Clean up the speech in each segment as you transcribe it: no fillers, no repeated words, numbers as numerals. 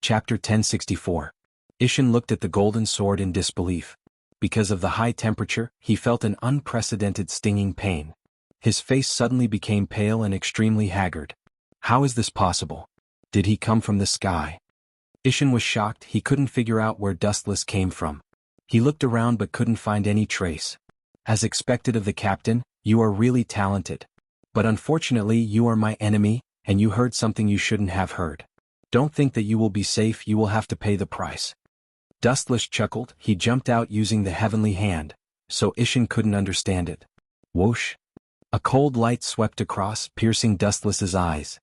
Chapter 1064. Ishin looked at the golden sword in disbelief. Because of the high temperature, he felt an unprecedented stinging pain. His face suddenly became pale and extremely haggard. How is this possible? Did he come from the sky? Ishin was shocked. He couldn't figure out where Dustless came from. He looked around but couldn't find any trace. As expected of the captain, you are really talented. But unfortunately you are my enemy, and you heard something you shouldn't have heard. Don't think that you will be safe, you will have to pay the price. Dustless chuckled. He jumped out using the heavenly hand, so Ishin couldn't understand it. Whoosh! A cold light swept across, piercing Dustless's eyes.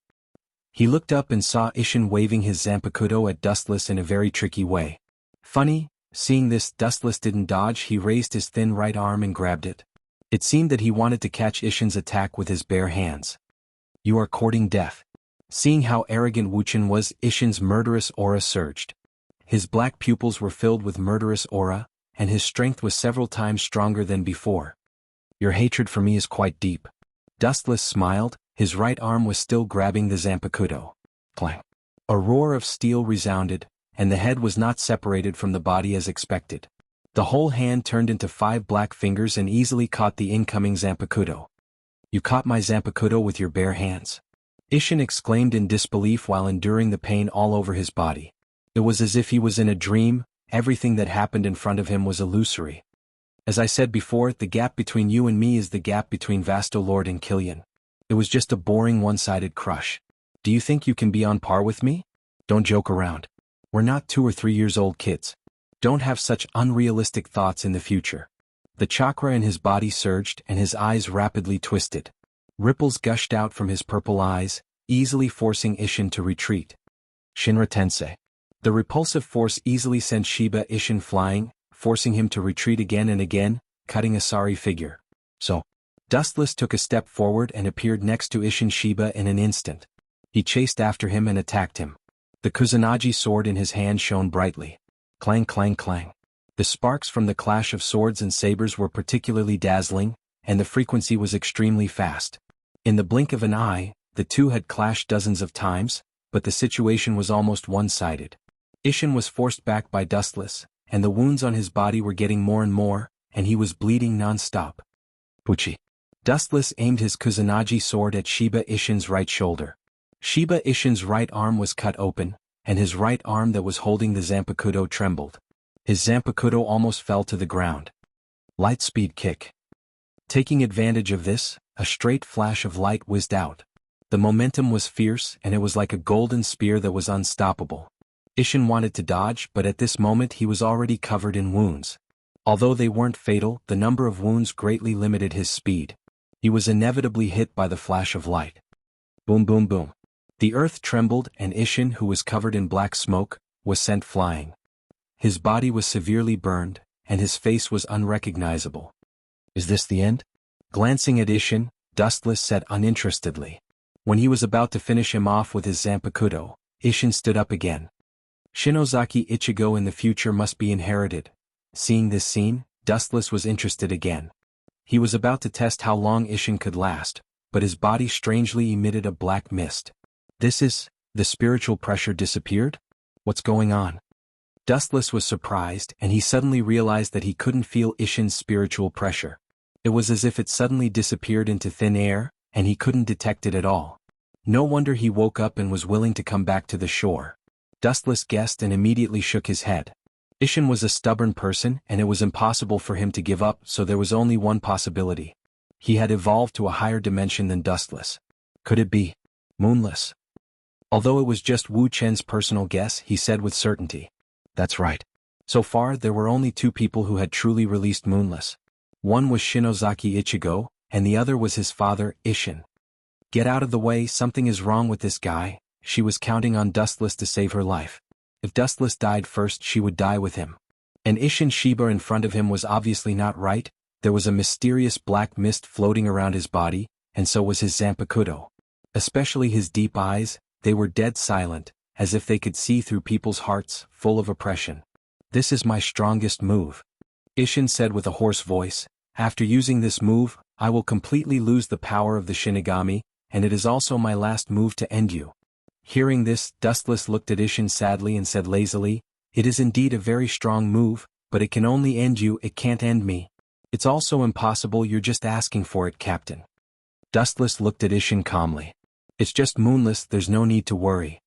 He looked up and saw Ishin waving his zanpakuto at Dustless in a very tricky way. Funny, seeing this, Dustless didn't dodge. He raised his thin right arm and grabbed it. It seemed that he wanted to catch Ishin's attack with his bare hands. You are courting death. Seeing how arrogant Wuxian was, Ishin's murderous aura surged. His black pupils were filled with murderous aura, and his strength was several times stronger than before. Your hatred for me is quite deep. Dustless smiled. His right arm was still grabbing the zanpakuto. Clang! A roar of steel resounded, and the head was not separated from the body as expected. The whole hand turned into 5 black fingers and easily caught the incoming zanpakuto. You caught my zanpakuto with your bare hands? Ishin exclaimed in disbelief while enduring the pain all over his body. It was as if he was in a dream. Everything that happened in front of him was illusory. As I said before, the gap between you and me is the gap between Vastolord and Killian. It was just a boring one-sided crush. Do you think you can be on par with me? Don't joke around. We're not 2 or 3 years old kids. Don't have such unrealistic thoughts in the future. The chakra in his body surged and his eyes rapidly twisted. Ripples gushed out from his purple eyes, easily forcing Ishin to retreat. Shinra Tensei. The repulsive force easily sent Shiba Ishin flying, forcing him to retreat again and again, cutting a sorry figure. So, Dustless took a step forward and appeared next to Ishin Shiba in an instant. He chased after him and attacked him. The Kusanagi sword in his hand shone brightly. Clang clang clang. The sparks from the clash of swords and sabers were particularly dazzling, and the frequency was extremely fast. In the blink of an eye, the two had clashed dozens of times, but the situation was almost one-sided. Ishin was forced back by Dustless, and the wounds on his body were getting more and more, and he was bleeding non-stop. Puchi. Dustless aimed his Kusanagi sword at Shiba Ishin's right shoulder. Shiba Ishin's right arm was cut open, and his right arm that was holding the zanpakuto trembled. His zanpakuto almost fell to the ground. Light speed kick. Taking advantage of this, a straight flash of light whizzed out. The momentum was fierce, and it was like a golden spear that was unstoppable. Ishin wanted to dodge, but at this moment he was already covered in wounds. Although they weren't fatal, the number of wounds greatly limited his speed. He was inevitably hit by the flash of light. Boom boom boom. The earth trembled, and Ishin, who was covered in black smoke, was sent flying. His body was severely burned, and his face was unrecognizable. Is this the end? Glancing at Ishin, Dustless said uninterestedly. When he was about to finish him off with his zanpakuto, Ishin stood up again. Shinozaki Ichigo in the future must be inherited. Seeing this scene, Dustless was interested again. He was about to test how long Ishin could last, but his body strangely emitted a black mist. The spiritual pressure disappeared? What's going on? Dustless was surprised, and he suddenly realized that he couldn't feel Ishin's spiritual pressure. It was as if it suddenly disappeared into thin air, and he couldn't detect it at all. No wonder he woke up and was willing to come back to the shore. Dustless guessed and immediately shook his head. Ishin was a stubborn person, and it was impossible for him to give up, so there was only one possibility. He had evolved to a higher dimension than Dustless. Could it be Moonless? Although it was just Wu Chen's personal guess, he said with certainty. That's right. So far, there were only 2 people who had truly released Moonless. One was Shinozaki Ichigo, and the other was his father, Ishin. Get out of the way, something is wrong with this guy. She was counting on Dustless to save her life. If Dustless died first, she would die with him. And Ishin Shiba in front of him was obviously not right. There was a mysterious black mist floating around his body, and so was his zanpakuto. Especially his deep eyes, they were dead silent, as if they could see through people's hearts, full of oppression. This is my strongest move. Ishin said with a hoarse voice. After using this move, I will completely lose the power of the Shinigami, and it is also my last move to end you. Hearing this, Dustless looked at Ishin sadly and said lazily, "It is indeed a very strong move, but it can only end you, it can't end me. It's also impossible, you're just asking for it, Captain." Dustless looked at Ishin calmly. "It's just moonless, there's no need to worry."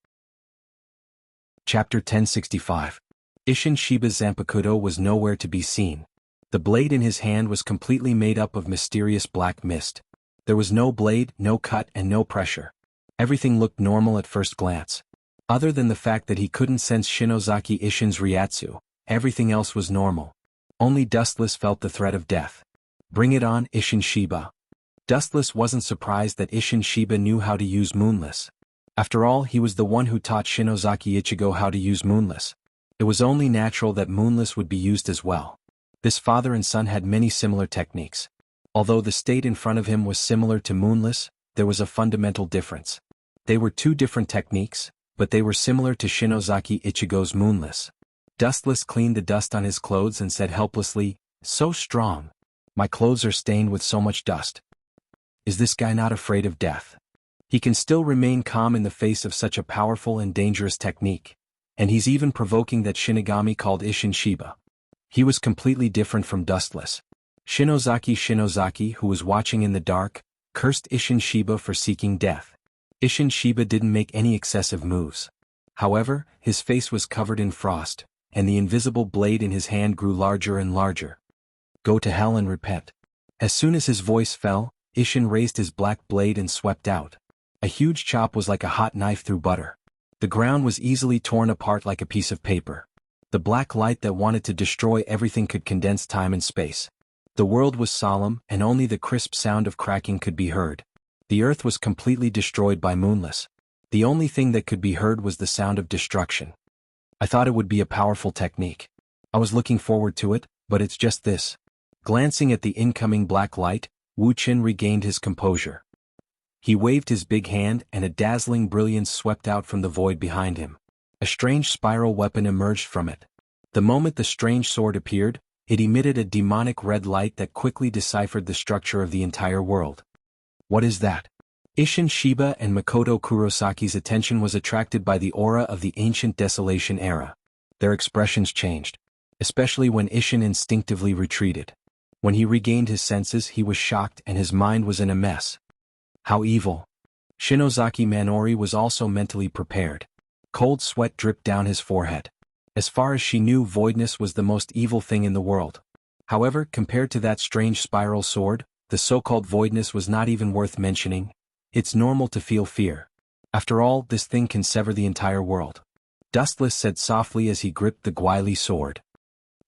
Chapter 1065. Ishin Shiba's Zanpakuto was nowhere to be seen. The blade in his hand was completely made up of mysterious black mist. There was no blade, no cut, and no pressure. Everything looked normal at first glance. Other than the fact that he couldn't sense Shinozaki Ishin's Ryatsu, everything else was normal. Only Dustless felt the threat of death. "Bring it on, Ishin Shiba." Dustless wasn't surprised that Ishin Shiba knew how to use Moonless. After all, he was the one who taught Shinozaki Ichigo how to use Moonless. It was only natural that Moonless would be used as well. This father and son had many similar techniques. Although the state in front of him was similar to Moonless, there was a fundamental difference. They were two different techniques, but they were similar to Shinozaki Ichigo's Moonless. Dustless cleaned the dust on his clothes and said helplessly, "So strong. My clothes are stained with so much dust. Is this guy not afraid of death? He can still remain calm in the face of such a powerful and dangerous technique. And he's even provoking that Shinigami called Ishin Shiba." He was completely different from Dustless. Shinozaki, who was watching in the dark, cursed Ishin Shiba for seeking death. Ishin Shiba didn't make any excessive moves. However, his face was covered in frost, and the invisible blade in his hand grew larger and larger. "Go to hell and repent." As soon as his voice fell, Ishin raised his black blade and swept out. A huge chop was like a hot knife through butter. The ground was easily torn apart like a piece of paper. The black light that wanted to destroy everything could condense time and space. The world was solemn, and only the crisp sound of cracking could be heard. The earth was completely destroyed by Moonless. The only thing that could be heard was the sound of destruction. I thought it would be a powerful technique. I was looking forward to it, but it's just this. Glancing at the incoming black light, Wu Qin regained his composure. He waved his big hand and a dazzling brilliance swept out from the void behind him. A strange spiral weapon emerged from it. The moment the strange sword appeared, it emitted a demonic red light that quickly deciphered the structure of the entire world. "What is that?" Ishin Shiba and Makoto Kurosaki's attention was attracted by the aura of the ancient desolation era. Their expressions changed, especially when Ishin instinctively retreated. When he regained his senses, he was shocked and his mind was in a mess. How evil! Shinozaki Manori was also mentally prepared. Cold sweat dripped down his forehead. As far as she knew, voidness was the most evil thing in the world. However, compared to that strange spiral sword, the so-called voidness was not even worth mentioning. It's normal to feel fear. After all, this thing can sever the entire world. Dustless said softly as he gripped the Gweili sword.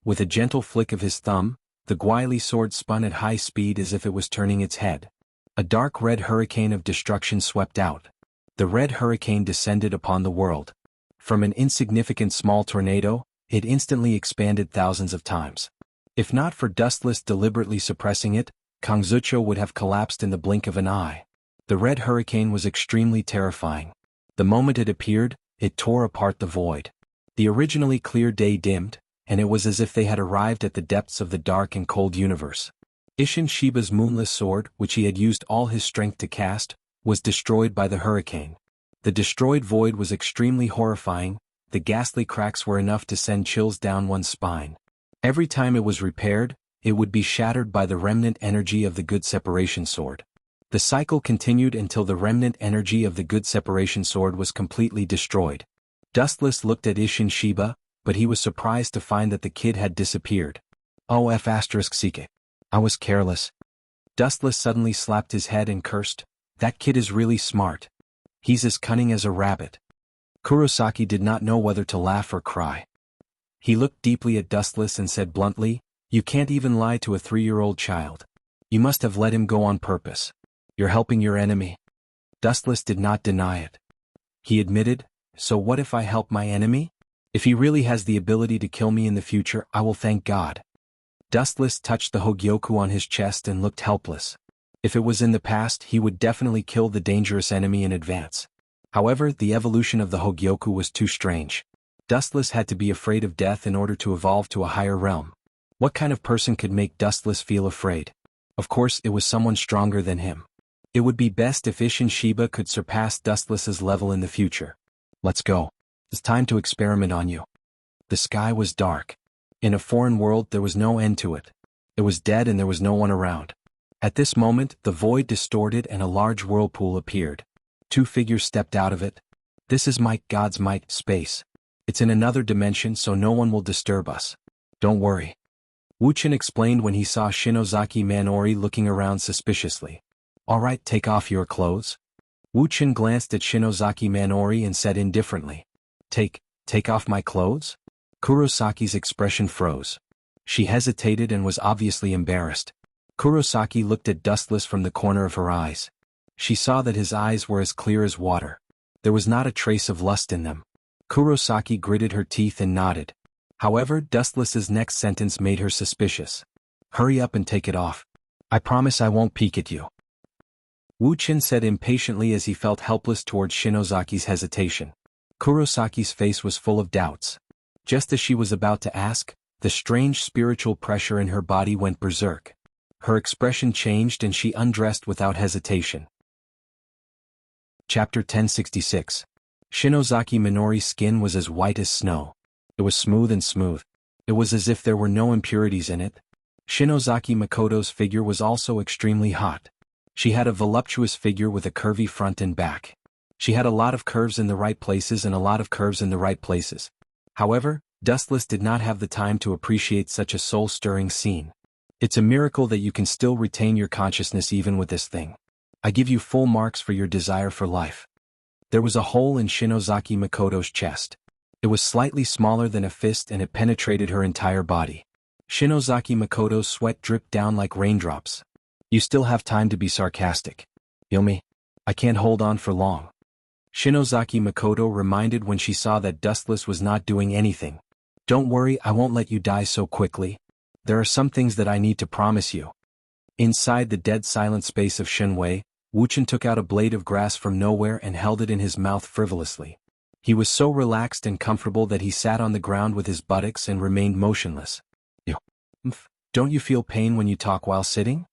With a gentle flick of his thumb, the Gweili sword spun at high speed as if it was turning its head. A dark red hurricane of destruction swept out. The red hurricane descended upon the world. From an insignificant small tornado, it instantly expanded thousands of times. If not for Dustless deliberately suppressing it, Kangzucho would have collapsed in the blink of an eye. The red hurricane was extremely terrifying. The moment it appeared, it tore apart the void. The originally clear day dimmed, and it was as if they had arrived at the depths of the dark and cold universe. Ishin Shiba's moonless sword, which he had used all his strength to cast, was destroyed by the hurricane. The destroyed void was extremely horrifying. The ghastly cracks were enough to send chills down one's spine. Every time it was repaired, it would be shattered by the remnant energy of the good separation sword. The cycle continued until the remnant energy of the good separation sword was completely destroyed. Dustless looked at Ishin Shiba, but he was surprised to find that the kid had disappeared. "Oh f***ck. I was careless." Dustless suddenly slapped his head and cursed, "That kid is really smart. He's as cunning as a rabbit." Kurosaki did not know whether to laugh or cry. He looked deeply at Dustless and said bluntly, "You can't even lie to a 3-year-old child. You must have let him go on purpose. You're helping your enemy." Dustless did not deny it. He admitted, "So what if I help my enemy? If he really has the ability to kill me in the future, I will thank God." Dustless touched the Hogyoku on his chest and looked helpless. If it was in the past, he would definitely kill the dangerous enemy in advance. However, the evolution of the Hogyoku was too strange. Dustless had to be afraid of death in order to evolve to a higher realm. What kind of person could make Dustless feel afraid? Of course, it was someone stronger than him. It would be best if Ishin Shiba could surpass Dustless's level in the future. Let's go. It's time to experiment on you. The sky was dark. In a foreign world there was no end to it. It was dead and there was no one around. At this moment, the void distorted and a large whirlpool appeared. 2 figures stepped out of it. This is might, God's might, space. It's in another dimension so no one will disturb us. Don't worry. Wuxian explained when he saw Shinozaki Manori looking around suspiciously. Alright, take off your clothes. Wuxian glanced at Shinozaki Manori and said indifferently. Take off my clothes? Kurosaki's expression froze. She hesitated and was obviously embarrassed. Kurosaki looked at Dustless from the corner of her eyes. She saw that his eyes were as clear as water. There was not a trace of lust in them. Kurosaki gritted her teeth and nodded. However, Dustless's next sentence made her suspicious. Hurry up and take it off. I promise I won't peek at you. Wuxian said impatiently as he felt helpless towards Shinozaki's hesitation. Kurosaki's face was full of doubts. Just as she was about to ask, the strange spiritual pressure in her body went berserk. Her expression changed and she undressed without hesitation. Chapter 1066. Shinozaki Minori's skin was as white as snow. It was smooth and smooth. It was as if there were no impurities in it. Shinozaki Makoto's figure was also extremely hot. She had a voluptuous figure with a curvy front and back. She had a lot of curves in the right places and a lot of curves in the right places. However, Dustless did not have the time to appreciate such a soul-stirring scene. It's a miracle that you can still retain your consciousness even with this thing. I give you full marks for your desire for life. There was a hole in Shinozaki Makoto's chest. It was slightly smaller than a fist and it penetrated her entire body. Shinozaki Makoto's sweat dripped down like raindrops. You still have time to be sarcastic. Feel me? I can't hold on for long. Shinozaki Makoto reminded when she saw that Dustless was not doing anything. Don't worry, I won't let you die so quickly. There are some things that I need to promise you. Inside the dead silent space of Shenwei, Wuxian took out a blade of grass from nowhere and held it in his mouth frivolously. He was so relaxed and comfortable that he sat on the ground with his buttocks and remained motionless. Don't you feel pain when you talk while sitting?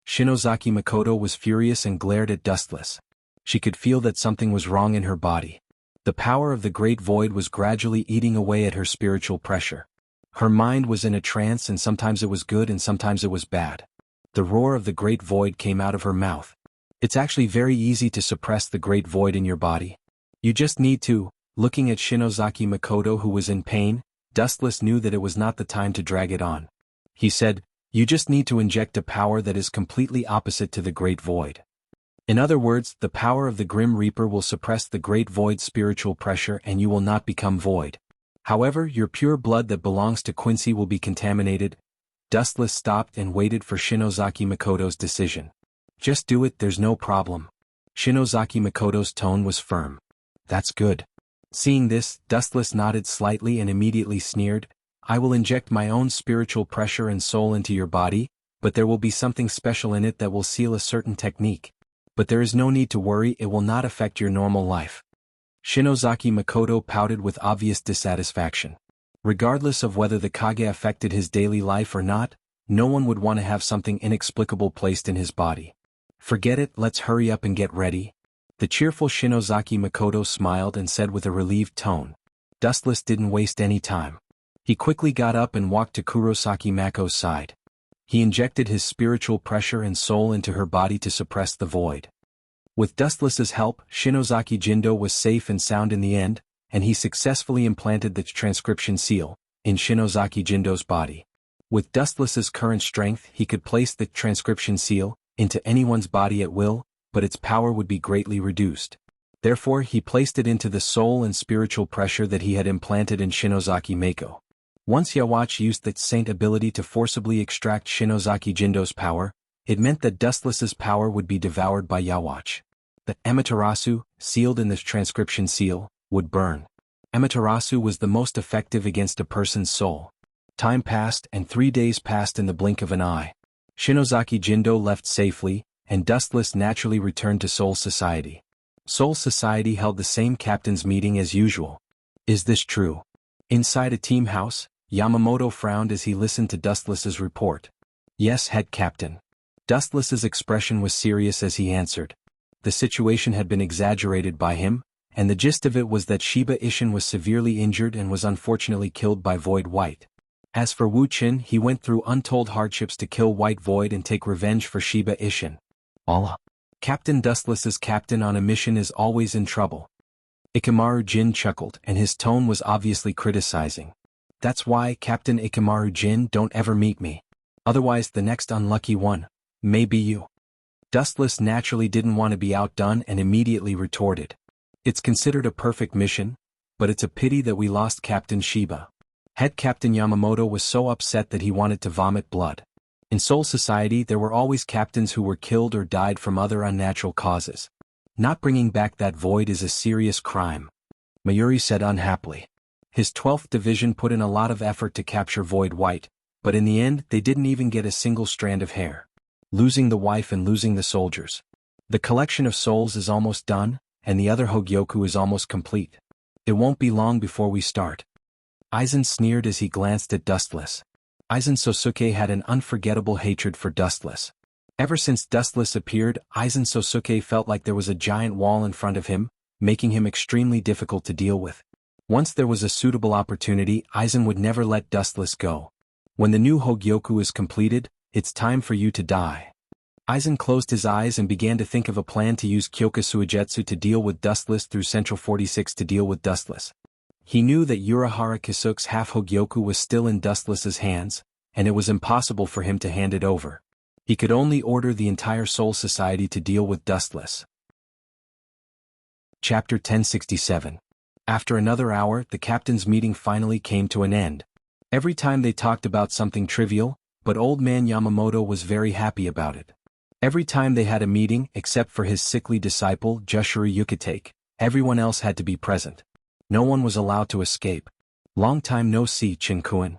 Shinozaki Makoto was furious and glared at Dustless. She could feel that something was wrong in her body. The power of the great void was gradually eating away at her spiritual pressure. Her mind was in a trance and sometimes it was good and sometimes it was bad. The roar of the great void came out of her mouth. It's actually very easy to suppress the great void in your body. You just need to. Looking at Shinozaki Makoto who was in pain, Dustless knew that it was not the time to drag it on. He said, you just need to inject a power that is completely opposite to the great void. In other words, the power of the Grim Reaper will suppress the great void's spiritual pressure and you will not become void. However, your pure blood that belongs to Quincy will be contaminated. Dustless stopped and waited for Shinozaki Makoto's decision. Just do it, there's no problem. Shinozaki Makoto's tone was firm. That's good. Seeing this, Dustless nodded slightly and immediately sneered, I will inject my own spiritual pressure and soul into your body, but there will be something special in it that will seal a certain technique. But there is no need to worry, it will not affect your normal life. Shinozaki Makoto pouted with obvious dissatisfaction. Regardless of whether the Kage affected his daily life or not, no one would want to have something inexplicable placed in his body. Forget it, let's hurry up and get ready. The cheerful Shinozaki Makoto smiled and said with a relieved tone. Dustless didn't waste any time. He quickly got up and walked to Kurosaki Mako's side. He injected his spiritual pressure and soul into her body to suppress the void. With Dustless's help, Shinozaki Jindo was safe and sound in the end, and he successfully implanted the transcription seal in Shinozaki Jindo's body. With Dustless's current strength, he could place the transcription seal into anyone's body at will, but its power would be greatly reduced. Therefore, he placed it into the soul and spiritual pressure that he had implanted in Shinozaki Mako. Once Yawatch used the saint ability to forcibly extract Shinozaki Jindo's power, it meant that Dustless's power would be devoured by Yawatch. The Amaterasu, sealed in this transcription seal, would burn. Amaterasu was the most effective against a person's soul. Time passed and 3 days passed in the blink of an eye. Shinozaki Jindo left safely, and Dustless naturally returned to Soul Society. Soul Society held the same captain's meeting as usual. Is this true? Inside a team house, Yamamoto frowned as he listened to Dustless's report. Yes, head captain. Dustless's expression was serious as he answered. The situation had been exaggerated by him, and the gist of it was that Shiba Ishin was severely injured and was unfortunately killed by Void White. As for Wu Qin, he went through untold hardships to kill White Void and take revenge for Shiba Ishin. Allah. Captain Dustless's captain on a mission is always in trouble. Ikamaru Jin chuckled, and his tone was obviously criticizing. That's why, Captain Ikamaru Jin, don't ever meet me. Otherwise the next unlucky one may be you. Dustless naturally didn't want to be outdone and immediately retorted. It's considered a perfect mission, but it's a pity that we lost Captain Shiba. Head Captain Yamamoto was so upset that he wanted to vomit blood. In Soul Society there were always captains who were killed or died from other unnatural causes. Not bringing back that void is a serious crime, Mayuri said unhappily. His 12th Division put in a lot of effort to capture Void White, but in the end they didn't even get a single strand of hair. Losing the wife and losing the soldiers. The collection of souls is almost done, and the other Hogyoku is almost complete. It won't be long before we start. Aizen sneered as he glanced at Dustless. Aizen Sosuke had an unforgettable hatred for Dustless. Ever since Dustless appeared, Aizen Sosuke felt like there was a giant wall in front of him, making him extremely difficult to deal with. Once there was a suitable opportunity, Aizen would never let Dustless go. When the new Hogyoku is completed, it's time for you to die. Aizen closed his eyes and began to think of a plan to use Kyoka Suigetsu to deal with Dustless through Central 46 to deal with Dustless. He knew that Urahara Kisuke's half Hogyoku was still in Dustless's hands, and it was impossible for him to hand it over. He could only order the entire Soul Society to deal with Dustless. Chapter 1067. After another hour, the captain's meeting finally came to an end. Every time they talked about something trivial, but old man Yamamoto was very happy about it. Every time they had a meeting, except for his sickly disciple, Jushiro Yukitake, everyone else had to be present. No one was allowed to escape. Long time no see, Chinkuin.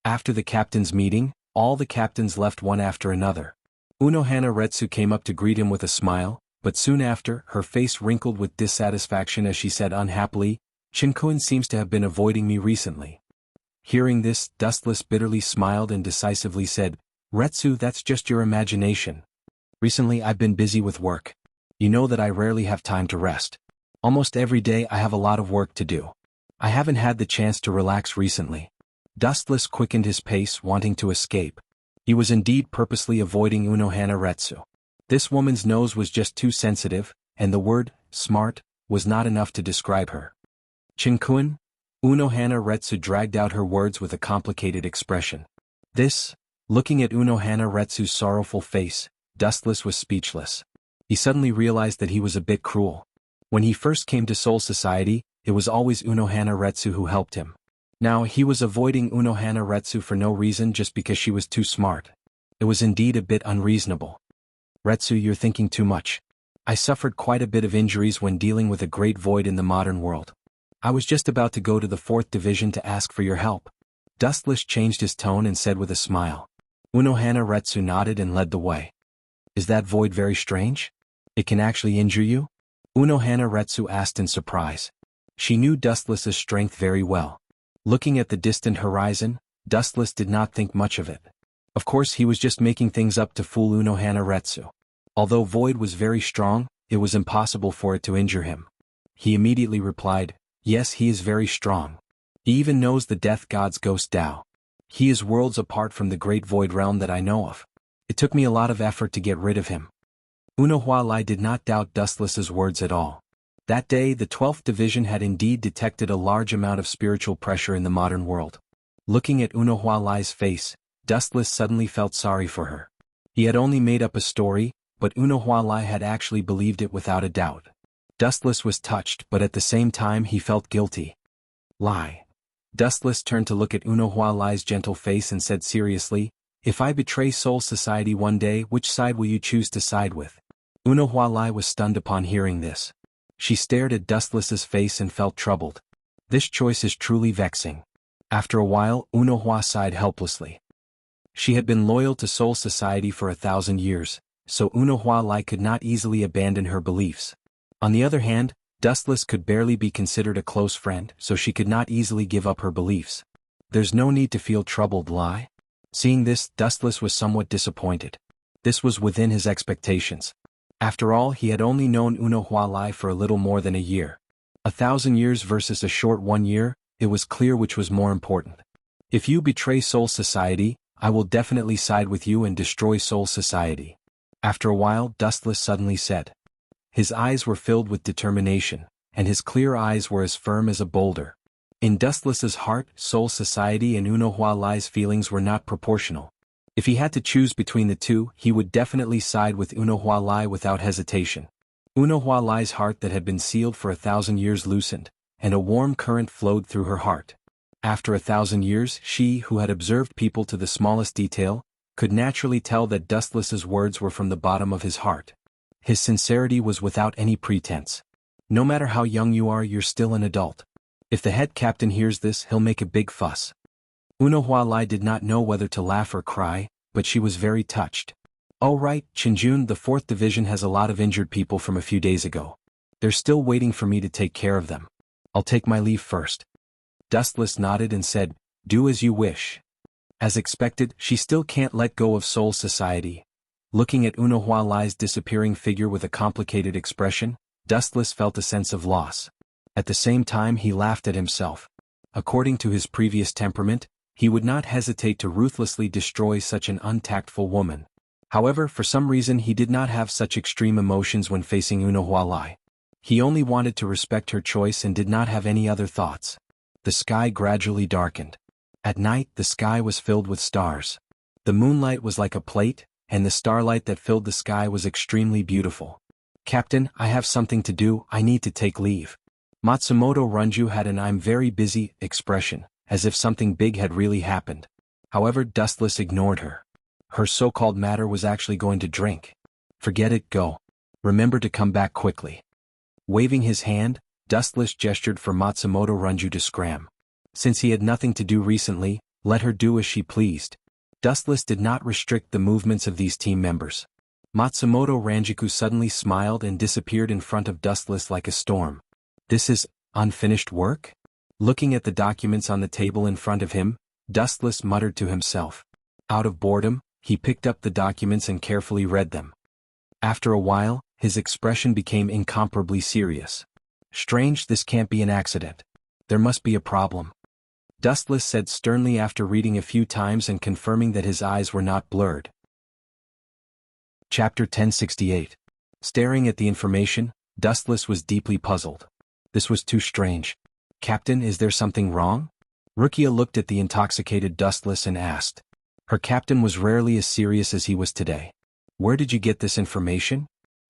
After the captain's meeting, all the captains left one after another. Unohana Retsu came up to greet him with a smile, but soon after, her face wrinkled with dissatisfaction as she said unhappily, Chinkuin seems to have been avoiding me recently. Hearing this, Dustless bitterly smiled and decisively said, Retsu, that's just your imagination. Recently I've been busy with work. You know that I rarely have time to rest. Almost every day I have a lot of work to do. I haven't had the chance to relax recently. Dustless quickened his pace, wanting to escape. He was indeed purposely avoiding Unohana Retsu. This woman's nose was just too sensitive, and the word, smart, was not enough to describe her. Chinkuin? Unohana Retsu dragged out her words with a complicated expression. Looking at Unohana Retsu's sorrowful face, Dustless was speechless. He suddenly realized that he was a bit cruel. When he first came to Soul Society, it was always Unohana Retsu who helped him. Now he was avoiding Unohana Retsu for no reason just because she was too smart. It was indeed a bit unreasonable. Retsu, you're thinking too much. I suffered quite a bit of injuries when dealing with a great void in the modern world. I was just about to go to the 4th Division to ask for your help. Dustless changed his tone and said with a smile. Unohana Retsu nodded and led the way. Is that void very strange? It can actually injure you? Unohana Retsu asked in surprise. She knew Dustless's strength very well. Looking at the distant horizon, Dustless did not think much of it. Of course he was just making things up to fool Unohana Retsu. Although void was very strong, it was impossible for it to injure him. He immediately replied, yes, he is very strong. He even knows the death god's ghost Tao. He is worlds apart from the great void realm that I know of. It took me a lot of effort to get rid of him. Unohana did not doubt Dustless's words at all. That day the 12th Division had indeed detected a large amount of spiritual pressure in the modern world. Looking at Unohana's face, Dustless suddenly felt sorry for her. He had only made up a story, but Unohana had actually believed it without a doubt. Dustless was touched, but at the same time he felt guilty. Lie. Dustless turned to look at Unohana's gentle face and said seriously, if I betray Soul Society one day, which side will you choose to side with? Unohana was stunned upon hearing this. She stared at Dustless's face and felt troubled. This choice is truly vexing. After a while, Unohana sighed helplessly. She had been loyal to Soul Society for 1,000 years, so Unohana could not easily abandon her beliefs. On the other hand, Dustless could barely be considered a close friend, so she could not easily give up her beliefs. There's no need to feel troubled, Lai. Seeing this, Dustless was somewhat disappointed. This was within his expectations. After all, he had only known Unohana for a little more than a year. 1,000 years versus a short 1 year, it was clear which was more important. If you betray Soul Society, I will definitely side with you and destroy Soul Society. After a while, Dustless suddenly said. His eyes were filled with determination, and his clear eyes were as firm as a boulder. In Dustless's heart, Soul Society and Xuanhuan's feelings were not proportional. If he had to choose between the two, he would definitely side with Xuanhuan without hesitation. Xuanhuan's heart that had been sealed for 1,000 years loosened, and a warm current flowed through her heart. After 1,000 years, she, who had observed people to the smallest detail, could naturally tell that Dustless's words were from the bottom of his heart. His sincerity was without any pretense. No matter how young you are, you're still an adult. If the head captain hears this, he'll make a big fuss. Xuanhuan did not know whether to laugh or cry, but she was very touched. Oh right, Qinjun, the 4th Division has a lot of injured people from a few days ago. They're still waiting for me to take care of them. I'll take my leave first. Dustless nodded and said, do as you wish. As expected, she still can't let go of Soul Society. Looking at Xuanhuan's disappearing figure with a complicated expression, Dustless felt a sense of loss. At the same time, he laughed at himself. According to his previous temperament, he would not hesitate to ruthlessly destroy such an untactful woman. However, for some reason he did not have such extreme emotions when facing Xuanhuan. He only wanted to respect her choice and did not have any other thoughts. The sky gradually darkened. At night, the sky was filled with stars. The moonlight was like a plate, and the starlight that filled the sky was extremely beautiful. Captain, I have something to do, I need to take leave. Matsumoto Runju had an I'm very busy expression, as if something big had really happened. However, Dustless ignored her. Her so-called matter was actually going to drink. Forget it, go. Remember to come back quickly. Waving his hand, Dustless gestured for Matsumoto Runju to scram. Since he had nothing to do recently, let her do as she pleased. Dustless did not restrict the movements of these team members. Matsumoto Ranjiku suddenly smiled and disappeared in front of Dustless like a storm. This is unfinished work? Looking at the documents on the table in front of him, Dustless muttered to himself. Out of boredom, he picked up the documents and carefully read them. After a while, his expression became incomparably serious. Strange, this can't be an accident. There must be a problem. Dustless said sternly after reading a few times and confirming that his eyes were not blurred. Chapter 1068. Staring at the information, Dustless was deeply puzzled. This was too strange. Captain, is there something wrong? Rukia looked at the intoxicated Dustless and asked. Her captain was rarely as serious as he was today. Where did you get this information?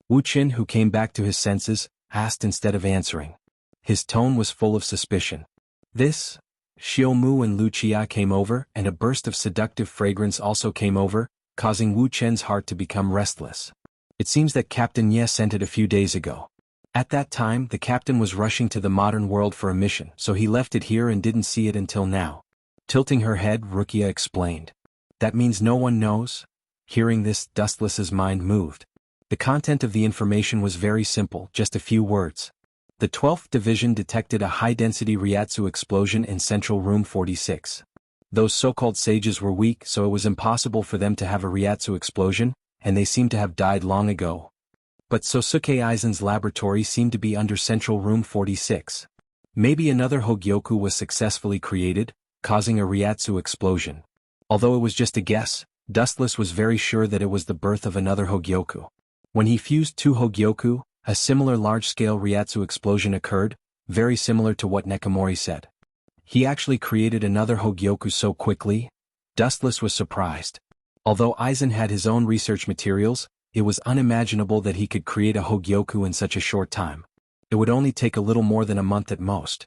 Wu Qin, who came back to his senses, asked instead of answering. His tone was full of suspicion. This? Xiaomu and Lucia came over, and a burst of seductive fragrance also came over, causing Wu Chen's heart to become restless. It seems that Captain Ye sent it a few days ago. At that time, the captain was rushing to the modern world for a mission, so he left it here and didn't see it until now. Tilting her head, Rukia explained. That means no one knows? Hearing this, Dustless's mind moved. The content of the information was very simple, just a few words. The 12th Division detected a high-density Ryatsu explosion in Central Room 46. Those so-called sages were weak, so it was impossible for them to have a Ryatsu explosion, and they seemed to have died long ago. But Sosuke Aizen's laboratory seemed to be under Central Room 46. Maybe another Hogyoku was successfully created, causing a Ryatsu explosion. Although it was just a guess, Dustless was very sure that it was the birth of another Hogyoku. When he fused two Hogyoku, a similar large-scale Ryatsu explosion occurred, very similar to what Nekomori said. He actually created another Hogyoku so quickly? Dustless was surprised. Although Aizen had his own research materials, it was unimaginable that he could create a Hogyoku in such a short time. It would only take a little more than a month at most.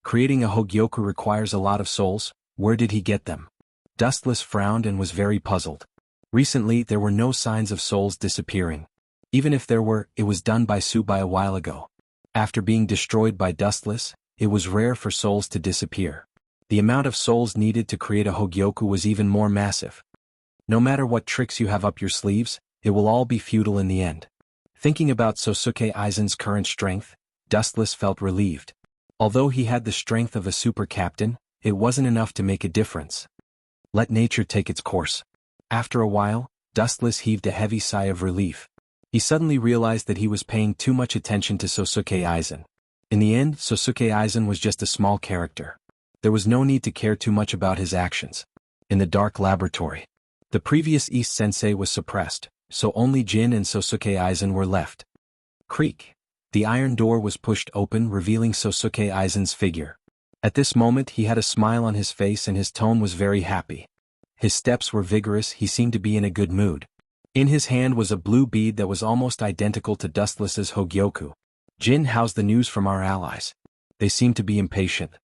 Creating a Hogyoku requires a lot of souls. Where did he get them? Dustless frowned and was very puzzled. Recently, there were no signs of souls disappearing. Even if there were, it was done by Subai a while ago. After being destroyed by Dustless, it was rare for souls to disappear. The amount of souls needed to create a Hogyoku was even more massive. No matter what tricks you have up your sleeves, it will all be futile in the end. Thinking about Sosuke Aizen's current strength, Dustless felt relieved. Although he had the strength of a super captain, it wasn't enough to make a difference. Let nature take its course. After a while, Dustless heaved a heavy sigh of relief. He suddenly realized that he was paying too much attention to Sosuke Aizen. In the end, Sosuke Aizen was just a small character. There was no need to care too much about his actions. In the dark laboratory, the previous East Sensei was suppressed, so only Jin and Sosuke Aizen were left. Creak. The iron door was pushed open, revealing Sosuke Aizen's figure. At this moment he had a smile on his face and his tone was very happy. His steps were vigorous, he seemed to be in a good mood. In his hand was a blue bead that was almost identical to Dustless's Hogyoku. Jin, how's the news from our allies? They seem to be impatient.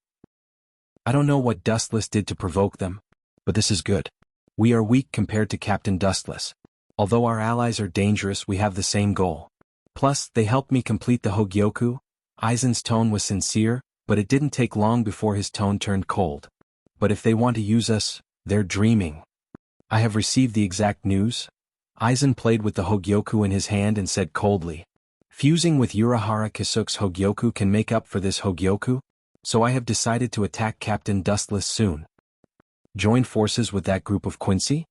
I don't know what Dustless did to provoke them, but this is good. We are weak compared to Captain Dustless. Although our allies are dangerous, we have the same goal. Plus, they helped me complete the Hogyoku. Aizen's tone was sincere, but it didn't take long before his tone turned cold. But if they want to use us, they're dreaming. I have received the exact news. Aizen played with the Hogyoku in his hand and said coldly, fusing with Urahara Kisuke's Hogyoku can make up for this Hogyoku, so I have decided to attack Captain Dustless soon. Join forces with that group of Quincy?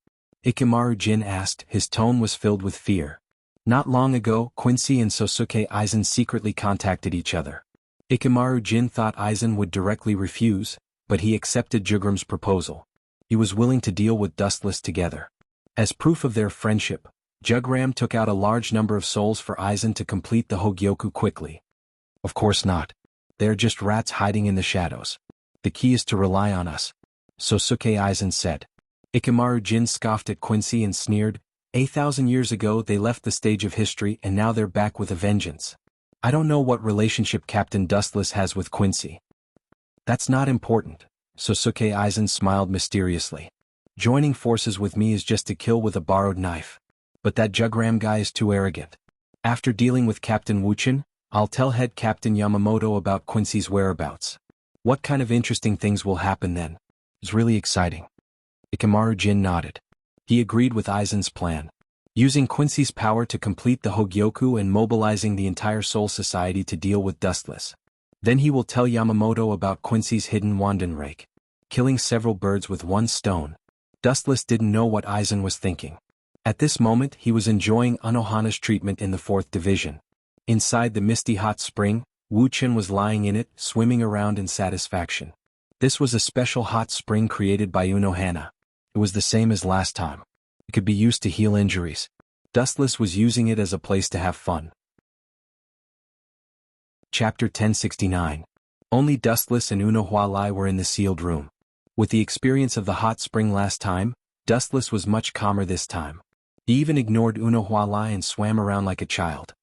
Ikemaru Jin asked, his tone was filled with fear. Not long ago, Quincy and Sosuke Aizen secretly contacted each other. Ikemaru Jin thought Aizen would directly refuse, but he accepted Jugram's proposal. He was willing to deal with Dustless together. As proof of their friendship, Jugram took out a large number of souls for Aizen to complete the Hogyoku quickly. Of course not. They are just rats hiding in the shadows. The key is to rely on us, Sosuke Aizen said. Ikemaru Jin scoffed at Quincy and sneered, 8,000 years ago they left the stage of history and now they're back with a vengeance. I don't know what relationship Captain Dustless has with Quincy. That's not important, Sosuke Aizen smiled mysteriously. Joining forces with me is just to kill with a borrowed knife. But that Jugram guy is too arrogant. After dealing with Captain Wuchin, I'll tell Head Captain Yamamoto about Quincy's whereabouts. What kind of interesting things will happen then? It's really exciting. Ikemaru Jin nodded. He agreed with Aizen's plan. Using Quincy's power to complete the Hogyoku and mobilizing the entire Soul Society to deal with Dustless. Then he will tell Yamamoto about Quincy's hidden Wandenrake. Killing several birds with one stone. Dustless didn't know what Aizen was thinking. At this moment he was enjoying Unohana's treatment in the 4th Division. Inside the misty hot spring, Wuchen was lying in it, swimming around in satisfaction. This was a special hot spring created by Unohana. It was the same as last time. It could be used to heal injuries. Dustless was using it as a place to have fun. Chapter 1069. Only Dustless and Unohua were in the sealed room. With the experience of the hot spring last time, Dustless was much calmer this time. He even ignored Unohua and swam around like a child.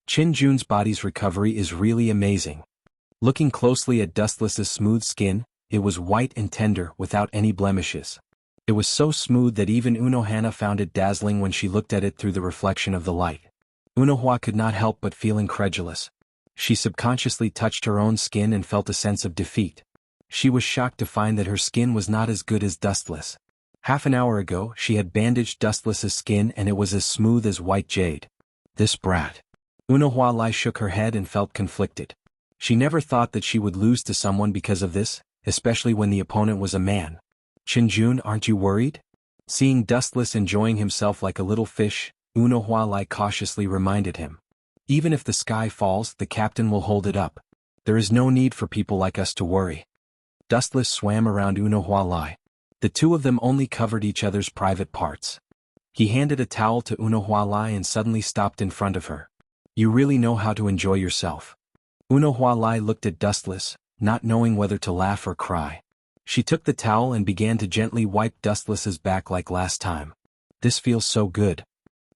Qin Jun's body's recovery is really amazing. Looking closely at Dustless's smooth skin, it was white and tender without any blemishes. It was so smooth that even Unohana found it dazzling when she looked at it through the reflection of the light. Unohua could not help but feel incredulous. She subconsciously touched her own skin and felt a sense of defeat. She was shocked to find that her skin was not as good as Dustless. Half an hour ago she had bandaged Dustless's skin and it was as smooth as white jade. This brat. Unohua shook her head and felt conflicted. She never thought that she would lose to someone because of this, especially when the opponent was a man. Qin, aren't you worried? Seeing Dustless enjoying himself like a little fish, Unohua cautiously reminded him. Even if the sky falls, the captain will hold it up. There is no need for people like us to worry. Dustless swam around Unohua. The two of them only covered each other's private parts. He handed a towel to Unohua and suddenly stopped in front of her. You really know how to enjoy yourself. Unohua looked at Dustless, not knowing whether to laugh or cry. She took the towel and began to gently wipe Dustless's back like last time. This feels so good.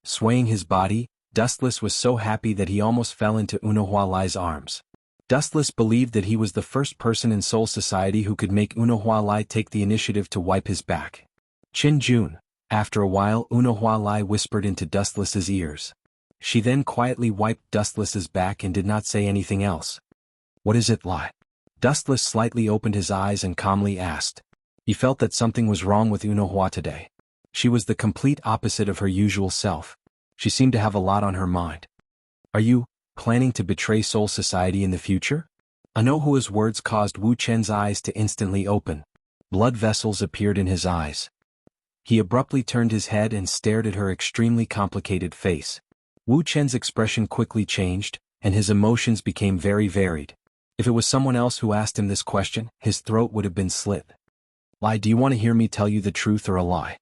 Swaying his body, Dustless was so happy that he almost fell into Unohua's arms. Dustless believed that he was the first person in Soul Society who could make Unohua take the initiative to wipe his back. Qin. After a while Unohua whispered into Dustless's ears. She then quietly wiped Dustless's back and did not say anything else. What is it, Lai? Dustless slightly opened his eyes and calmly asked. He felt that something was wrong with Unohua today. She was the complete opposite of her usual self. She seemed to have a lot on her mind. Are you planning to betray Soul Society in the future? Unohua's words caused Wu Chen's eyes to instantly open. Blood vessels appeared in his eyes. He abruptly turned his head and stared at her extremely complicated face. Wu Chen's expression quickly changed, and his emotions became very varied. If it was someone else who asked him this question, his throat would have been slit. Lie, do you want to hear me tell you the truth or a lie?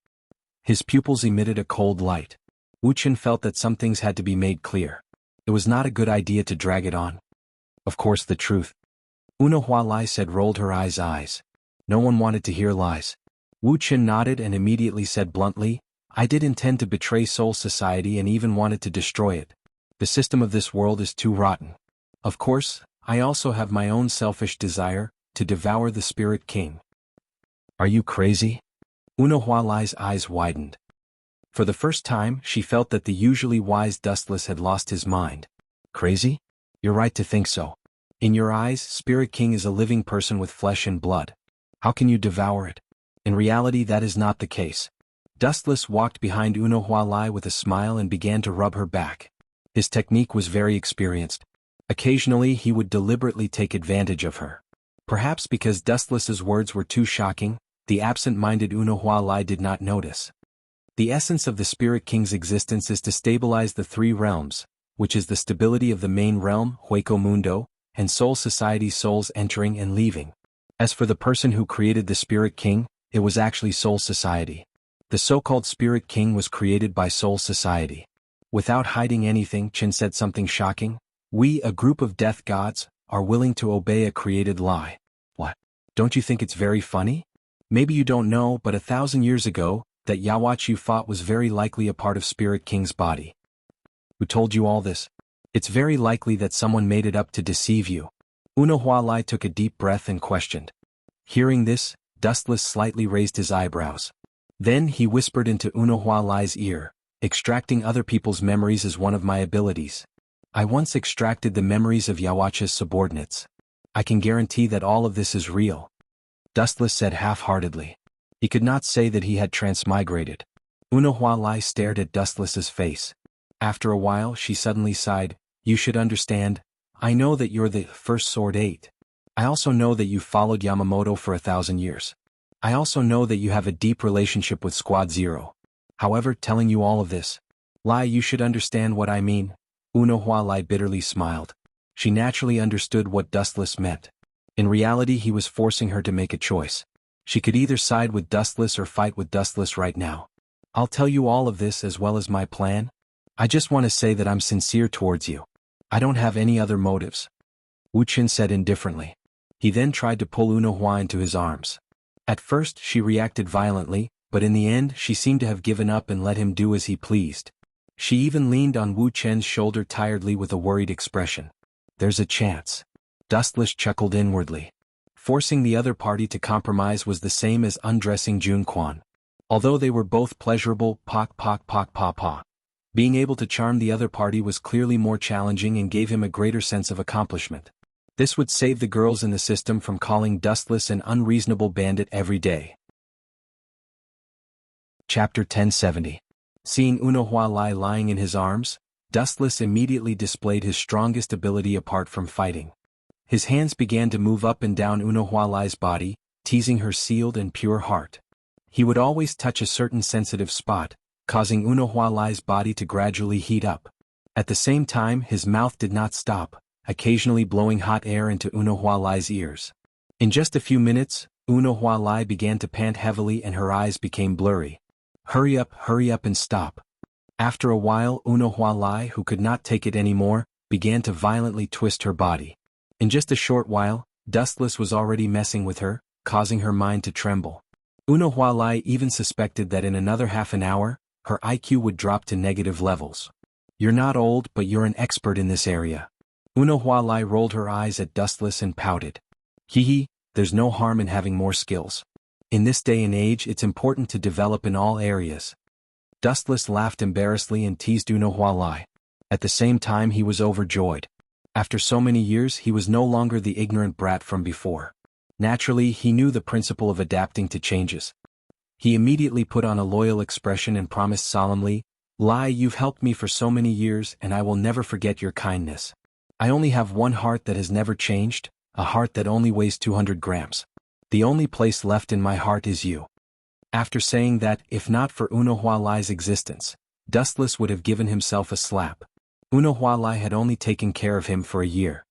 His pupils emitted a cold light. Wuqian felt that some things had to be made clear. It was not a good idea to drag it on. Of course the truth. Xuanhuan Lai said, rolled her eyes. No one wanted to hear lies. Wuqian nodded and immediately said bluntly, I did intend to betray Soul Society and even wanted to destroy it. The system of this world is too rotten. Of course, I also have my own selfish desire, to devour the Spirit King. Are you crazy? Xuanhuan Lai's eyes widened. For the first time, she felt that the usually wise Dustless had lost his mind. Crazy? You're right to think so. In your eyes, Spirit King is a living person with flesh and blood. How can you devour it? In reality, that is not the case. Dustless walked behind Xuanhuan Lai with a smile and began to rub her back. His technique was very experienced. Occasionally, he would deliberately take advantage of her. Perhaps because Dustless's words were too shocking, the absent-minded Xuanhuan Lai did not notice. The essence of the Spirit King's existence is to stabilize the three realms, which is the stability of the main realm, Hueco Mundo, and Soul Society's souls entering and leaving. As for the person who created the Spirit King, it was actually Soul Society. The so-called Spirit King was created by Soul Society. Without hiding anything, Chen said something shocking. We, a group of death gods, are willing to obey a created lie. What? Don't you think it's very funny? Maybe you don't know, but 1,000 years ago, that Yaowachi you fought was very likely a part of Spirit King's body. Who told you all this? It's very likely that someone made it up to deceive you. Xuanhuan Lai took a deep breath and questioned. Hearing this, Dustless slightly raised his eyebrows. Then he whispered into Xuanhuan Lai's ear, extracting other people's memories is one of my abilities. I once extracted the memories of Yaowachi's subordinates. I can guarantee that all of this is real. Dustless said half-heartedly. He could not say that he had transmigrated. Xuanhuan Lai stared at Dustless's face. After a while she suddenly sighed, you should understand, I know that you're the first Sword 8. I also know that you followed Yamamoto for 1,000 years. I also know that you have a deep relationship with Squad Zero. However, telling you all of this, Lai, you should understand what I mean. Xuanhuan Lai bitterly smiled. She naturally understood what Dustless meant. In reality, he was forcing her to make a choice. She could either side with Dustless or fight with Dustless right now. I'll tell you all of this as well as my plan. I just want to say that I'm sincere towards you. I don't have any other motives. Wuqian said indifferently. He then tried to pull Xuanhuan into his arms. At first she reacted violently, but in the end she seemed to have given up and let him do as he pleased. She even leaned on Wu Chen's shoulder tiredly with a worried expression. There's a chance. Dustless chuckled inwardly. Forcing the other party to compromise was the same as undressing Xuanhuan. Although they were both pleasurable, being able to charm the other party was clearly more challenging and gave him a greater sense of accomplishment. This would save the girls in the system from calling Dustless an unreasonable bandit every day. Chapter 1070. Seeing Xuanhuan Lai lying in his arms, Dustless immediately displayed his strongest ability apart from fighting. His hands began to move up and down Xuanhuan Lai's body, teasing her sealed and pure heart. He would always touch a certain sensitive spot, causing Xuanhuan Lai's body to gradually heat up. At the same time, his mouth did not stop, occasionally blowing hot air into Xuanhuan Lai's ears. In just a few minutes, Xuanhuan Lai began to pant heavily and her eyes became blurry. Hurry up and stop. After a while, Xuanhuan Lai, who could not take it anymore, began to violently twist her body. In just a short while, Dustless was already messing with her, causing her mind to tremble. Xuanhuan Lai even suspected that in another half an hour, her IQ would drop to negative levels. You're not old, but you're an expert in this area. Xuanhuan Lai rolled her eyes at Dustless and pouted. Hee, there's no harm in having more skills. In this day and age, it's important to develop in all areas. Dustless laughed embarrassedly and teased Xuanhuan Lai. At the same time, he was overjoyed. After so many years, he was no longer the ignorant brat from before. Naturally, he knew the principle of adapting to changes. He immediately put on a loyal expression and promised solemnly, Lai, you've helped me for so many years and I will never forget your kindness. I only have one heart that has never changed, a heart that only weighs 200 grams. The only place left in my heart is you. After saying that, if not for Xuanhuan Lai's existence, Dustless would have given himself a slap. Xuanhuan Lai had only taken care of him for a year.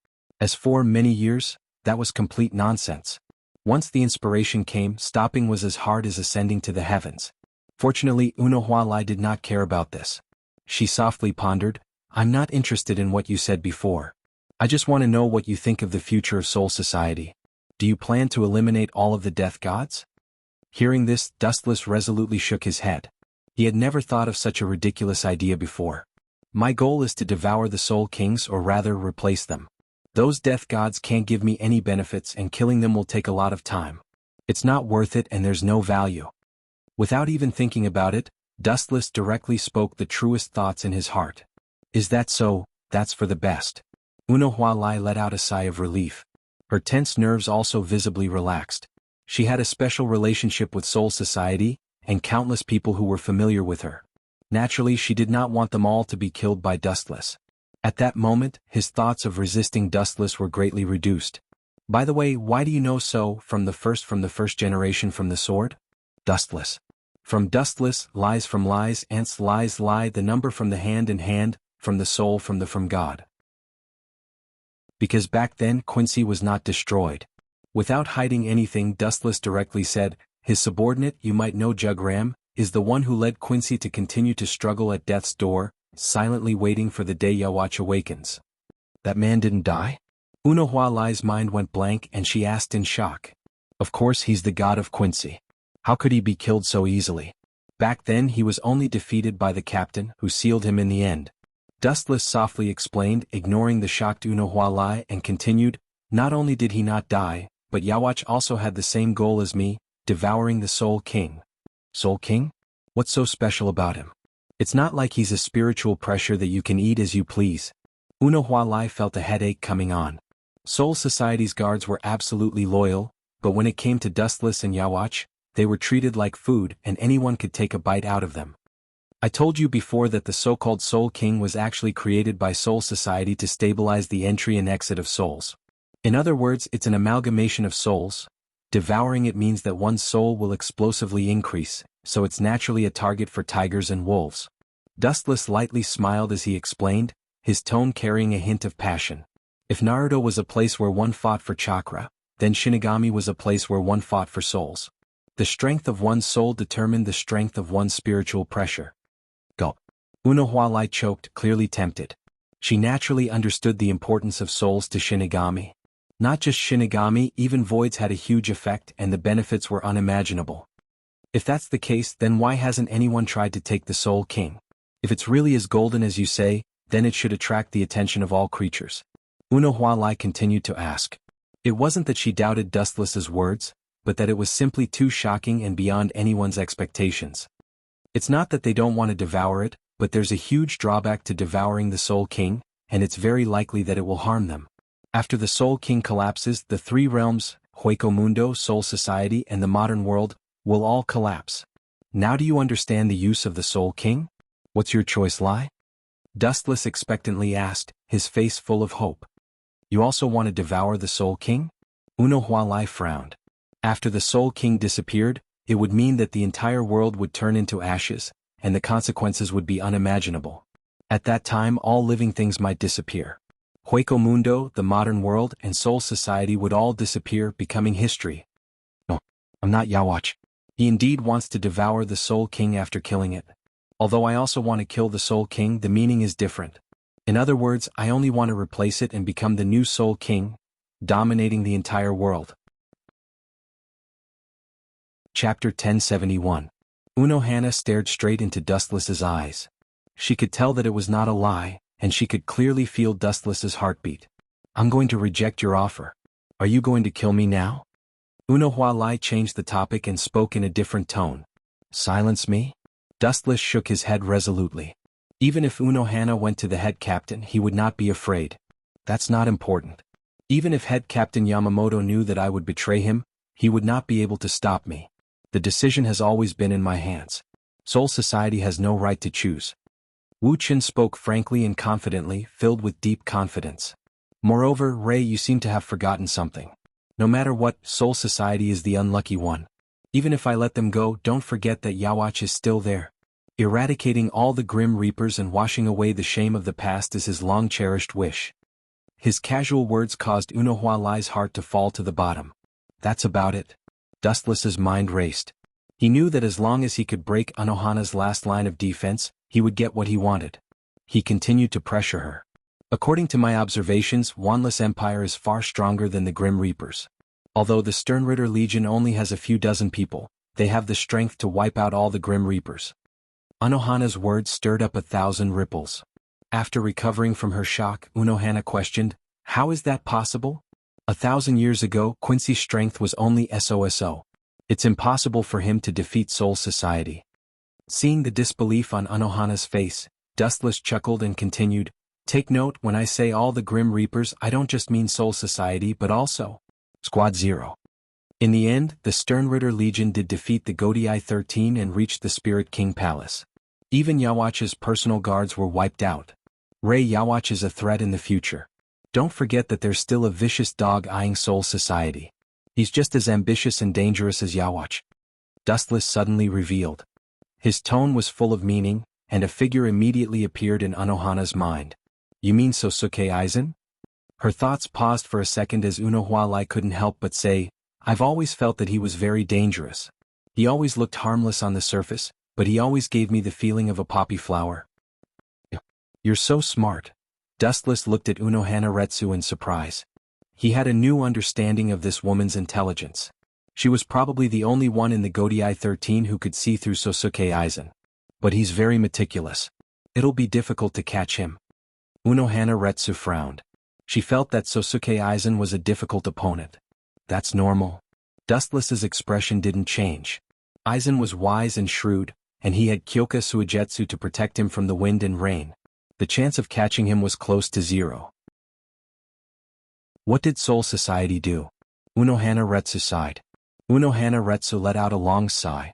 As for many years, that was complete nonsense. Once the inspiration came, stopping was as hard as ascending to the heavens. Fortunately, Xuanhuan did not care about this. She softly pondered, I'm not interested in what you said before. I just want to know what you think of the future of Soul Society. Do you plan to eliminate all of the death gods? Hearing this, Dustless resolutely shook his head. He had never thought of such a ridiculous idea before. My goal is to devour the Soul Kings, or rather replace them. Those death gods can't give me any benefits, and killing them will take a lot of time. It's not worth it, and there's no value. Without even thinking about it, Dustless directly spoke the truest thoughts in his heart. Is that so? That's for the best. Xuanhuan let out a sigh of relief. Her tense nerves also visibly relaxed. She had a special relationship with Soul Society, and countless people who were familiar with her. Naturally, she did not want them all to be killed by Dustless. At that moment, his thoughts of resisting Dustless were greatly reduced. By the way, why do you know so from the first generation from the sword? Dustless. From Dustless, lies from lies, ants lies lie, the number from the hand in hand, from the soul from God. Because back then Quincy was not destroyed. Without hiding anything, Dustless directly said, his subordinate, you might know Jugram, is the one who led Quincy to continue to struggle at death's door, silently waiting for the day Yawach awakens. That man didn't die? Xuanhuan's mind went blank and she asked in shock. Of course he's the god of Quincy. How could he be killed so easily? Back then he was only defeated by the captain, who sealed him in the end. Dustless softly explained, ignoring the shocked Xuanhuan, and continued, not only did he not die, but Yawach also had the same goal as me, devouring the Soul King. Soul King? What's so special about him? It's not like he's a spiritual pressure that you can eat as you please. Xuanhuan felt a headache coming on. Soul Society's guards were absolutely loyal, but when it came to Dustless and Yawach, they were treated like food and anyone could take a bite out of them. I told you before that the so-called Soul King was actually created by Soul Society to stabilize the entry and exit of souls. In other words, it's an amalgamation of souls. Devouring it means that one's soul will explosively increase, so it's naturally a target for tigers and wolves. Dustless lightly smiled as he explained, his tone carrying a hint of passion. If Naruto was a place where one fought for chakra, then Shinigami was a place where one fought for souls. The strength of one's soul determined the strength of one's spiritual pressure. Gulp. Xuanhuan choked, clearly tempted. She naturally understood the importance of souls to Shinigami. Not just Shinigami, even voids had a huge effect and the benefits were unimaginable. If that's the case, then why hasn't anyone tried to take the Soul King? If it's really as golden as you say, then it should attract the attention of all creatures. Xuanhuan continued to ask. It wasn't that she doubted Dustless's words, but that it was simply too shocking and beyond anyone's expectations. It's not that they don't want to devour it, but there's a huge drawback to devouring the Soul King, and it's very likely that it will harm them. After the Soul King collapses, the three realms, Hueco Mundo, Soul Society, and the modern world, will all collapse. Now do you understand the use of the Soul King? What's your choice lie? Dustless expectantly asked, his face full of hope. You also want to devour the Soul King? Xuanhuan frowned. After the Soul King disappeared, it would mean that the entire world would turn into ashes, and the consequences would be unimaginable. At that time all living things might disappear. Hueco Mundo, the modern world, and Soul Society would all disappear, becoming history. No, I'm not Yawach. He indeed wants to devour the Soul King after killing it. Although I also want to kill the Soul King, the meaning is different. In other words, I only want to replace it and become the new Soul King, dominating the entire world. Chapter 1071. Xuanhuan stared straight into Dustless's eyes. She could tell that it was not a lie, and she could clearly feel Dustless's heartbeat. I'm going to reject your offer. Are you going to kill me now? Xuanhuan changed the topic and spoke in a different tone. Silence me? Dustless shook his head resolutely. Even if Xuanhuan went to the head captain, he would not be afraid. That's not important. Even if head captain Yamamoto knew that I would betray him, he would not be able to stop me. The decision has always been in my hands. Soul Society has no right to choose. Wu Qin spoke frankly and confidently, filled with deep confidence. Moreover, Ray, you seem to have forgotten something. No matter what, Soul Society is the unlucky one. Even if I let them go, don't forget that Yawach is still there. Eradicating all the Grim Reapers and washing away the shame of the past is his long-cherished wish. His casual words caused Xuanhuan Lai's heart to fall to the bottom. That's about it. Dustless's mind raced. He knew that as long as he could break Anohana's last line of defense, he would get what he wanted. He continued to pressure her. According to my observations, Wanless Empire is far stronger than the Grim Reapers. Although the Sternritter Legion only has a few dozen people, they have the strength to wipe out all the Grim Reapers. Anohana's words stirred up 1,000 ripples. After recovering from her shock, Unohana questioned, "How is that possible? 1,000 years ago, Quincy's strength was only SOSO. It's impossible for him to defeat Soul Society." Seeing the disbelief on Anohana's face, Dustless chuckled and continued, "Take note, when I say all the Grim Reapers, I don't just mean Soul Society but also Squad Zero." In the end, the Sternritter Legion did defeat the Godii 13 and reached the Spirit King Palace. Even Yawach's personal guards were wiped out. Ray Yawach is a threat in the future. Don't forget that there's still a vicious dog eyeing Soul Society. He's just as ambitious and dangerous as Yawach. Dustless suddenly revealed. His tone was full of meaning, and a figure immediately appeared in Anohana's mind. "You mean Sosuke Aizen?" Her thoughts paused for a second as Xuanhuan Lai couldn't help but say, "I've always felt that he was very dangerous. He always looked harmless on the surface, but he always gave me the feeling of a poppy flower." "You're so smart." Dustless looked at Unohana Retsu in surprise. He had a new understanding of this woman's intelligence. She was probably the only one in the Godii 13 who could see through Sosuke Aizen. But he's very meticulous. It'll be difficult to catch him. Unohana Retsu frowned. She felt that Sosuke Aizen was a difficult opponent. That's normal. Dustless's expression didn't change. Aizen was wise and shrewd, and he had Kyoka Suigetsu to protect him from the wind and rain. The chance of catching him was close to zero. What did Soul Society do? Unohana Retsu sighed. Unohana Retsu let out a long sigh.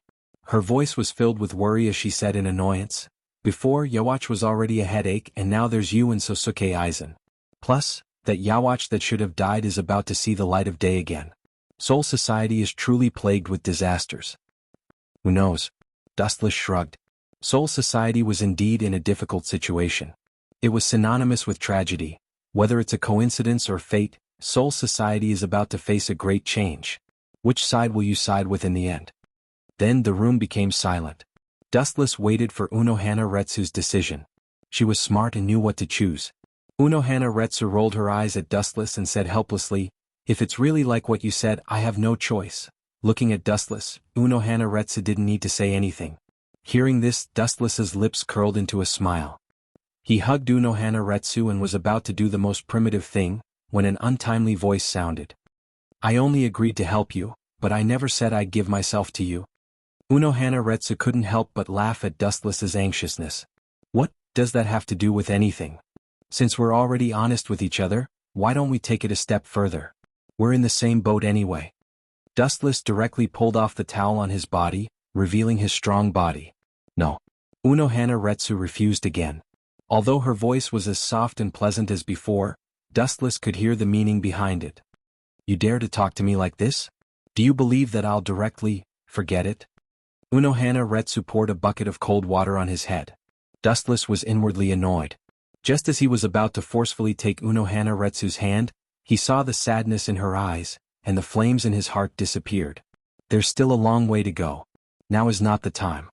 Her voice was filled with worry as she said in annoyance, "Before, Yawach was already a headache and now there's you and Sosuke Aizen. Plus, that Yawach that should have died is about to see the light of day again. Soul Society is truly plagued with disasters." "Who knows?" Dustless shrugged. Soul Society was indeed in a difficult situation. It was synonymous with tragedy. Whether it's a coincidence or fate, Soul Society is about to face a great change. Which side will you side with in the end? Then the room became silent. Dustless waited for Unohana Retsu's decision. She was smart and knew what to choose. Unohana Retsu rolled her eyes at Dustless and said helplessly, "If it's really like what you said, I have no choice." Looking at Dustless, Unohana Retsu didn't need to say anything. Hearing this, Dustless's lips curled into a smile. He hugged Unohana Retsu and was about to do the most primitive thing, when an untimely voice sounded. "I only agreed to help you, but I never said I'd give myself to you." Unohana Retsu couldn't help but laugh at Dustless's anxiousness. "What does that have to do with anything? Since we're already honest with each other, why don't we take it a step further? We're in the same boat anyway." Dustless directly pulled off the towel on his body, revealing his strong body. "No." Unohana Retsu refused again. Although her voice was as soft and pleasant as before, Dustless could hear the meaning behind it. "You dare to talk to me like this? Do you believe that I'll directly forget it?" Unohana Retsu poured a bucket of cold water on his head. Dustless was inwardly annoyed. Just as he was about to forcefully take Unohana Retsu's hand, he saw the sadness in her eyes, and the flames in his heart disappeared. There's still a long way to go. Now is not the time.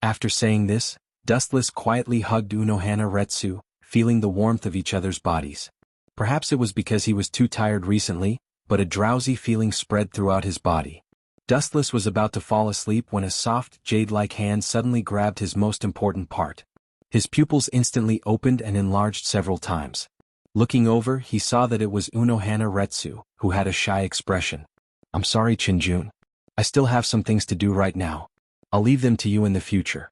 After saying this, Dustless quietly hugged Unohana Retsu, feeling the warmth of each other's bodies. Perhaps it was because he was too tired recently, but a drowsy feeling spread throughout his body. Dustless was about to fall asleep when a soft, jade-like hand suddenly grabbed his most important part. His pupils instantly opened and enlarged several times. Looking over, he saw that it was Unohana Retsu, who had a shy expression. "I'm sorry, Chinjun. I still have some things to do right now. I'll leave them to you in the future."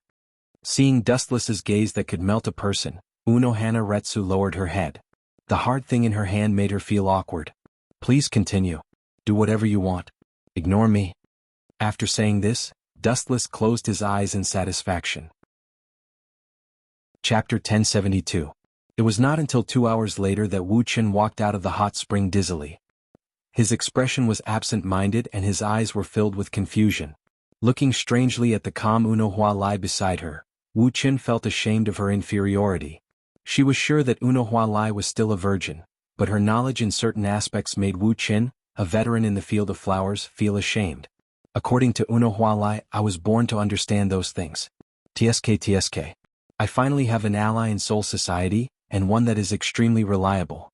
Seeing Dustless's gaze that could melt a person, Unohana Retsu lowered her head. The hard thing in her hand made her feel awkward. "Please continue. Do whatever you want. Ignore me." After saying this, Dustless closed his eyes in satisfaction. Chapter 1072. It was not until 2 hours later that Wu Qin walked out of the hot spring dizzily. His expression was absent-minded and his eyes were filled with confusion. Looking strangely at the calm Unohua Lai beside her, Wu Qin felt ashamed of her inferiority. She was sure that Unohua Lai was still a virgin. but her knowledge in certain aspects made Wu Qin, a veteran in the field of flowers, feel ashamed. According to Xuanhuan, I was born to understand those things. TSK. I finally have an ally in Soul Society, and one that is extremely reliable.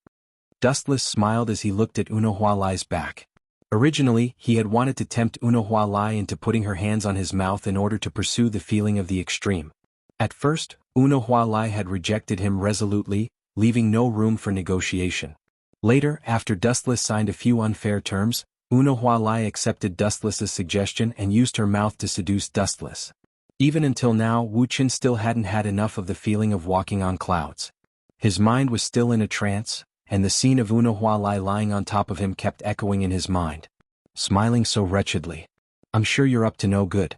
Dustless smiled as he looked at Xuanhuan's back. Originally, he had wanted to tempt Xuanhuan into putting her hands on his mouth in order to pursue the feeling of the extreme. At first, Xuanhuan had rejected him resolutely, leaving no room for negotiation. Later, after Dustless signed a few unfair terms, Xuanhuan accepted Dustless's suggestion and used her mouth to seduce Dustless. Even until now, Wu Qin still hadn't had enough of the feeling of walking on clouds. His mind was still in a trance, and the scene of Xuanhuan lying on top of him kept echoing in his mind. Smiling so wretchedly. I'm sure you're up to no good.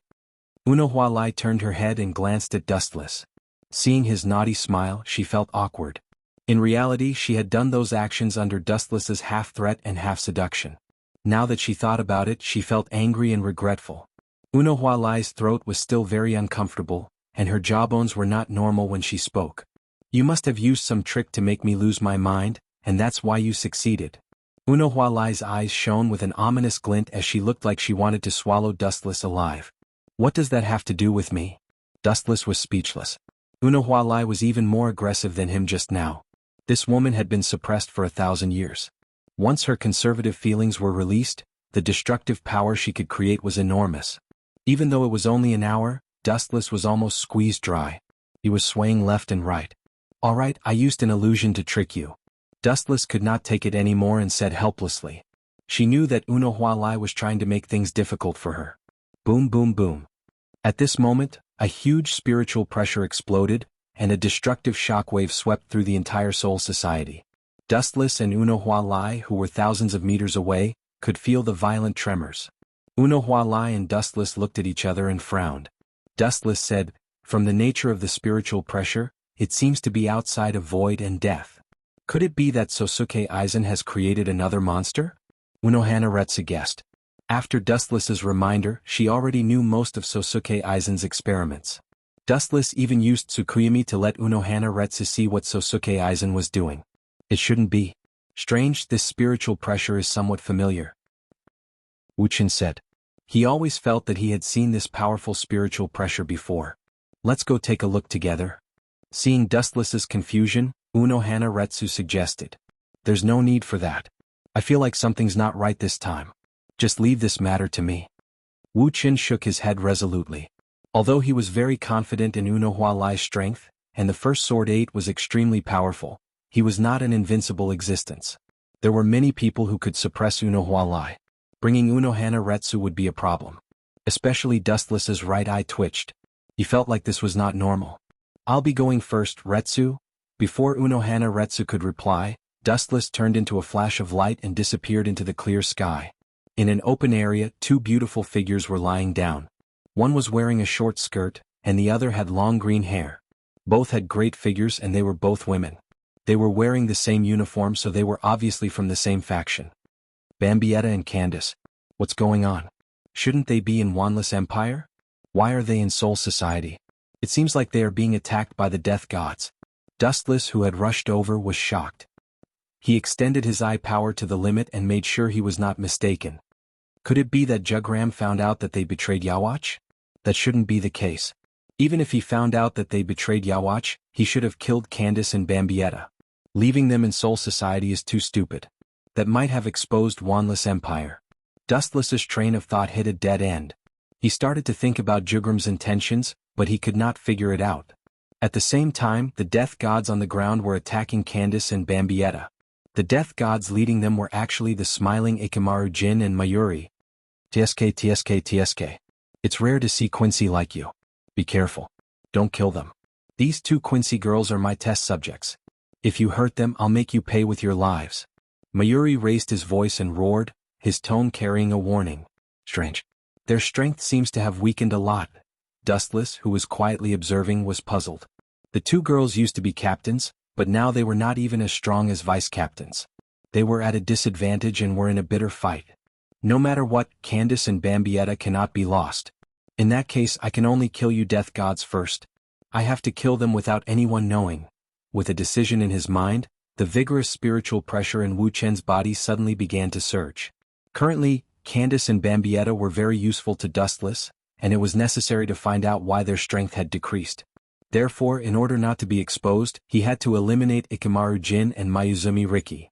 Xuanhuan turned her head and glanced at Dustless. Seeing his naughty smile, she felt awkward. In reality, she had done those actions under Dustless's half-threat and half-seduction. Now that she thought about it, she felt angry and regretful. Xuanhuan's throat was still very uncomfortable, and her jawbones were not normal when she spoke. You must have used some trick to make me lose my mind, and that's why you succeeded. Xuanhuan's eyes shone with an ominous glint as she looked like she wanted to swallow Dustless alive. What does that have to do with me? Dustless was speechless. Xuanhuan was even more aggressive than him just now. This woman had been suppressed for 1,000 years. Once her conservative feelings were released, the destructive power she could create was enormous. Even though it was only an hour, Dustless was almost squeezed dry. He was swaying left and right. All right, I used an illusion to trick you. Dustless could not take it anymore and said helplessly. She knew that Xuanhuan was trying to make things difficult for her. Boom boom boom. At this moment, a huge spiritual pressure exploded, and a destructive shockwave swept through the entire Soul Society. Dustless and Xuanhuan, who were thousands of meters away, could feel the violent tremors. Xuanhuan and Dustless looked at each other and frowned. Dustless said, from the nature of the spiritual pressure, it seems to be outside of void and death. Could it be that Sosuke Aizen has created another monster? Xuanhuan guessed. After Dustless's reminder, she already knew most of Sosuke Aizen's experiments. Dustless even used Tsukuyami to let Xuanhuan see what Sosuke Aizen was doing. It shouldn't be. Strange, this spiritual pressure is somewhat familiar. Wu Qin said. He always felt that he had seen this powerful spiritual pressure before. Let's go take a look together. Seeing Dustless's confusion, Xuanhuan suggested. There's no need for that. I feel like something's not right this time. Just leave this matter to me. Wu Qin shook his head resolutely. Although he was very confident in Xuanhuan's strength, and the first Sword 8 was extremely powerful, he was not an invincible existence. There were many people who could suppress Xuanhuan. Bringing Xuanhuan would be a problem. Especially Dustless's right eye twitched. He felt like this was not normal. I'll be going first, Retsu. Before Xuanhuan could reply, Dustless turned into a flash of light and disappeared into the clear sky. In an open area, two beautiful figures were lying down. One was wearing a short skirt, and the other had long green hair. Both had great figures and they were both women. They were wearing the same uniform, so they were obviously from the same faction. Bambietta and Candace. What's going on? Shouldn't they be in Wanless Empire? Why are they in Soul Society? It seems like they are being attacked by the death gods. Dustless, who had rushed over, was shocked. He extended his eye power to the limit and made sure he was not mistaken. Could it be that Jugram found out that they betrayed Yawach? That shouldn't be the case. Even if he found out that they betrayed Yawach, he should have killed Candace and Bambietta. Leaving them in Soul Society is too stupid. That might have exposed Wanless Empire. Dustless's train of thought hit a dead end. He started to think about Jugram's intentions, but he could not figure it out. At the same time, the death gods on the ground were attacking Candace and Bambietta. The death gods leading them were actually the smiling Ikamaru Jin and Mayuri. TSK. It's rare to see Quincy like you. Be careful. Don't kill them. These two Quincy girls are my test subjects. If you hurt them, I'll make you pay with your lives. Mayuri raised his voice and roared, his tone carrying a warning. Strange. Their strength seems to have weakened a lot. Dustless, who was quietly observing, was puzzled. The two girls used to be captains, but now they were not even as strong as vice-captains. They were at a disadvantage and were in a bitter fight. No matter what, Candace and Bambietta cannot be lost. In that case, I can only kill you death gods first. I have to kill them without anyone knowing. With a decision in his mind, The vigorous spiritual pressure in Wu Chen's body suddenly began to surge. Currently, Candace and Bambietta were very useful to Dustless, and it was necessary to find out why their strength had decreased. Therefore, in order not to be exposed, he had to eliminate Ikamaru Jin and Mayuzumi Riki.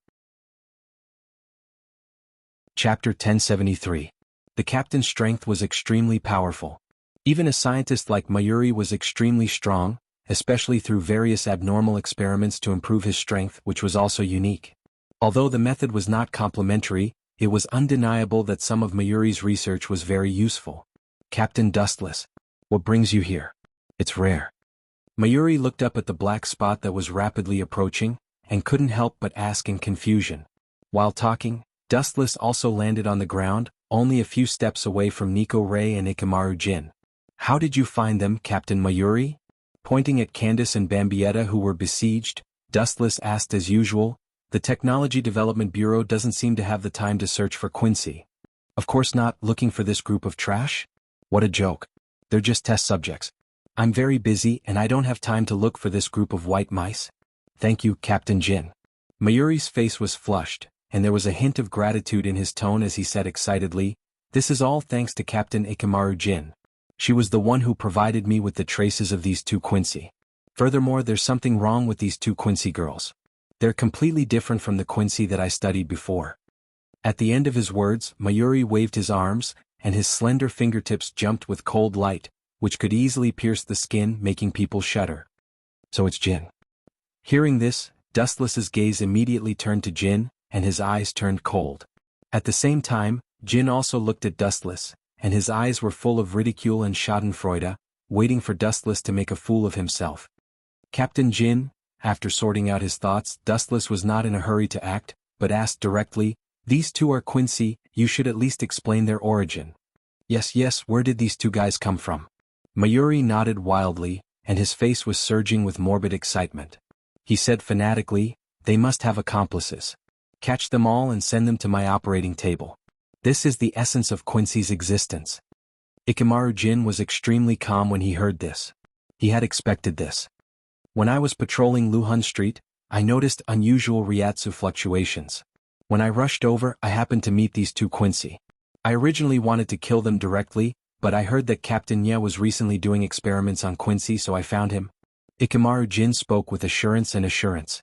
Chapter 1073. The captain's strength was extremely powerful. Even a scientist like Mayuri was extremely strong, especially through various abnormal experiments to improve his strength, which was also unique. Although the method was not complementary, it was undeniable that some of Mayuri's research was very useful. Captain Dustless, what brings you here? It's rare. Mayuri looked up at the black spot that was rapidly approaching, and couldn't help but ask in confusion. While talking, Dustless also landed on the ground, only a few steps away from Nico Ray and Ikamaru Jin. How did you find them, Captain Mayuri? Pointing at Candace and Bambietta who were besieged, Dustless asked as usual, the Technology Development Bureau doesn't seem to have the time to search for Quincy. Of course not, looking for this group of trash? What a joke. They're just test subjects. I'm very busy and I don't have time to look for this group of white mice. Thank you, Captain Jin. Mayuri's face was flushed, and there was a hint of gratitude in his tone as he said excitedly, this is all thanks to Captain Ikamaru Jin. She was the one who provided me with the traces of these two Quincy. Furthermore, there's something wrong with these two Quincy girls. They're completely different from the Quincy that I studied before. At the end of his words, Mayuri waved his arms, and his slender fingertips jumped with cold light, which could easily pierce the skin, making people shudder. So it's Jin. Hearing this, Dustless's gaze immediately turned to Jin, and his eyes turned cold. At the same time, Jin also looked at Dustless, and his eyes were full of ridicule and schadenfreude, waiting for Dustless to make a fool of himself. Captain Jin, after sorting out his thoughts, Dustless was not in a hurry to act, but asked directly, these two are Quincy, you should at least explain their origin. Yes, where did these two guys come from? Mayuri nodded wildly, and his face was surging with morbid excitement. He said fanatically, they must have accomplices. Catch them all and send them to my operating table. This is the essence of Quincy's existence. Ikamaru Jin was extremely calm when he heard this. He had expected this. When I was patrolling Luhun Street, I noticed unusual Ryatsu fluctuations. When I rushed over, I happened to meet these two Quincy. I originally wanted to kill them directly, but I heard that Captain Ye was recently doing experiments on Quincy, so I found him. Ikamaru Jin spoke with assurance.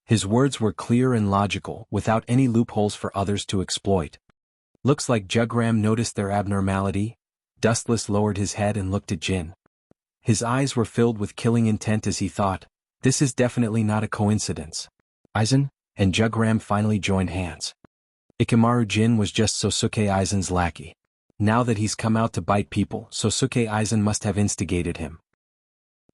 His words were clear and logical, without any loopholes for others to exploit. Looks like Jugram noticed their abnormality. Dustless lowered his head and looked at Jin. His eyes were filled with killing intent as he thought, this is definitely not a coincidence. Aizen and Jugram finally joined hands. Ikamaru Jin was just Sosuke Aizen's lackey. Now that he's come out to bite people, Sosuke Aizen must have instigated him.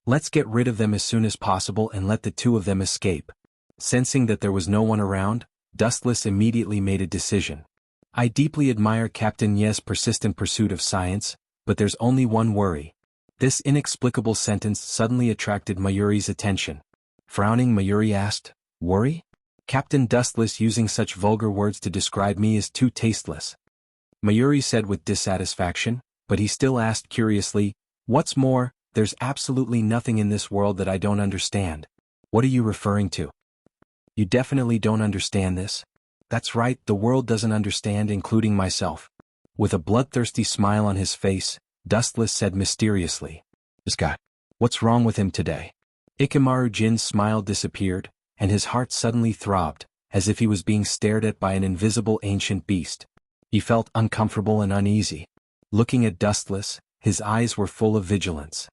Let's get rid of them as soon as possible and let the two of them escape. Sensing that there was no one around, Dustless immediately made a decision. I deeply admire Captain Ye's persistent pursuit of science, but there's only one worry. This inexplicable sentence suddenly attracted Mayuri's attention. Frowning, Mayuri asked, worry? Captain Dustless using such vulgar words to describe me is too tasteless. Mayuri said with dissatisfaction, but he still asked curiously, what's more, there's absolutely nothing in this world that I don't understand. What are you referring to? You definitely don't understand this? That's right, the world doesn't understand, including myself. With a bloodthirsty smile on his face, Dustless said mysteriously, this guy, what's wrong with him today? Ikamaru Jin's smile disappeared, and his heart suddenly throbbed, as if he was being stared at by an invisible ancient beast. He felt uncomfortable and uneasy. Looking at Dustless, his eyes were full of vigilance.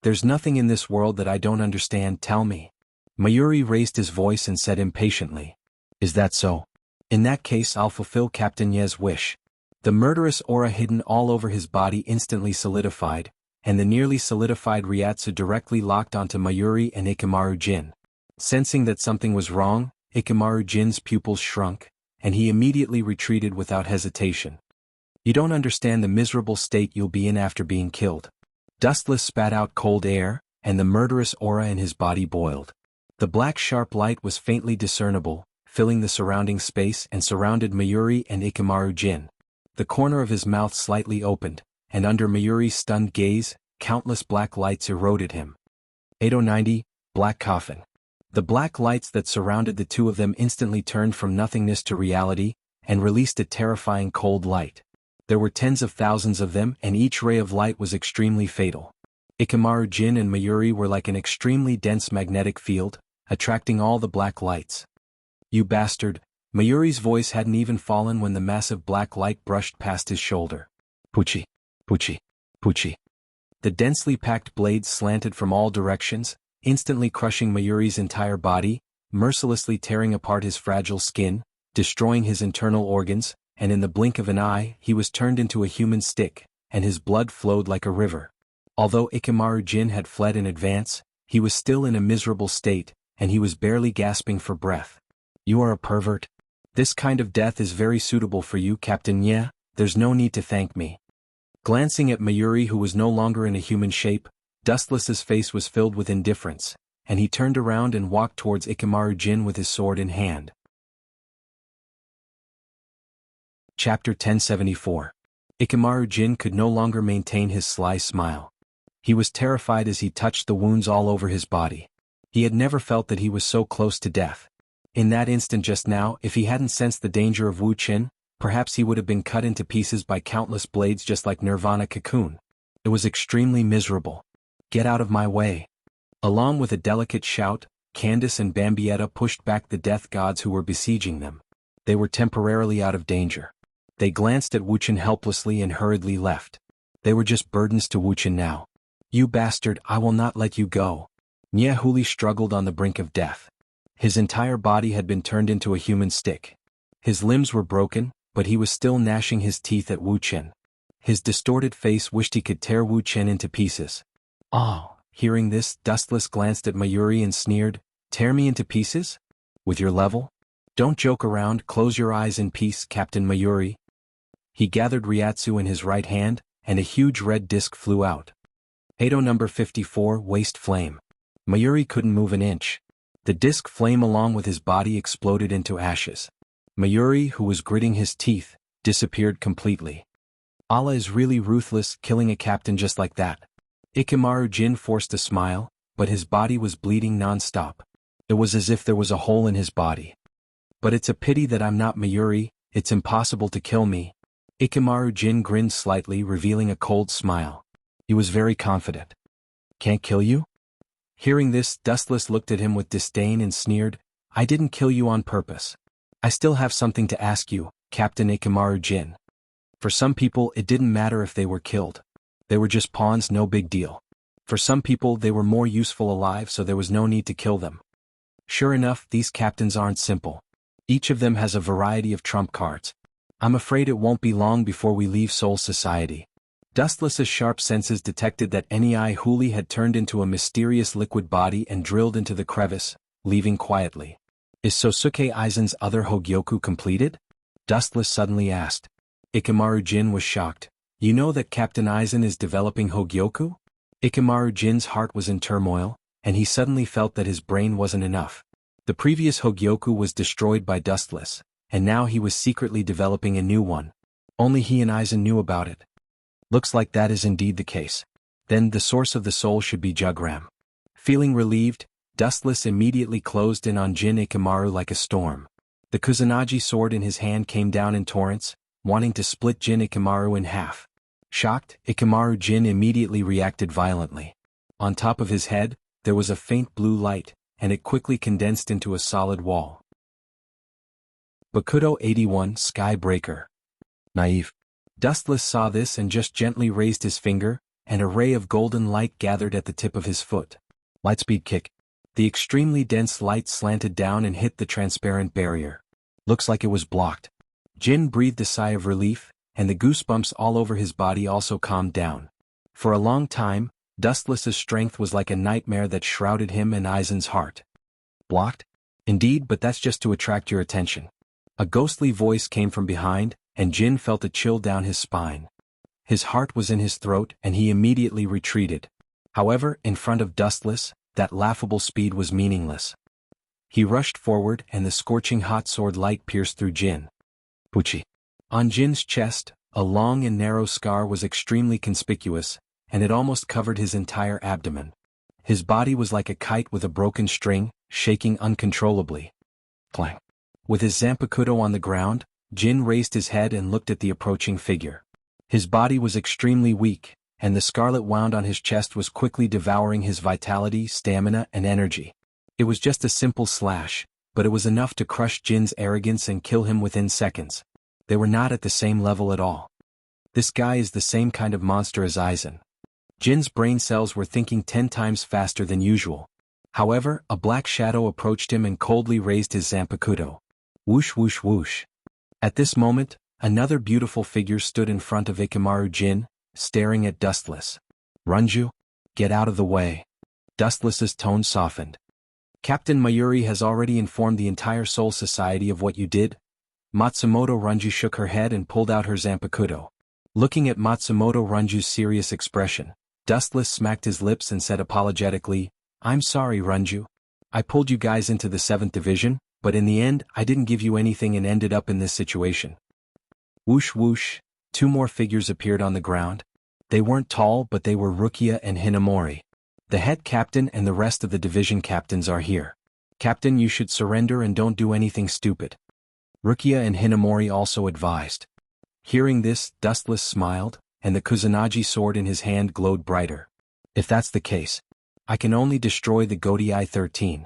There's nothing in this world that I don't understand, tell me. Mayuri raised his voice and said impatiently, is that so? In that case I'll fulfill Captain Ye's wish. The murderous aura hidden all over his body instantly solidified, and the nearly solidified Ryatsu directly locked onto Mayuri and Ikamaru Jin. Sensing that something was wrong, Ikamaru Jin's pupils shrunk, and he immediately retreated without hesitation. You don't understand the miserable state you'll be in after being killed. Dustless spat out cold air, and the murderous aura in his body boiled. The black sharp light was faintly discernible, filling the surrounding space and surrounded Mayuri and Ikamaru Jin. The corner of his mouth slightly opened, and under Mayuri's stunned gaze, countless black lights eroded him. 8090, Black Coffin. The black lights that surrounded the two of them instantly turned from nothingness to reality, and released a terrifying cold light. There were tens of thousands of them, and each ray of light was extremely fatal. Ikamaru Jin and Mayuri were like an extremely dense magnetic field, attracting all the black lights. "You bastard!" Mayuri's voice hadn't even fallen when the massive black light brushed past his shoulder. Puchi! Puchi! Puchi! The densely packed blades slanted from all directions, instantly crushing Mayuri's entire body, mercilessly tearing apart his fragile skin, destroying his internal organs, and in the blink of an eye he was turned into a human stick, and his blood flowed like a river. Although Ikamaru Jin had fled in advance, he was still in a miserable state, and he was barely gasping for breath. "You are a pervert. This kind of death is very suitable for you, Captain Nye, there's no need to thank me." Glancing at Mayuri, who was no longer in a human shape, Dustless's face was filled with indifference, and he turned around and walked towards Ikamaru Jin with his sword in hand. Chapter 1074. Ikamaru Jin could no longer maintain his sly smile. He was terrified as he touched the wounds all over his body. He had never felt that he was so close to death. In that instant just now, if he hadn't sensed the danger of Wu Qin, perhaps he would have been cut into pieces by countless blades just like Nirvana Cocoon. It was extremely miserable. "Get out of my way." Along with a delicate shout, Candace and Bambietta pushed back the death gods who were besieging them. They were temporarily out of danger. They glanced at Wu Qin helplessly and hurriedly left. They were just burdens to Wu Qin now. "You bastard, I will not let you go." Nye Huli struggled on the brink of death. His entire body had been turned into a human stick. His limbs were broken, but he was still gnashing his teeth at Wu Qin. His distorted face wished he could tear Wu Qin into pieces. "Oh!" Hearing this, Dustless glanced at Mayuri and sneered, "Tear me into pieces? With your level? Don't joke around, close your eyes in peace, Captain Mayuri." He gathered Ryatsu in his right hand, and a huge red disc flew out. Edo number 54, Waste Flame. Mayuri couldn't move an inch. The disc flame along with his body exploded into ashes. Mayuri, who was gritting his teeth, disappeared completely. Allah is really ruthless, killing a captain just like that. Ikamaru Jin forced a smile, but his body was bleeding non-stop. It was as if there was a hole in his body. "But it's a pity that I'm not Mayuri, it's impossible to kill me." Ikamaru Jin grinned slightly, revealing a cold smile. He was very confident. "Can't kill you?" Hearing this, Dustless looked at him with disdain and sneered, "I didn't kill you on purpose. I still have something to ask you, Captain Ikamaru Jin." For some people it didn't matter if they were killed. They were just pawns, no big deal. For some people they were more useful alive, so there was no need to kill them. Sure enough, these captains aren't simple. Each of them has a variety of trump cards. I'm afraid it won't be long before we leave Soul Society. Dustless's sharp senses detected that Nei Huli had turned into a mysterious liquid body and drilled into the crevice, leaving quietly. "Is Sosuke Aizen's other Hogyoku completed?" Dustless suddenly asked. Ikamaru Jin was shocked. "You know that Captain Aizen is developing Hogyoku?" Ikamaru Jin's heart was in turmoil, and he suddenly felt that his brain wasn't enough. The previous Hogyoku was destroyed by Dustless, and now he was secretly developing a new one. Only he and Aizen knew about it. Looks like that is indeed the case. Then the source of the soul should be Jugram. Feeling relieved, Dustless immediately closed in on Jin Ikamaru like a storm. The Kusanagi sword in his hand came down in torrents, wanting to split Jin Ikamaru in half. Shocked, Ikamaru Jin immediately reacted violently. On top of his head, there was a faint blue light, and it quickly condensed into a solid wall. Bakudo 81 Skybreaker. Naive. Dustless saw this and just gently raised his finger, and a ray of golden light gathered at the tip of his foot. Lightspeed kick. The extremely dense light slanted down and hit the transparent barrier. Looks like it was blocked. Jin breathed a sigh of relief, and the goosebumps all over his body also calmed down. For a long time, Dustless's strength was like a nightmare that shrouded him and Aizen's heart. Blocked? Indeed, but that's just to attract your attention. A ghostly voice came from behind, and Jin felt a chill down his spine. His heart was in his throat, and he immediately retreated. However, in front of Dustless, that laughable speed was meaningless. He rushed forward, and the scorching hot sword light pierced through Jin. Puchi. On Jin's chest, a long and narrow scar was extremely conspicuous, and it almost covered his entire abdomen. His body was like a kite with a broken string, shaking uncontrollably. Clang. With his zanpakuto on the ground, Jin raised his head and looked at the approaching figure. His body was extremely weak, and the scarlet wound on his chest was quickly devouring his vitality, stamina, and energy. It was just a simple slash, but it was enough to crush Jin's arrogance and kill him within seconds. They were not at the same level at all. This guy is the same kind of monster as Aizen. Jin's brain cells were thinking 10 times faster than usual. However, a black shadow approached him and coldly raised his zanpakuto. Whoosh whoosh whoosh. At this moment, another beautiful figure stood in front of Ikamaru Jin, staring at Dustless. Runju? Get out of the way. Dustless's tone softened. Captain Mayuri has already informed the entire Soul Society of what you did. Matsumoto Runju shook her head and pulled out her zanpakuto. Looking at Matsumoto Runju's serious expression, Dustless smacked his lips and said apologetically, I'm sorry, Runju. I pulled you guys into the 7th Division, but in the end I didn't give you anything and ended up in this situation. Whoosh whoosh, 2 more figures appeared on the ground. They weren't tall, but they were Rukia and Hinamori. The head captain and the rest of the division captains are here. Captain, you should surrender and don't do anything stupid. Rukia and Hinamori also advised. Hearing this, Dustless smiled, and the Kusanagi sword in his hand glowed brighter. If that's the case, I can only destroy the Godii 13.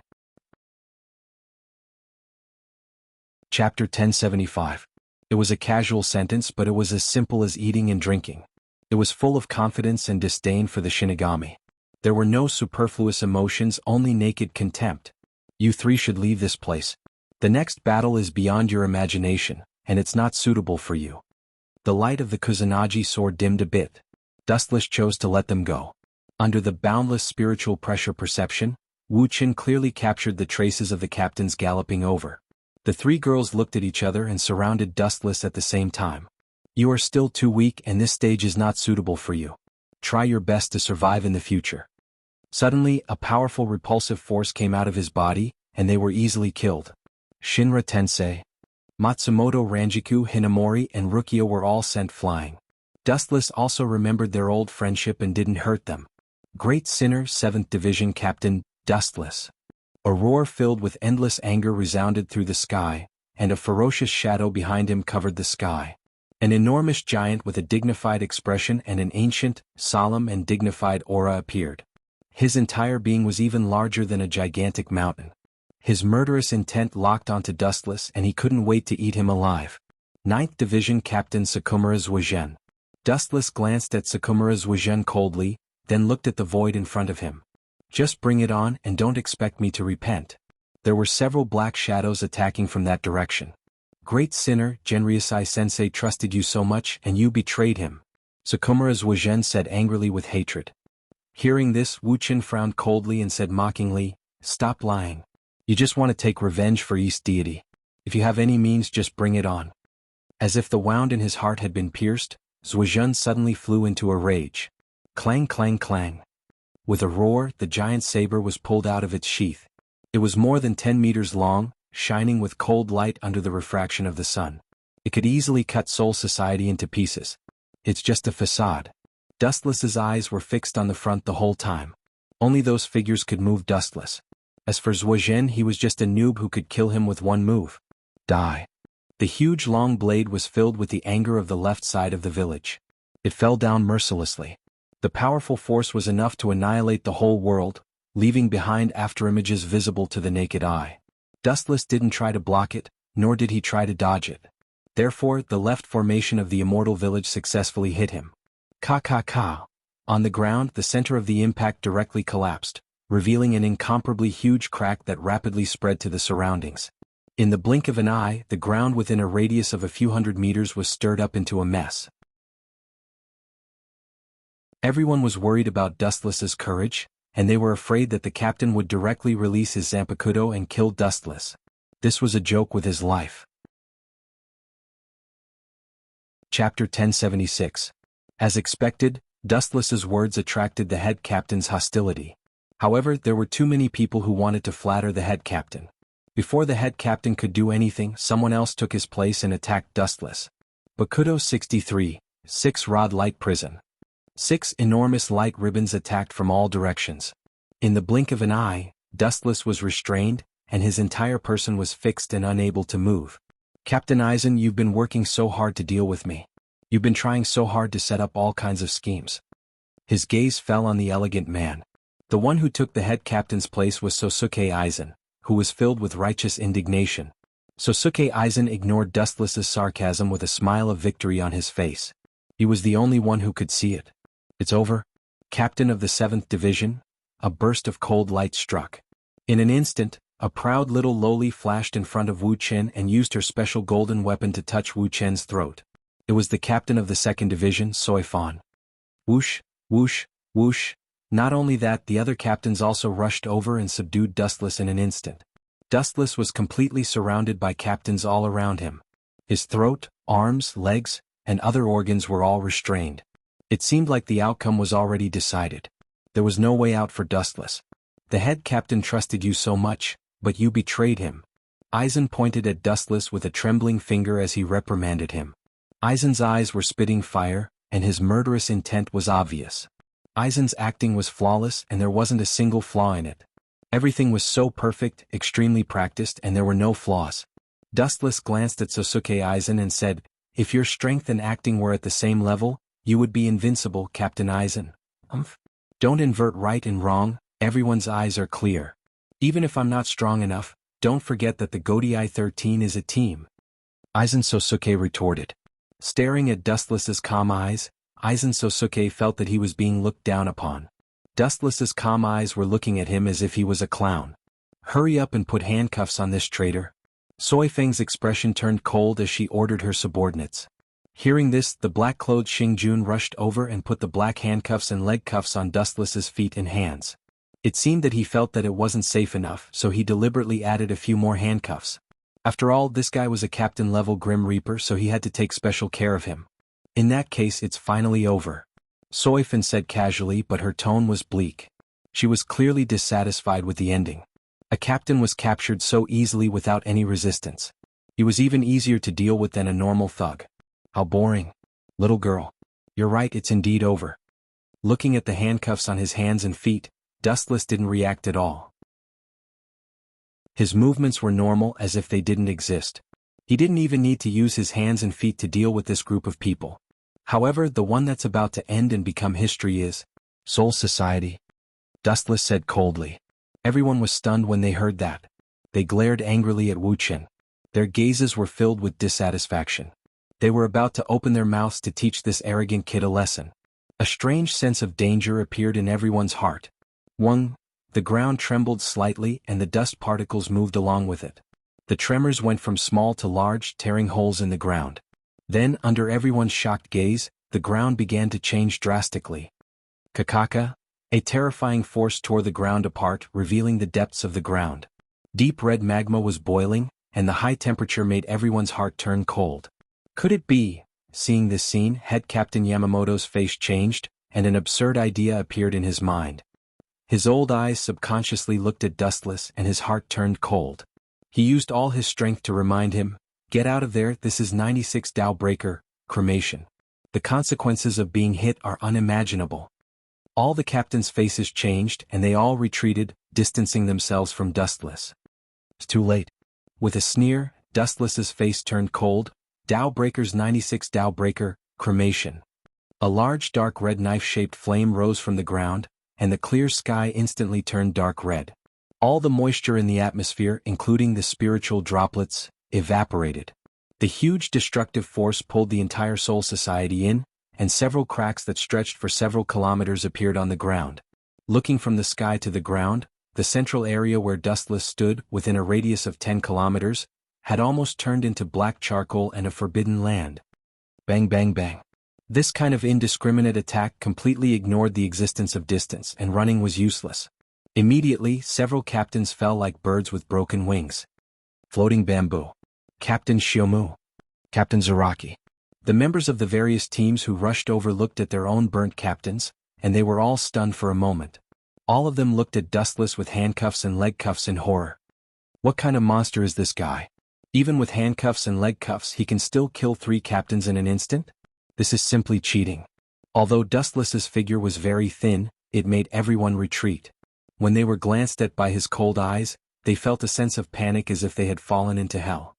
Chapter 1075. It was a casual sentence, but it was as simple as eating and drinking. It was full of confidence and disdain for the Shinigami. There were no superfluous emotions, only naked contempt. You 3 should leave this place. The next battle is beyond your imagination, and it's not suitable for you. The light of the Kusanagi sword dimmed a bit. Dustless chose to let them go. Under the boundless spiritual pressure perception, Wu Qin clearly captured the traces of the captains galloping over. The 3 girls looked at each other and surrounded Dustless at the same time. You are still too weak and this stage is not suitable for you. Try your best to survive in the future. Suddenly, a powerful repulsive force came out of his body, and they were easily killed. Shinra Tensei, Matsumoto Ranjiku, Hinamori, and Rukia were all sent flying. Dustless also remembered their old friendship and didn't hurt them. Great Sinner, 7th Division Captain, Dustless. A roar filled with endless anger resounded through the sky, and a ferocious shadow behind him covered the sky. An enormous giant with a dignified expression and an ancient, solemn and dignified aura appeared. His entire being was even larger than a gigantic mountain. His murderous intent locked onto Dustless and he couldn't wait to eat him alive. 9th Division Captain Sakumura Zuigen. Dustless glanced at Sakumura Zuigen coldly, then looked at the void in front of him. Just bring it on and don't expect me to repent. There were several black shadows attacking from that direction. Great Sinner, Genryusai-sensei trusted you so much and you betrayed him. Sakumura Zuigen said angrily with hatred. Hearing this, Wu Qin frowned coldly and said mockingly, Stop lying. You just want to take revenge for East Deity. If you have any means, just bring it on. As if the wound in his heart had been pierced, Zuigen suddenly flew into a rage. Clang clang clang. With a roar, the giant saber was pulled out of its sheath. It was more than 10 meters long, shining with cold light under the refraction of the sun. It could easily cut Soul Society into pieces. It's just a facade. Dustless's eyes were fixed on the front the whole time. Only those figures could move Dustless. As for Zuigen, he was just a noob who could kill him with one move. Die. The huge long blade was filled with the anger of the left side of the village. It fell down mercilessly. The powerful force was enough to annihilate the whole world, leaving behind afterimages visible to the naked eye. Dustless didn't try to block it, nor did he try to dodge it. Therefore, the left formation of the immortal village successfully hit him. Ka. On the ground, the center of the impact directly collapsed, revealing an incomparably huge crack that rapidly spread to the surroundings. In the blink of an eye, the ground within a radius of a few hundred meters was stirred up into a mess. Everyone was worried about Dustless's courage, and they were afraid that the captain would directly release his zanpakuto and kill Dustless. This was a joke with his life. Chapter 1076. As expected, Dustless's words attracted the head captain's hostility. However, there were too many people who wanted to flatter the head captain. Before the head captain could do anything, someone else took his place and attacked Dustless. Bakuto 63, 6-rod light prison. 6 enormous light ribbons attacked from all directions. In the blink of an eye, Dustless was restrained, and his entire person was fixed and unable to move. Captain Eisen, you've been working so hard to deal with me. You've been trying so hard to set up all kinds of schemes. His gaze fell on the elegant man. The one who took the head captain's place was Sosuke Eisen, who was filled with righteous indignation. Sosuke Eisen ignored Dustless's sarcasm with a smile of victory on his face. He was the only one who could see it. It's over? Captain of the 7th Division? A burst of cold light struck. In an instant, a proud little loli flashed in front of Wu Chen and used her special golden weapon to touch Wu Chen's throat. It was the captain of the 2nd Division, Soi Fan. Whoosh, whoosh, whoosh. Not only that, the other captains also rushed over and subdued Dustless in an instant. Dustless was completely surrounded by captains all around him. His throat, arms, legs, and other organs were all restrained. It seemed like the outcome was already decided. There was no way out for Dustless. The head captain trusted you so much, but you betrayed him. Eisen pointed at Dustless with a trembling finger as he reprimanded him. Eisen's eyes were spitting fire, and his murderous intent was obvious. Eisen's acting was flawless, and there wasn't a single flaw in it. Everything was so perfect, extremely practiced, and there were no flaws. Dustless glanced at Sosuke Eisen and said, "If your strength and acting were at the same level, you would be invincible, Captain Eisen." Don't invert right and wrong, everyone's eyes are clear. Even if I'm not strong enough, don't forget that the Godii 13 is a team. Eisen Sosuke retorted. Staring at Dustless's calm eyes, Eisen Sosuke felt that he was being looked down upon. Dustless's calm eyes were looking at him as if he was a clown. Hurry up and put handcuffs on this traitor. Soi Feng's expression turned cold as she ordered her subordinates. Hearing this, the black-clothed Xingjun rushed over and put the black handcuffs and leg cuffs on Dustless's feet and hands. It seemed that he felt that it wasn't safe enough, so he deliberately added a few more handcuffs. After all, this guy was a captain-level Grim Reaper, so he had to take special care of him. In that case, it's finally over. Soi Fen said casually, but her tone was bleak. She was clearly dissatisfied with the ending. A captain was captured so easily without any resistance. He was even easier to deal with than a normal thug. How boring. Little girl. You're right, it's indeed over. Looking at the handcuffs on his hands and feet, Dustless didn't react at all. His movements were normal, as if they didn't exist. He didn't even need to use his hands and feet to deal with this group of people. However, the one that's about to end and become history is Soul Society. Dustless said coldly. Everyone was stunned when they heard that. They glared angrily at Wu Chen. Their gazes were filled with dissatisfaction. They were about to open their mouths to teach this arrogant kid a lesson. A strange sense of danger appeared in everyone's heart. The ground trembled slightly and the dust particles moved along with it. The tremors went from small to large, tearing holes in the ground. Then, under everyone's shocked gaze, the ground began to change drastically. Kakaka, a terrifying force tore the ground apart, revealing the depths of the ground. Deep red magma was boiling, and the high temperature made everyone's heart turn cold. Could it be? Seeing this scene, Head Captain Yamamoto's face changed, and an absurd idea appeared in his mind. His old eyes subconsciously looked at Dustless and his heart turned cold. He used all his strength to remind him, "Get out of there, this is 96 Tao Breaker, cremation. The consequences of being hit are unimaginable." All the captains' faces changed and they all retreated, distancing themselves from Dustless. It's too late. With a sneer, Dustless's face turned cold. Tao Breaker's 96 Tao Breaker, cremation. A large dark red knife-shaped flame rose from the ground, and the clear sky instantly turned dark red. All the moisture in the atmosphere, including the spiritual droplets, evaporated. The huge destructive force pulled the entire Soul Society in, and several cracks that stretched for several kilometers appeared on the ground. Looking from the sky to the ground, the central area where Dustless stood, within a radius of 10 kilometers, had almost turned into black charcoal and a forbidden land. Bang bang bang. This kind of indiscriminate attack completely ignored the existence of distance, and running was useless. Immediately, several captains fell like birds with broken wings. Floating bamboo. Captain Shiomu. Captain Zaraki. The members of the various teams who rushed over looked at their own burnt captains, and they were all stunned for a moment. All of them looked at Dustless with handcuffs and leg cuffs in horror. What kind of monster is this guy? Even with handcuffs and leg cuffs, he can still kill 3 captains in an instant? This is simply cheating. Although Dustless's figure was very thin, it made everyone retreat. When they were glanced at by his cold eyes, they felt a sense of panic as if they had fallen into hell.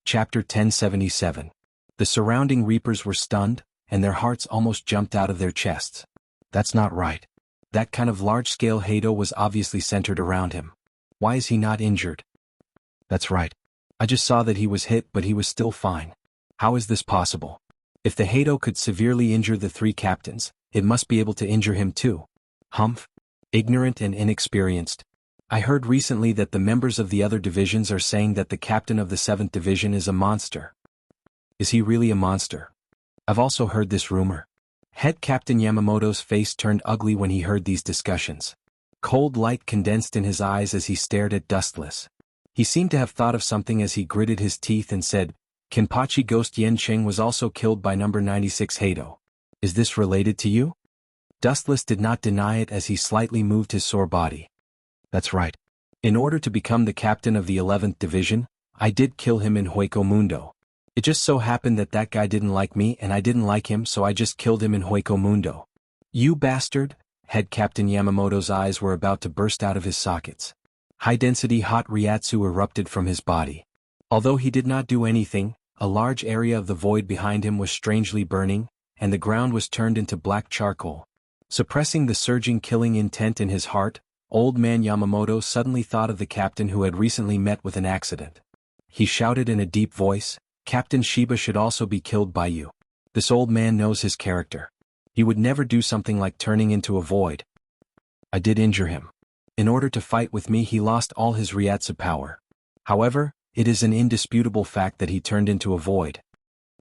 Chapter 1077. The surrounding reapers were stunned, and their hearts almost jumped out of their chests. That's not right. That kind of large-scale hado was obviously centered around him. Why is he not injured? That's right. I just saw that he was hit, but he was still fine. How is this possible? If the hado could severely injure the 3 captains, it must be able to injure him too. Humph. Ignorant and inexperienced. I heard recently that the members of the other divisions are saying that the captain of the 7th division is a monster. Is he really a monster? I've also heard this rumor. Head Captain Yamamoto's face turned ugly when he heard these discussions. Cold light condensed in his eyes as he stared at Dustless. He seemed to have thought of something as he gritted his teeth and said, Kenpachi Ghost Yencheng was also killed by number 96 Hado. Is this related to you? Dustless did not deny it as he slightly moved his sore body. That's right. In order to become the captain of the 11th division, I did kill him in Hueco Mundo. It just so happened that that guy didn't like me and I didn't like him, so I just killed him in Hueco Mundo. You bastard! Head Captain Yamamoto's eyes were about to burst out of his sockets. High-density hot ryatsu erupted from his body. Although he did not do anything, a large area of the void behind him was strangely burning, and the ground was turned into black charcoal. Suppressing the surging killing intent in his heart, Old Man Yamamoto suddenly thought of the captain who had recently met with an accident. He shouted in a deep voice, Captain Shiba should also be killed by you. This old man knows his character. He would never do something like turning into a void. I did injure him. In order to fight with me he lost all his ryatsu power. However, it is an indisputable fact that he turned into a void.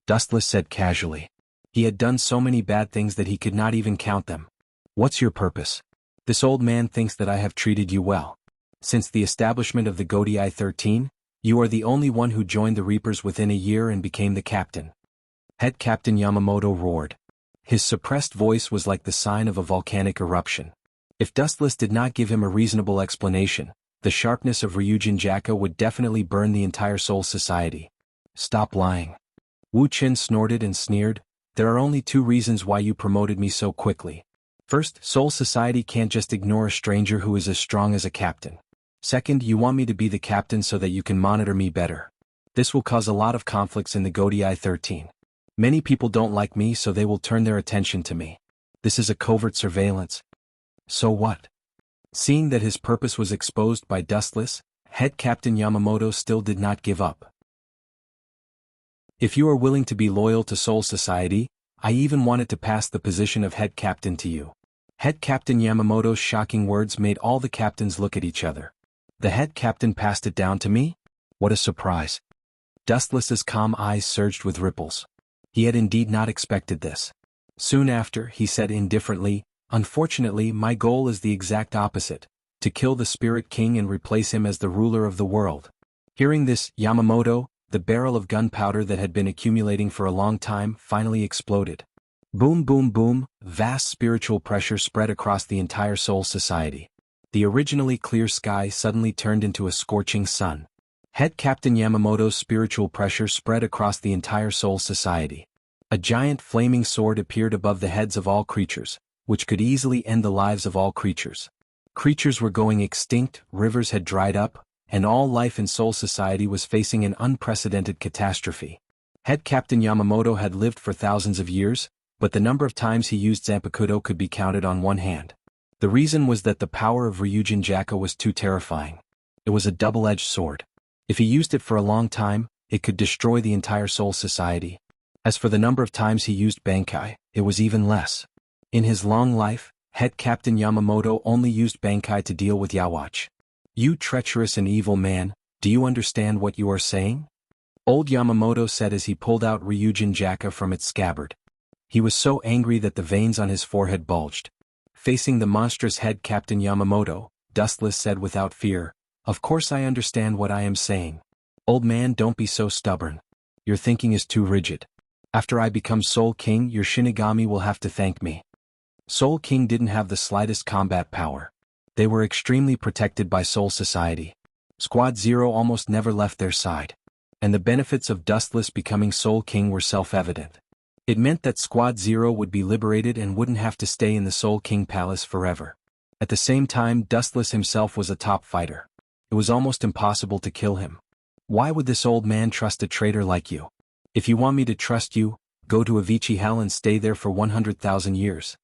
Dustless said casually. He had done so many bad things that he could not even count them. What's your purpose? This old man thinks that I have treated you well. Since the establishment of the Godii 13, you are the only one who joined the Reapers within a year and became the captain. Head Captain Yamamoto roared. His suppressed voice was like the sign of a volcanic eruption. If Dustless did not give him a reasonable explanation, the sharpness of Ryujin Jaka would definitely burn the entire Soul Society. Stop lying. Wu Qin snorted and sneered. There are only 2 reasons why you promoted me so quickly. First, Soul Society can't just ignore a stranger who is as strong as a captain. Second, you want me to be the captain so that you can monitor me better. This will cause a lot of conflicts in the Godii 13. Many people don't like me, so they will turn their attention to me. This is a covert surveillance. So what? Seeing that his purpose was exposed by Dustless, Head Captain Yamamoto still did not give up. If you are willing to be loyal to Soul Society, I even wanted to pass the position of head captain to you. Head Captain Yamamoto's shocking words made all the captains look at each other. The head captain passed it down to me? What a surprise. Dustless's calm eyes surged with ripples. He had indeed not expected this. Soon after, he said indifferently, Unfortunately, my goal is the exact opposite, to kill the Spirit King and replace him as the ruler of the world. Hearing this, Yamamoto, the barrel of gunpowder that had been accumulating for a long time, finally exploded. Boom boom boom, vast spiritual pressure spread across the entire Soul Society. The originally clear sky suddenly turned into a scorching sun. Head Captain Yamamoto's spiritual pressure spread across the entire Soul Society. A giant flaming sword appeared above the heads of all creatures, which could easily end the lives of all creatures. Creatures were going extinct, rivers had dried up, and all life in Soul Society was facing an unprecedented catastrophe. Head Captain Yamamoto had lived for thousands of years, but the number of times he used Zanpakuto could be counted on one hand. The reason was that the power of Ryujin Jaka was too terrifying. It was a double-edged sword. If he used it for a long time, it could destroy the entire Soul Society. As for the number of times he used Bankai, it was even less. In his long life, Head Captain Yamamoto only used Bankai to deal with Yawatch. You treacherous and evil man, do you understand what you are saying? Old Yamamoto said as he pulled out Ryujin Jaka from its scabbard. He was so angry that the veins on his forehead bulged. Facing the monstrous Head Captain Yamamoto, Dustless said without fear, Of course I understand what I am saying. Old man, don't be so stubborn. Your thinking is too rigid. After I become Soul King, your Shinigami will have to thank me. Soul King didn't have the slightest combat power. They were extremely protected by Soul Society. Squad Zero almost never left their side. And the benefits of Dustless becoming Soul King were self-evident. It meant that Squad Zero would be liberated and wouldn't have to stay in the Soul King Palace forever. At the same time, Dustless himself was a top fighter. It was almost impossible to kill him. Why would this old man trust a traitor like you? If you want me to trust you, go to Avicii Hell and stay there for 100,000 years.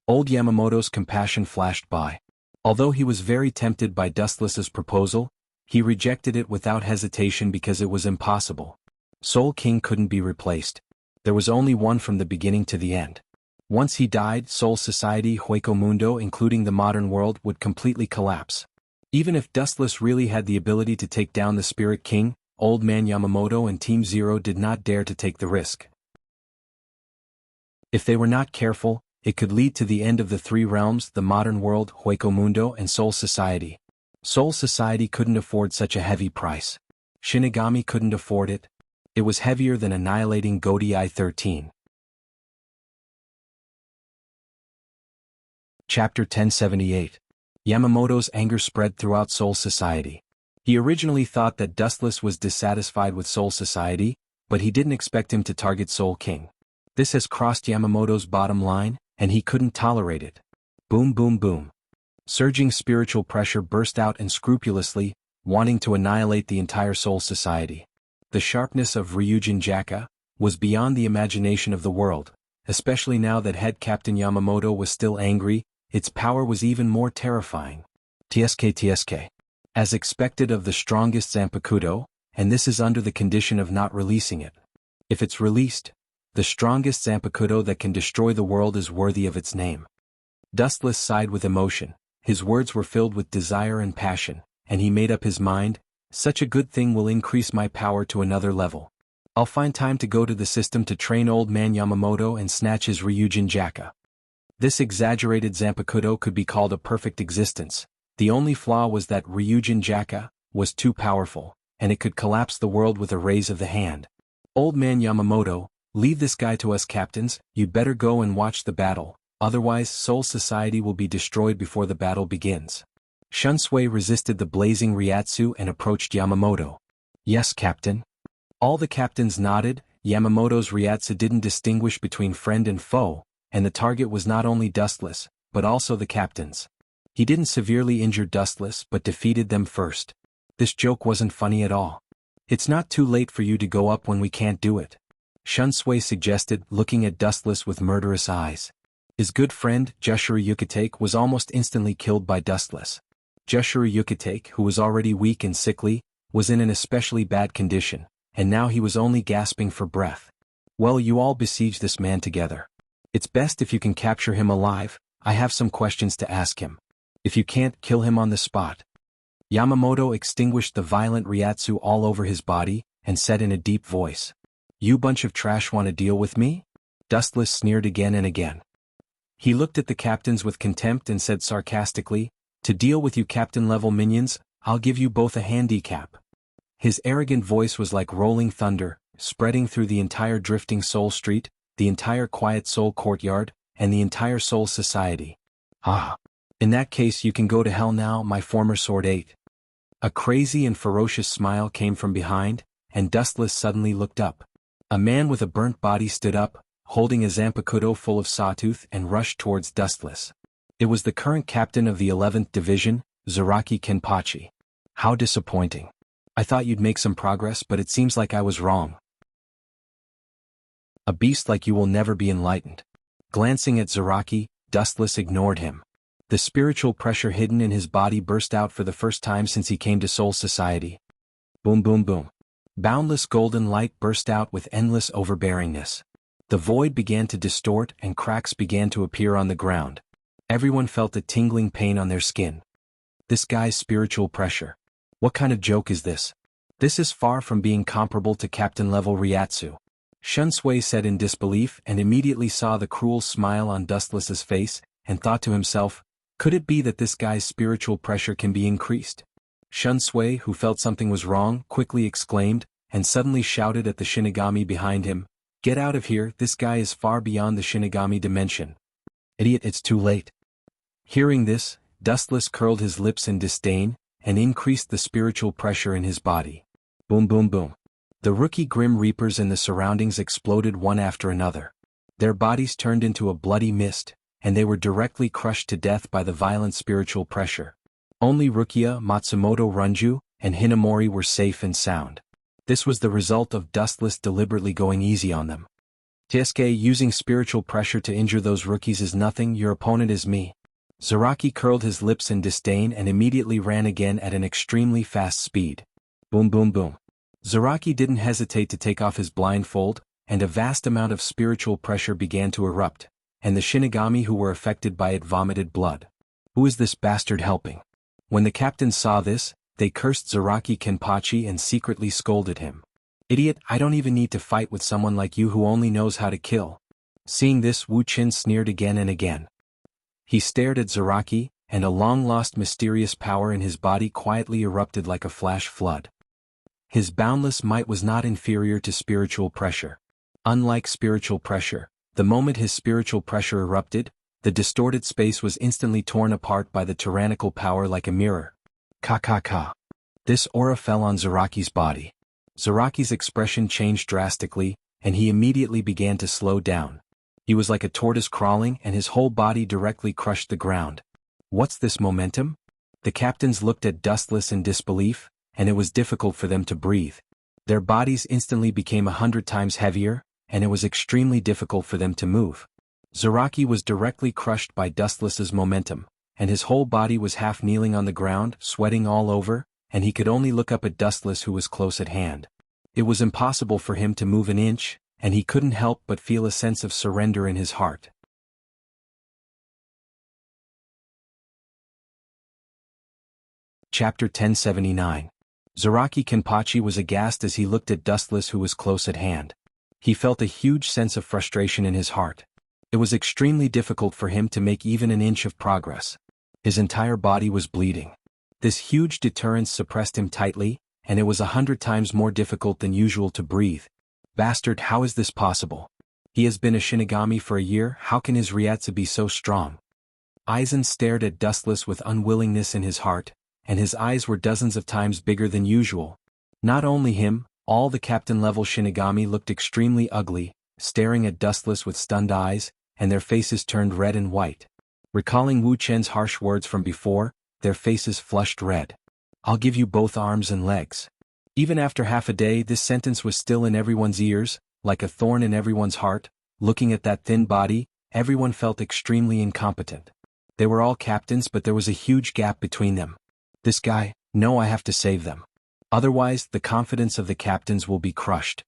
Old Yamamoto's compassion flashed by. Although he was very tempted by Dustless's proposal, he rejected it without hesitation because it was impossible. Soul King couldn't be replaced. There was only one from the beginning to the end. Once he died, Soul Society Hueco Mundo, including the modern world, would completely collapse. Even if Dustless really had the ability to take down the Spirit King, Old Man Yamamoto and Team Zero did not dare to take the risk. If they were not careful, it could lead to the end of the three realms: the modern world, Hueco Mundo, and Soul Society. Soul Society couldn't afford such a heavy price. Shinigami couldn't afford it. It was heavier than annihilating Godei 13. Chapter 1078. Yamamoto's anger spread throughout Soul Society. He originally thought that Dustless was dissatisfied with Soul Society, but he didn't expect him to target Soul King. This has crossed Yamamoto's bottom line, and he couldn't tolerate it. Boom boom boom. Surging spiritual pressure burst out unscrupulously, wanting to annihilate the entire Soul Society. The sharpness of Ryujin was beyond the imagination of the world, especially now that head Captain Yamamoto was still angry. Its power was even more terrifying. TSK. As expected of the strongest Zanpakuto, and this is under the condition of not releasing it. If it's released, the strongest Zanpakuto that can destroy the world is worthy of its name. Dustless sighed with emotion. His words were filled with desire and passion, and he made up his mind, such a good thing will increase my power to another level. I'll find time to go to the system to train Old Man Yamamoto and snatch his Ryujin. This exaggerated Zanpakuto could be called a perfect existence. The only flaw was that Ryujin was too powerful, and it could collapse the world with a raise of the hand. Old Man Yamamoto, leave this guy to us captains. You'd better go and watch the battle, otherwise Soul Society will be destroyed before the battle begins. Xuanhuan resisted the blazing Ryatsu and approached Yamamoto. Yes, Captain. All the captains nodded. Yamamoto's Ryatsu didn't distinguish between friend and foe, and the target was not only Dustless, but also the captains. He didn't severely injure Dustless but defeated them first. This joke wasn't funny at all. It's not too late for you to go up when we can't do it, Xuanhuan suggested, looking at Dustless with murderous eyes. His good friend, Jushiro Yukitake, was almost instantly killed by Dustless. Jushiro Yukitake, who was already weak and sickly, was in an especially bad condition, and now he was only gasping for breath. Well, you all besiege this man together. It's best if you can capture him alive. I have some questions to ask him. If you can't, kill him on the spot. Yamamoto extinguished the violent Ryatsu all over his body, and said in a deep voice, "You bunch of trash want to deal with me?" Dustless sneered again and again. He looked at the captains with contempt and said sarcastically, "To deal with you captain-level minions, I'll give you both a handicap." His arrogant voice was like rolling thunder, spreading through the entire drifting Soul Street, the entire quiet Soul Courtyard, and the entire Soul Society. Ah. In that case you can go to hell now, my former Sword 8. A crazy and ferocious smile came from behind, and Dustless suddenly looked up. A man with a burnt body stood up, holding a Zanpakuto full of sawtooth, and rushed towards Dustless. It was the current captain of the 11th Division, Zaraki Kenpachi. How disappointing. I thought you'd make some progress, but it seems like I was wrong. A beast like you will never be enlightened. Glancing at Zaraki, Dustless ignored him. The spiritual pressure hidden in his body burst out for the first time since he came to Soul Society. Boom boom boom. Boundless golden light burst out with endless overbearingness. The void began to distort and cracks began to appear on the ground. Everyone felt a tingling pain on their skin. This guy's spiritual pressure. What kind of joke is this? This is far from being comparable to captain-level Ryatsu. Xuanhuan said in disbelief and immediately saw the cruel smile on Dustless's face, and thought to himself, could it be that this guy's spiritual pressure can be increased? Xuanhuan, who felt something was wrong, quickly exclaimed, and suddenly shouted at the Shinigami behind him, "Get out of here, this guy is far beyond the Shinigami dimension." Idiot, it's too late. Hearing this, Dustless curled his lips in disdain, and increased the spiritual pressure in his body. Boom boom boom. The rookie Grim Reapers in the surroundings exploded one after another. Their bodies turned into a bloody mist, and they were directly crushed to death by the violent spiritual pressure. Only Rukia, Matsumoto Runju, and Hinamori were safe and sound. This was the result of Dustless deliberately going easy on them. Tsuke, using spiritual pressure to injure those rookies is nothing, your opponent is me. Zaraki curled his lips in disdain and immediately ran again at an extremely fast speed. Boom boom boom. Zaraki didn't hesitate to take off his blindfold, and a vast amount of spiritual pressure began to erupt, and the Shinigami who were affected by it vomited blood. Who is this bastard helping? When the captains saw this, they cursed Zaraki Kenpachi and secretly scolded him. Idiot, I don't even need to fight with someone like you who only knows how to kill. Seeing this, Wu Qin sneered again and again. He stared at Zaraki, and a long-lost mysterious power in his body quietly erupted like a flash flood. His boundless might was not inferior to spiritual pressure. Unlike spiritual pressure, the moment his spiritual pressure erupted, the distorted space was instantly torn apart by the tyrannical power like a mirror. Ka. This aura fell on Zaraki's body. Zaraki's expression changed drastically, and he immediately began to slow down. He was like a tortoise crawling, and his whole body directly crushed the ground. What's this momentum? The captains looked at Dustless in disbelief, and it was difficult for them to breathe. Their bodies instantly became 100 times heavier, and it was extremely difficult for them to move. Zaraki was directly crushed by Dustless's momentum, and his whole body was half kneeling on the ground, sweating all over, and he could only look up at Dustless who was close at hand. It was impossible for him to move an inch, and he couldn't help but feel a sense of surrender in his heart. Chapter 1079. Zaraki Kenpachi was aghast as he looked at Dustless who was close at hand. He felt a huge sense of frustration in his heart. It was extremely difficult for him to make even an inch of progress. His entire body was bleeding. This huge deterrence suppressed him tightly, and it was 100 times more difficult than usual to breathe. Bastard, how is this possible? He has been a Shinigami for a year, how can his Ryatsu be so strong? Aizen stared at Dustless with unwillingness in his heart, and his eyes were dozens of times bigger than usual. Not only him, all the captain-level Shinigami looked extremely ugly, staring at Dustless with stunned eyes, and their faces turned red and white. Recalling Wu Chen's harsh words from before, their faces flushed red. I'll give you both arms and legs. Even after half a day, this sentence was still in everyone's ears, like a thorn in everyone's heart. Looking at that thin body, everyone felt extremely incompetent. They were all captains, but there was a huge gap between them. This guy, no, I have to save them. Otherwise, the confidence of the captains will be crushed.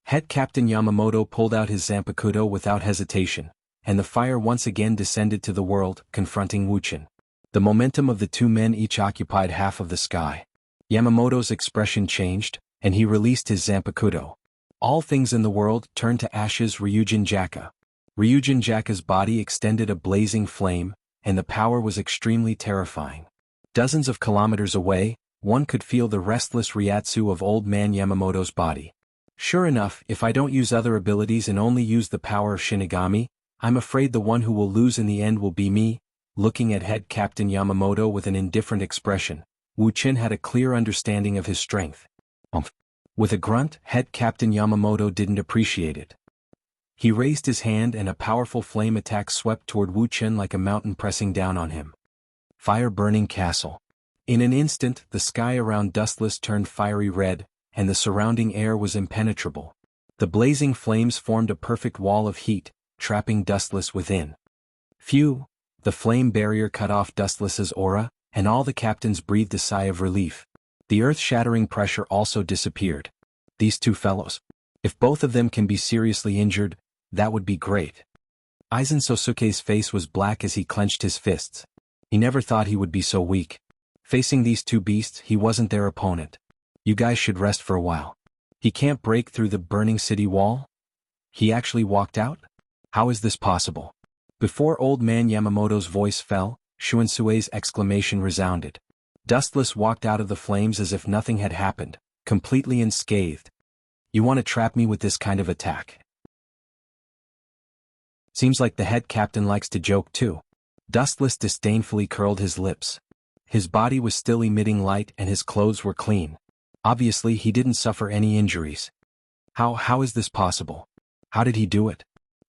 Head Captain Yamamoto pulled out his Zanpakuto without hesitation, and the fire once again descended to the world, confronting Wu Qin. The momentum of the two men each occupied half of the sky. Yamamoto's expression changed, and he released his Zanpakuto. All things in the world turned to ashes. Ryujin Jaka's body extended a blazing flame, and the power was extremely terrifying. Dozens of kilometers away, one could feel the restless Ryatsu of old man Yamamoto's body. Sure enough, if I don't use other abilities and only use the power of Shinigami, I'm afraid the one who will lose in the end will be me. Looking at Head Captain Yamamoto with an indifferent expression, Wu Qin had a clear understanding of his strength. With a grunt, Head Captain Yamamoto didn't appreciate it. He raised his hand and a powerful flame attack swept toward Wu Qin like a mountain pressing down on him. Fire-burning castle. In an instant, the sky around Dustless turned fiery red, and the surrounding air was impenetrable. The blazing flames formed a perfect wall of heat, trapping Dustless within. Phew! The flame barrier cut off Dustless's aura, and all the captains breathed a sigh of relief. The earth-shattering pressure also disappeared. These two fellows. If both of them can be seriously injured, that would be great. Aizen Sosuke's face was black as he clenched his fists. He never thought he would be so weak. Facing these two beasts, he wasn't their opponent. You guys should rest for a while. He can't break through the burning city wall? He actually walked out? How is this possible? Before old man Yamamoto's voice fell, Xuanhuan's exclamation resounded. Dustless walked out of the flames as if nothing had happened, completely unscathed. You want to trap me with this kind of attack? Seems like the head captain likes to joke too. Dustless disdainfully curled his lips. His body was still emitting light and his clothes were clean. Obviously he didn't suffer any injuries. How is this possible? How did he do it?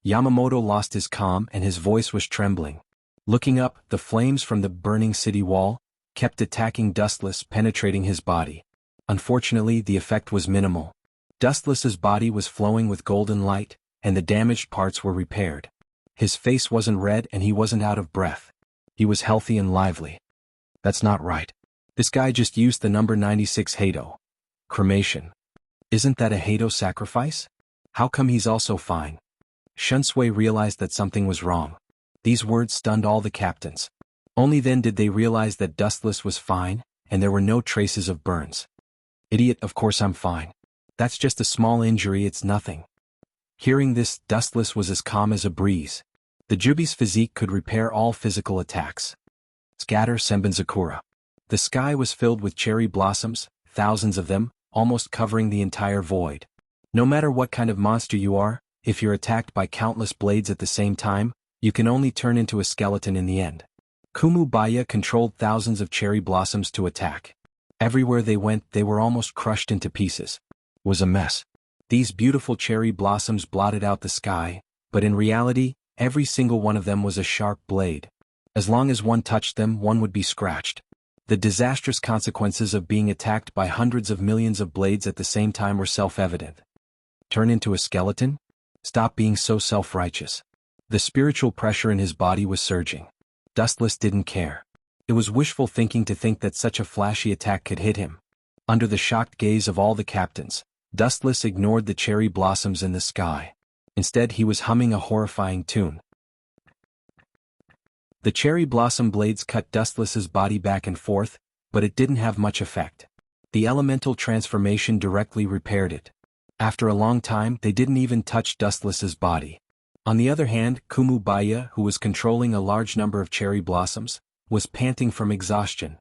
Yamamoto lost his calm and his voice was trembling. Looking up, the flames from the burning city wall kept attacking Dustless, penetrating his body. Unfortunately, the effect was minimal. Dustless's body was flowing with golden light, and the damaged parts were repaired. His face wasn't red and he wasn't out of breath. He was healthy and lively. That's not right. This guy just used the number 96 Hado. Cremation. Isn't that a Hado sacrifice? How come he's also fine? Xuanhuan realized that something was wrong. These words stunned all the captains. Only then did they realize that Dustless was fine, and there were no traces of burns. Idiot, of course I'm fine. That's just a small injury, it's nothing. Hearing this, Dustless was as calm as a breeze. The Jubi's physique could repair all physical attacks. Scatter Senbenzakura. The sky was filled with cherry blossoms, thousands of them, almost covering the entire void. No matter what kind of monster you are, if you're attacked by countless blades at the same time, you can only turn into a skeleton in the end. Kumu Baya controlled thousands of cherry blossoms to attack. Everywhere they went, they were almost crushed into pieces. It was a mess. These beautiful cherry blossoms blotted out the sky, but in reality, every single one of them was a sharp blade. As long as one touched them, one would be scratched. The disastrous consequences of being attacked by hundreds of millions of blades at the same time were self-evident. Turn into a skeleton? Stop being so self-righteous. The spiritual pressure in his body was surging. Dustless didn't care. It was wishful thinking to think that such a flashy attack could hit him. Under the shocked gaze of all the captains, Dustless ignored the cherry blossoms in the sky. Instead, he was humming a horrifying tune. The cherry blossom blades cut Dustless's body back and forth, but it didn't have much effect. The elemental transformation directly repaired it. After a long time, they didn't even touch Dustless's body. On the other hand, Kumu Baya, who was controlling a large number of cherry blossoms, was panting from exhaustion.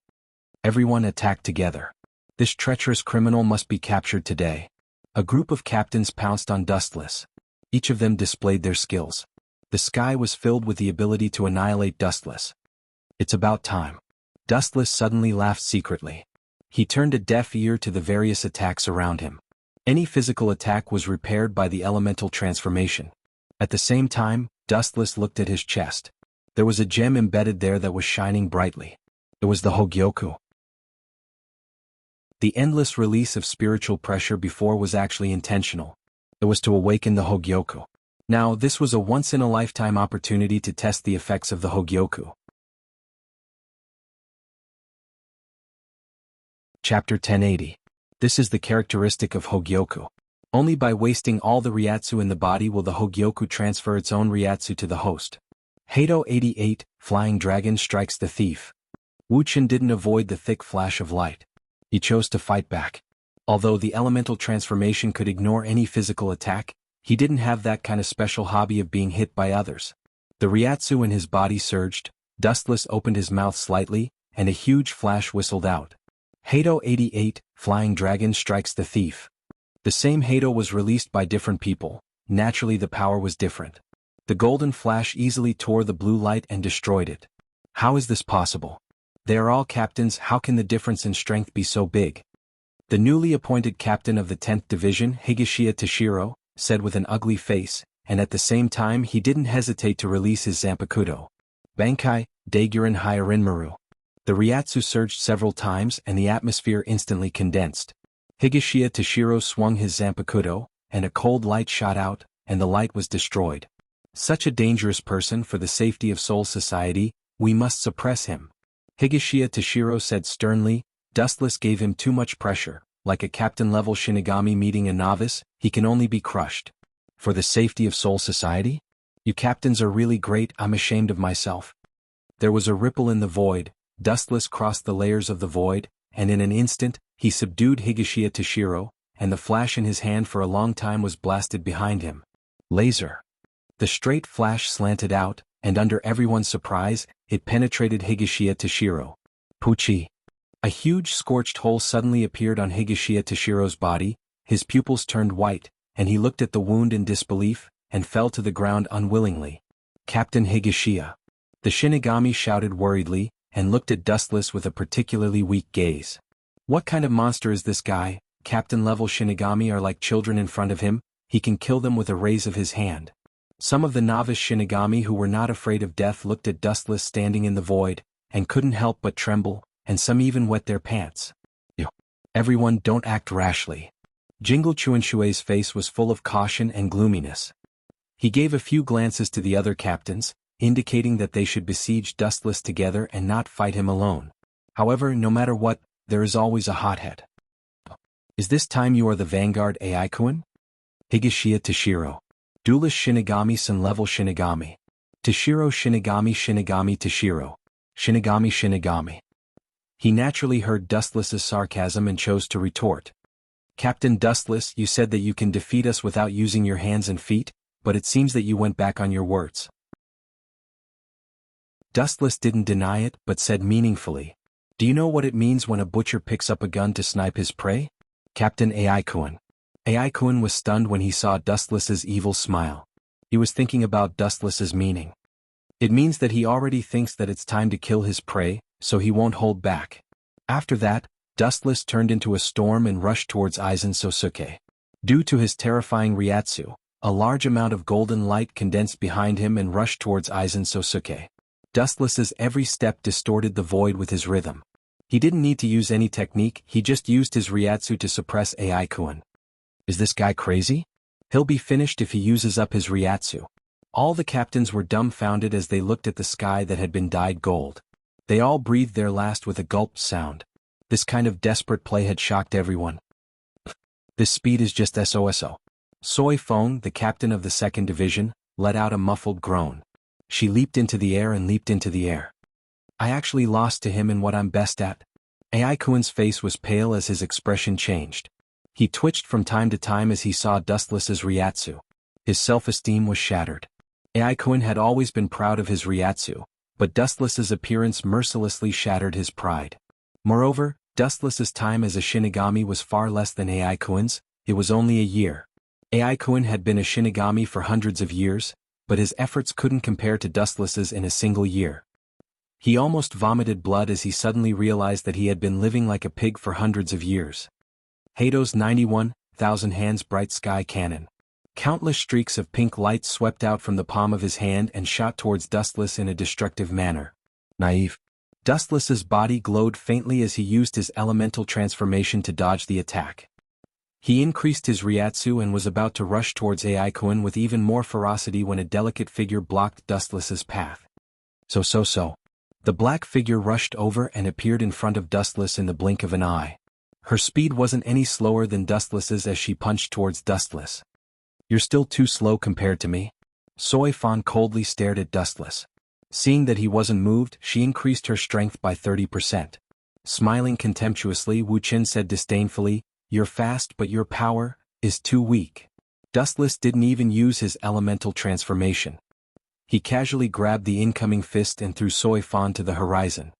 Everyone attacked together. This treacherous criminal must be captured today. A group of captains pounced on Dustless. Each of them displayed their skills. The sky was filled with the ability to annihilate Dustless. It's about time. Dustless suddenly laughed secretly. He turned a deaf ear to the various attacks around him. Any physical attack was repaired by the elemental transformation. At the same time, Dustless looked at his chest. There was a gem embedded there that was shining brightly. It was the Hogyoku. The endless release of spiritual pressure before was actually intentional. It was to awaken the Hogyoku. Now, this was a once-in-a-lifetime opportunity to test the effects of the Hogyoku. Chapter 1080. This is the characteristic of Hogyoku. Only by wasting all the Ryatsu in the body will the Hogyoku transfer its own Ryatsu to the host. Hado 88, Flying Dragon strikes the thief. Wuxian didn't avoid the thick flash of light. He chose to fight back. Although the elemental transformation could ignore any physical attack, he didn't have that kind of special hobby of being hit by others. The Ryatsu in his body surged, Dustless opened his mouth slightly, and a huge flash whistled out. Hado 88, Flying Dragon strikes the thief. The same Hado was released by different people. Naturally the power was different. The golden flash easily tore the blue light and destroyed it. How is this possible? They are all captains, how can the difference in strength be so big? The newly appointed captain of the 10th Division, Higashia Toshiro, said with an ugly face, and at the same time he didn't hesitate to release his Zanpakuto. Bankai, Daiguren Hyarinmaru. The Ryatsu surged several times and the atmosphere instantly condensed. Higashia Toshiro swung his Zanpakuto, and a cold light shot out, and the light was destroyed. Such a dangerous person for the safety of Soul Society, we must suppress him. Higashia Toshiro said sternly. Dustless gave him too much pressure. Like a captain-level Shinigami meeting a novice, he can only be crushed. For the safety of Soul Society? You captains are really great, I'm ashamed of myself. There was a ripple in the void. Dustless crossed the layers of the void, and in an instant, he subdued Higashia Toshiro, and the flash in his hand for a long time was blasted behind him. Laser. The straight flash slanted out, and under everyone's surprise, it penetrated Higashia Toshiro. Puchi. A huge scorched hole suddenly appeared on Higashia Toshiro's body, his pupils turned white, and he looked at the wound in disbelief, and fell to the ground unwillingly. Captain Higashia. The Shinigami shouted worriedly, and looked at Dustless with a particularly weak gaze. What kind of monster is this guy? Captain-level Shinigami are like children in front of him, he can kill them with a raise of his hand. Some of the novice Shinigami who were not afraid of death looked at Dustless standing in the void, and couldn't help but tremble, and some even wet their pants. Ew. Everyone, don't act rashly. Jingle Chuanshui's face was full of caution and gloominess. He gave a few glances to the other captains, indicating that they should besiege Dustless together and not fight him alone. However, no matter what, there is always a hothead. Is this time you are the vanguard Aikuin? Higashia Toshiro. Duelist Shinigami Sun Level Shinigami. Toshiro Shinigami Toshiro. Shinigami. He naturally heard Dustless's sarcasm and chose to retort. Captain Dustless, you said that you can defeat us without using your hands and feet, but it seems that you went back on your words. Dustless didn't deny it, but said meaningfully, do you know what it means when a butcher picks up a gun to snipe his prey? Captain Aikuin. Aikuin was stunned when he saw Dustless's evil smile. He was thinking about Dustless's meaning. It means that he already thinks that it's time to kill his prey, so he won't hold back. After that, Dustless turned into a storm and rushed towards Aizen Sosuke. Due to his terrifying Ryatsu, a large amount of golden light condensed behind him and rushed towards Aizen Sosuke. Dustless's every step distorted the void with his rhythm. He didn't need to use any technique, he just used his Ryatsu to suppress Aikuin. Is this guy crazy? He'll be finished if he uses up his Ryatsu. All the captains were dumbfounded as they looked at the sky that had been dyed gold. They all breathed their last with a gulped sound. This kind of desperate play had shocked everyone. This speed is just SOSO. Soi Fong, the captain of the 2nd Division, let out a muffled groan. She leaped into the air and leaped into the air. I actually lost to him in what I'm best at. Aikuin's face was pale as his expression changed. He twitched from time to time as he saw Dustless's Ryatsu. His self-esteem was shattered. Aikuin had always been proud of his Ryatsu, but Dustless's appearance mercilessly shattered his pride. Moreover, Dustless's time as a Shinigami was far less than Aikuin's, it was only a year. Aikuin had been a Shinigami for hundreds of years, but his efforts couldn't compare to Dustless's in a single year. He almost vomited blood as he suddenly realized that he had been living like a pig for hundreds of years. Hato's 91,000 hands bright sky cannon. Countless streaks of pink light swept out from the palm of his hand and shot towards Dustless in a destructive manner. Naive. Dustless's body glowed faintly as he used his elemental transformation to dodge the attack. He increased his Ryatsu and was about to rush towards Aikuin with even more ferocity when a delicate figure blocked Dustless's path. So. The black figure rushed over and appeared in front of Dustless in the blink of an eye. Her speed wasn't any slower than Dustless's as she punched towards Dustless. You're still too slow compared to me. Soi Fan coldly stared at Dustless. Seeing that he wasn't moved, she increased her strength by 30%. Smiling contemptuously, Wu Qin said disdainfully, you're fast but your power is too weak. Dustless didn't even use his elemental transformation. He casually grabbed the incoming fist and threw Soi Fan to the horizon.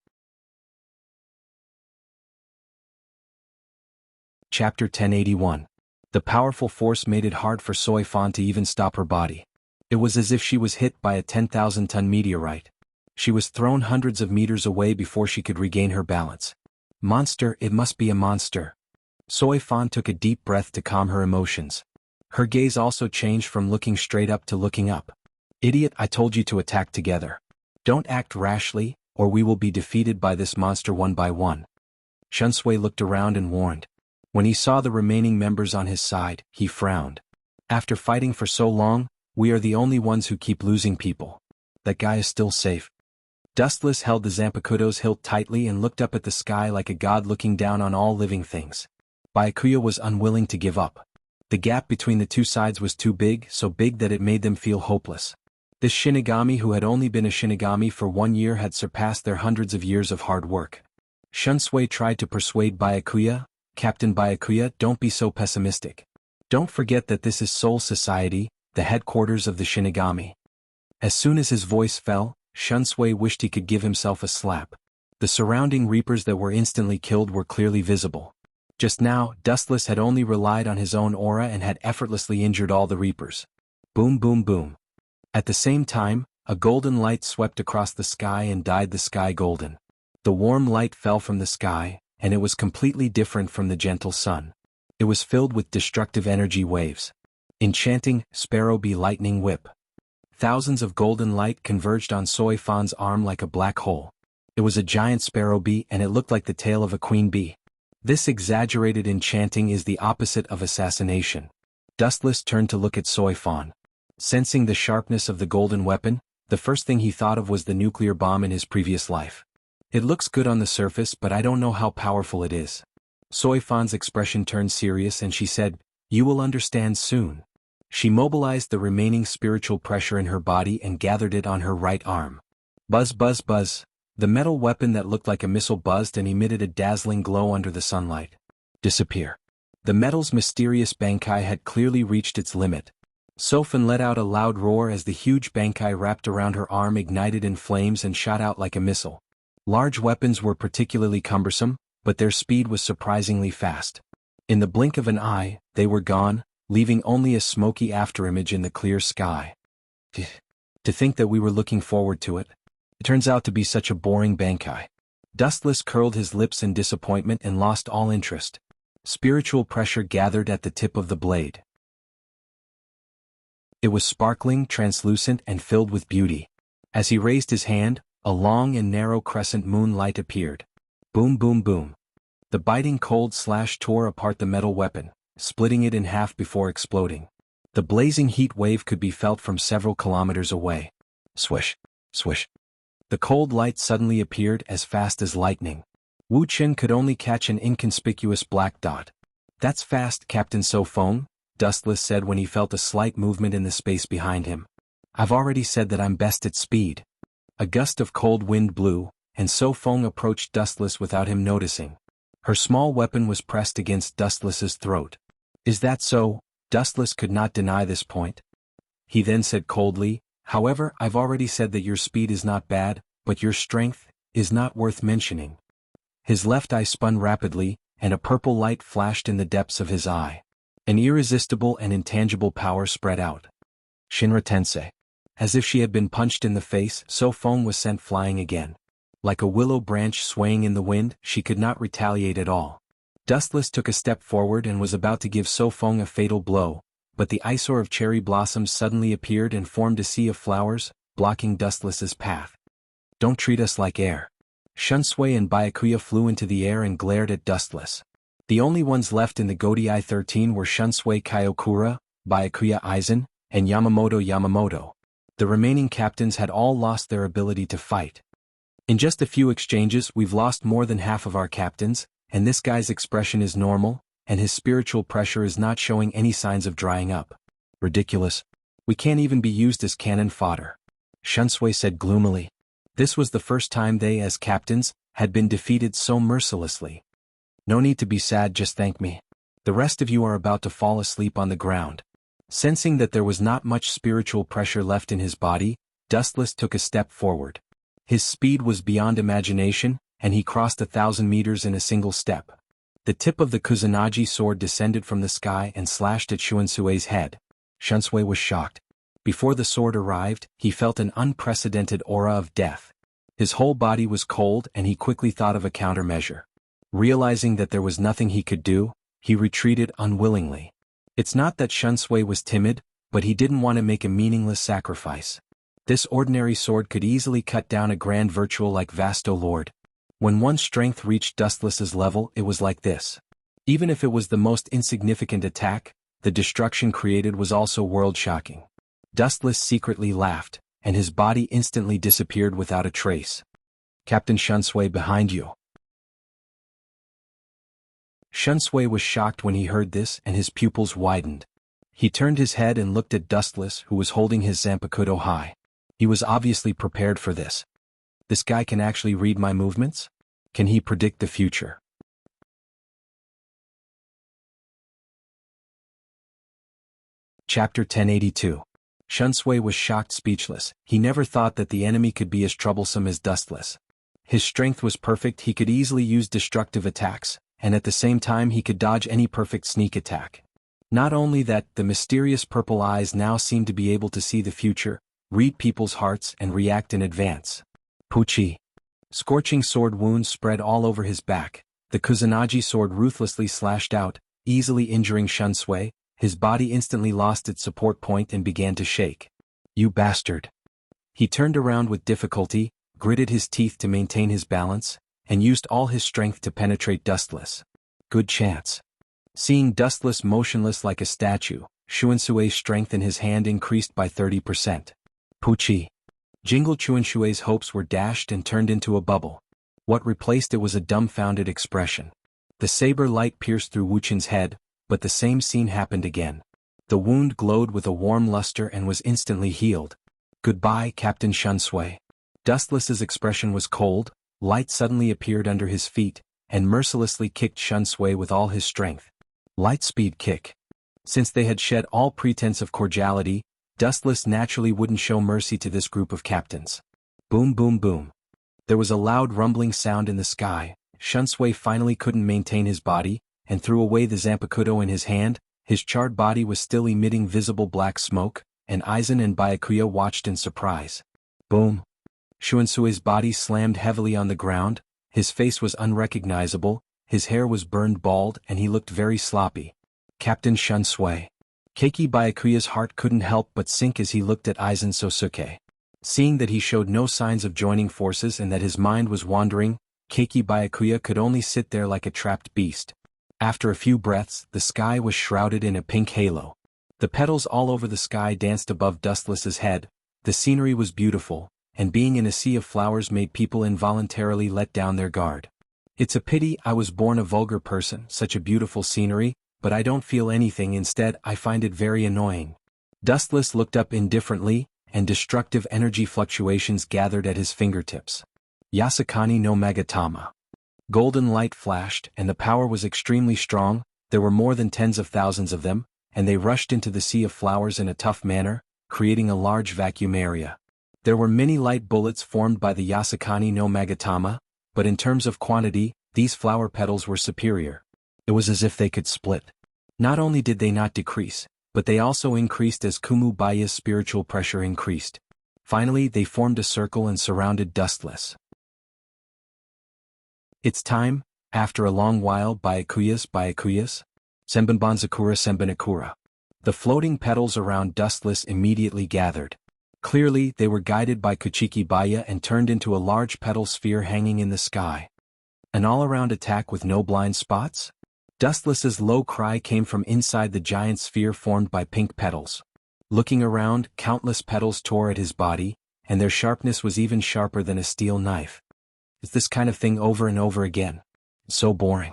Chapter 1081. The powerful force made it hard for Soi Fan to even stop her body. It was as if she was hit by a 10,000-ton meteorite. She was thrown hundreds of meters away before she could regain her balance. Monster, it must be a monster. Soi Fan took a deep breath to calm her emotions. Her gaze also changed from looking straight up to looking up. Idiot, I told you to attack together. Don't act rashly, or we will be defeated by this monster one by one. Xuanhuan looked around and warned. When he saw the remaining members on his side, he frowned. After fighting for so long, we are the only ones who keep losing people. That guy is still safe. Dustless held the Zanpakuto's hilt tightly and looked up at the sky like a god looking down on all living things. Byakuya was unwilling to give up. The gap between the two sides was too big, so big that it made them feel hopeless. This Shinigami who had only been a Shinigami for 1 year had surpassed their hundreds of years of hard work. Xuanhuan tried to persuade Byakuya, Captain Byakuya, don't be so pessimistic. Don't forget that this is Soul Society, the headquarters of the Shinigami. As soon as his voice fell, Xuanhuan wished he could give himself a slap. The surrounding reapers that were instantly killed were clearly visible. Just now, Dustless had only relied on his own aura and had effortlessly injured all the reapers. Boom boom boom. At the same time, a golden light swept across the sky and dyed the sky golden. The warm light fell from the sky, and it was completely different from the gentle sun. It was filled with destructive energy waves. Enchanting, Sparrow Bee Lightning Whip. Thousands of golden light converged on Sui Fan's arm like a black hole. It was a giant sparrow bee and it looked like the tail of a queen bee. This exaggerated enchanting is the opposite of assassination. Dustless turned to look at Sui Fan. Sensing the sharpness of the golden weapon, the first thing he thought of was the nuclear bomb in his previous life. It looks good on the surface, but I don't know how powerful it is. Sui Fan's expression turned serious and she said, "You will understand soon." She mobilized the remaining spiritual pressure in her body and gathered it on her right arm. Buzz buzz buzz. The metal weapon that looked like a missile buzzed and emitted a dazzling glow under the sunlight. Disappear. The metal's mysterious bankai had clearly reached its limit. Sofan let out a loud roar as the huge bankai wrapped around her arm ignited in flames and shot out like a missile. Large weapons were particularly cumbersome, but their speed was surprisingly fast. In the blink of an eye, they were gone, leaving only a smoky afterimage in the clear sky. To think that we were looking forward to it. It turns out to be such a boring bankai. Dustless curled his lips in disappointment and lost all interest. Spiritual pressure gathered at the tip of the blade. It was sparkling, translucent, and filled with beauty. As he raised his hand, a long and narrow crescent moon light appeared. Boom boom boom. The biting cold slash tore apart the metal weapon, splitting it in half before exploding. The blazing heat wave could be felt from several kilometers away. Swish, swish. The cold light suddenly appeared as fast as lightning. Wu Qin could only catch an inconspicuous black dot. "That's fast, Captain Sofeng," Dustless said when he felt a slight movement in the space behind him. "I've already said that I'm best at speed." A gust of cold wind blew, and Sofeng approached Dustless without him noticing. Her small weapon was pressed against Dustless's throat. "Is that so?" Dustless could not deny this point. He then said coldly, "However, I've already said that your speed is not bad, but your strength is not worth mentioning." His left eye spun rapidly, and a purple light flashed in the depths of his eye. An irresistible and intangible power spread out. Shinra Tensei. As if she had been punched in the face, Sofeng was sent flying again. Like a willow branch swaying in the wind, she could not retaliate at all. Dustless took a step forward and was about to give Sofeng a fatal blow, but the eyesore of cherry blossoms suddenly appeared and formed a sea of flowers, blocking Dustless's path. "Don't treat us like air." Xuanhuan and Byakuya flew into the air and glared at Dustless. The only ones left in the Godii 13 were Xuanhuan Kyokura, Byakuya Aizen, and Yamamoto. The remaining captains had all lost their ability to fight. "In just a few exchanges we've lost more than half of our captains, and this guy's expression is normal, and his spiritual pressure is not showing any signs of drying up. Ridiculous. We can't even be used as cannon fodder," Xuanhuan said gloomily. This was the first time they, as captains, had been defeated so mercilessly. "No need to be sad, just thank me. The rest of you are about to fall asleep on the ground." Sensing that there was not much spiritual pressure left in his body, Dustless took a step forward. His speed was beyond imagination, and he crossed 1,000 meters in a single step. The tip of the Kusanagi sword descended from the sky and slashed at Xuanhuan's head. Xuanhuan was shocked. Before the sword arrived, he felt an unprecedented aura of death. His whole body was cold and he quickly thought of a countermeasure. Realizing that there was nothing he could do, he retreated unwillingly. It's not that Xuanhuan was timid, but he didn't want to make a meaningless sacrifice. This ordinary sword could easily cut down a grand virtual like Vasto Lord. When one's strength reached Dustless's level, it was like this. Even if it was the most insignificant attack, the destruction created was also world-shocking. Dustless secretly laughed, and his body instantly disappeared without a trace. "Captain Xuanhuan behind you." Xuanhuan was shocked when he heard this and his pupils widened. He turned his head and looked at Dustless, who was holding his Zanpakuto high. He was obviously prepared for this. This guy can actually read my movements? Can he predict the future? Chapter 1082. Xuanhuan was shocked speechless. He never thought that the enemy could be as troublesome as Dustless. His strength was perfect, he could easily use destructive attacks, and at the same time he could dodge any perfect sneak attack. Not only that, the mysterious purple eyes now seemed to be able to see the future, read people's hearts and react in advance. Puchi. Scorching sword wounds spread all over his back. The Kusanagi sword ruthlessly slashed out, easily injuring Xuanhuan. His body instantly lost its support point and began to shake. You bastard. He turned around with difficulty, gritted his teeth to maintain his balance, and used all his strength to penetrate Dustless. Good chance. Seeing Dustless motionless like a statue, Xuanhuan's strength in his hand increased by 30%. Puchi. Jingle Xuanhuan's hopes were dashed and turned into a bubble. What replaced it was a dumbfounded expression. The saber light pierced through Wuchen's head, but the same scene happened again. The wound glowed with a warm luster and was instantly healed. Goodbye, Captain Xuanhui. Dustless's expression was cold. Light suddenly appeared under his feet, and mercilessly kicked Xuanhui with all his strength. Light-speed kick. Since they had shed all pretense of cordiality, Dustless naturally wouldn't show mercy to this group of captains. Boom boom boom. There was a loud rumbling sound in the sky. Xuanhui finally couldn't maintain his body, and threw away the zanpakudo in his hand. His charred body was still emitting visible black smoke, and Aizen and Byakuya watched in surprise. Boom. Xuanhui's body slammed heavily on the ground, his face was unrecognizable, his hair was burned bald and he looked very sloppy. Captain Xuanhui. Keiki Byakuya's heart couldn't help but sink as he looked at Aizen Sosuke. Seeing that he showed no signs of joining forces and that his mind was wandering, Keiki Byakuya could only sit there like a trapped beast. After a few breaths, the sky was shrouded in a pink halo. The petals all over the sky danced above Dustless's head. The scenery was beautiful, and being in a sea of flowers made people involuntarily let down their guard. It's a pity I was born a vulgar person, such a beautiful scenery, but I don't feel anything. Instead, I find it very annoying. Dustless looked up indifferently, and destructive energy fluctuations gathered at his fingertips. Yasakani no Magatama. Golden light flashed, and the power was extremely strong. There were more than tens of thousands of them, and they rushed into the sea of flowers in a tough manner, creating a large vacuum area. There were many light bullets formed by the Yasakani no Magatama, but in terms of quantity, these flower petals were superior. It was as if they could split. Not only did they not decrease, but they also increased as Kumu Baya's spiritual pressure increased. Finally, they formed a circle and surrounded Dustless. It's time, after a long while. Byakuyas, Senbanbanzakura. The floating petals around Dustless immediately gathered. Clearly, they were guided by Kuchiki Baya and turned into a large petal sphere hanging in the sky. An all-around attack with no blind spots? Dustless's low cry came from inside the giant sphere formed by pink petals. Looking around, countless petals tore at his body, and their sharpness was even sharper than a steel knife. It's this kind of thing over and over again. So boring.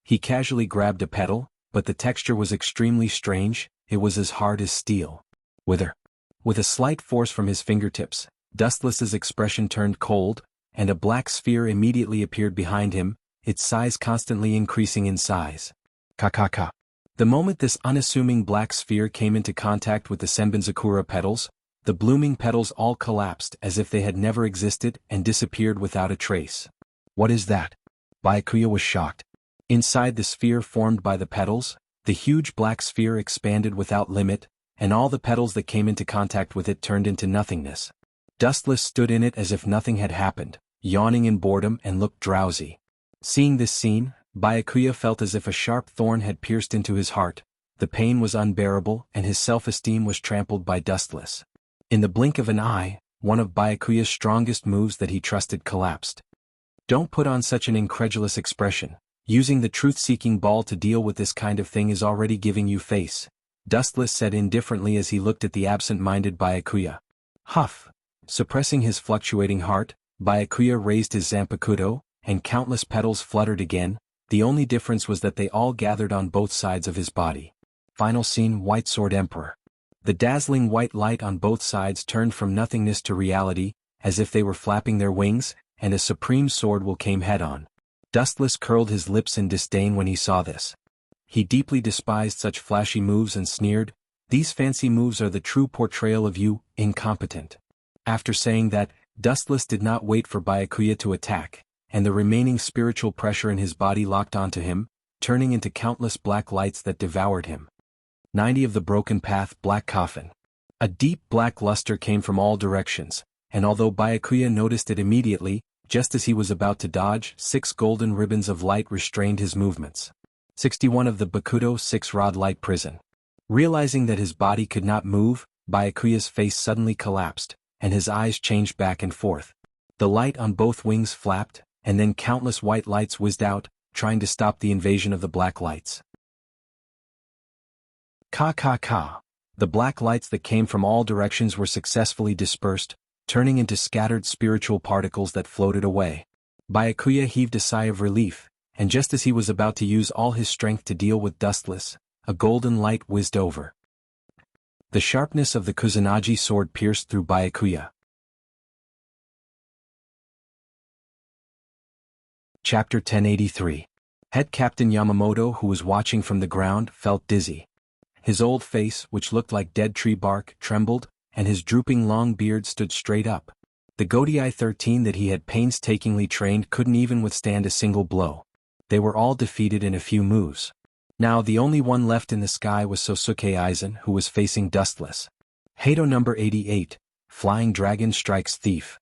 He casually grabbed a petal, but the texture was extremely strange. It was as hard as steel. Wither. With a slight force from his fingertips, Dustless's expression turned cold, and a black sphere immediately appeared behind him, its size constantly increasing in size. Kakaka. The moment this unassuming black sphere came into contact with the Senbanzakura petals, the blooming petals all collapsed as if they had never existed and disappeared without a trace. What is that? Byakuya was shocked. Inside the sphere formed by the petals, the huge black sphere expanded without limit, and all the petals that came into contact with it turned into nothingness. Dustless stood in it as if nothing had happened, yawning in boredom and looked drowsy. Seeing this scene, Byakuya felt as if a sharp thorn had pierced into his heart. The pain was unbearable and his self-esteem was trampled by Dustless. In the blink of an eye, one of Byakuya's strongest moves that he trusted collapsed. Don't put on such an incredulous expression. Using the truth-seeking ball to deal with this kind of thing is already giving you face, Dustless said indifferently as he looked at the absent-minded Byakuya. Huff. Suppressing his fluctuating heart, Byakuya raised his zanpakudo, and countless petals fluttered again. The only difference was that they all gathered on both sides of his body. Final scene. White Sword Emperor. The dazzling white light on both sides turned from nothingness to reality, as if they were flapping their wings, and a supreme sword will came head-on. Dustless curled his lips in disdain when he saw this. He deeply despised such flashy moves and sneered, "These fancy moves are the true portrayal of you, incompetent." After saying that, Dustless did not wait for Byakuya to attack, and the remaining spiritual pressure in his body locked onto him, turning into countless black lights that devoured him. 90 of the broken path. Black coffin. A deep black luster came from all directions, and although Byakuya noticed it immediately, just as he was about to dodge, 6 golden ribbons of light restrained his movements. 61 of the Bakudo 6-rod light prison. Realizing that his body could not move, Byakuya's face suddenly collapsed, and his eyes changed back and forth. The light on both wings flapped, and then countless white lights whizzed out, trying to stop the invasion of the black lights. Ka. The black lights that came from all directions were successfully dispersed, turning into scattered spiritual particles that floated away. Byakuya heaved a sigh of relief, and just as he was about to use all his strength to deal with Dustless, a golden light whizzed over. The sharpness of the Kusanagi sword pierced through Byakuya. Chapter 1083. Head Captain Yamamoto, who was watching from the ground, felt dizzy. His old face, which looked like dead tree bark, trembled, and his drooping long beard stood straight up. The Godai 13 that he had painstakingly trained couldn't even withstand a single blow. They were all defeated in a few moves. Now the only one left in the sky was Sosuke Aizen, who was facing Dustless. Heido number 88, Flying Dragon Strikes Thief.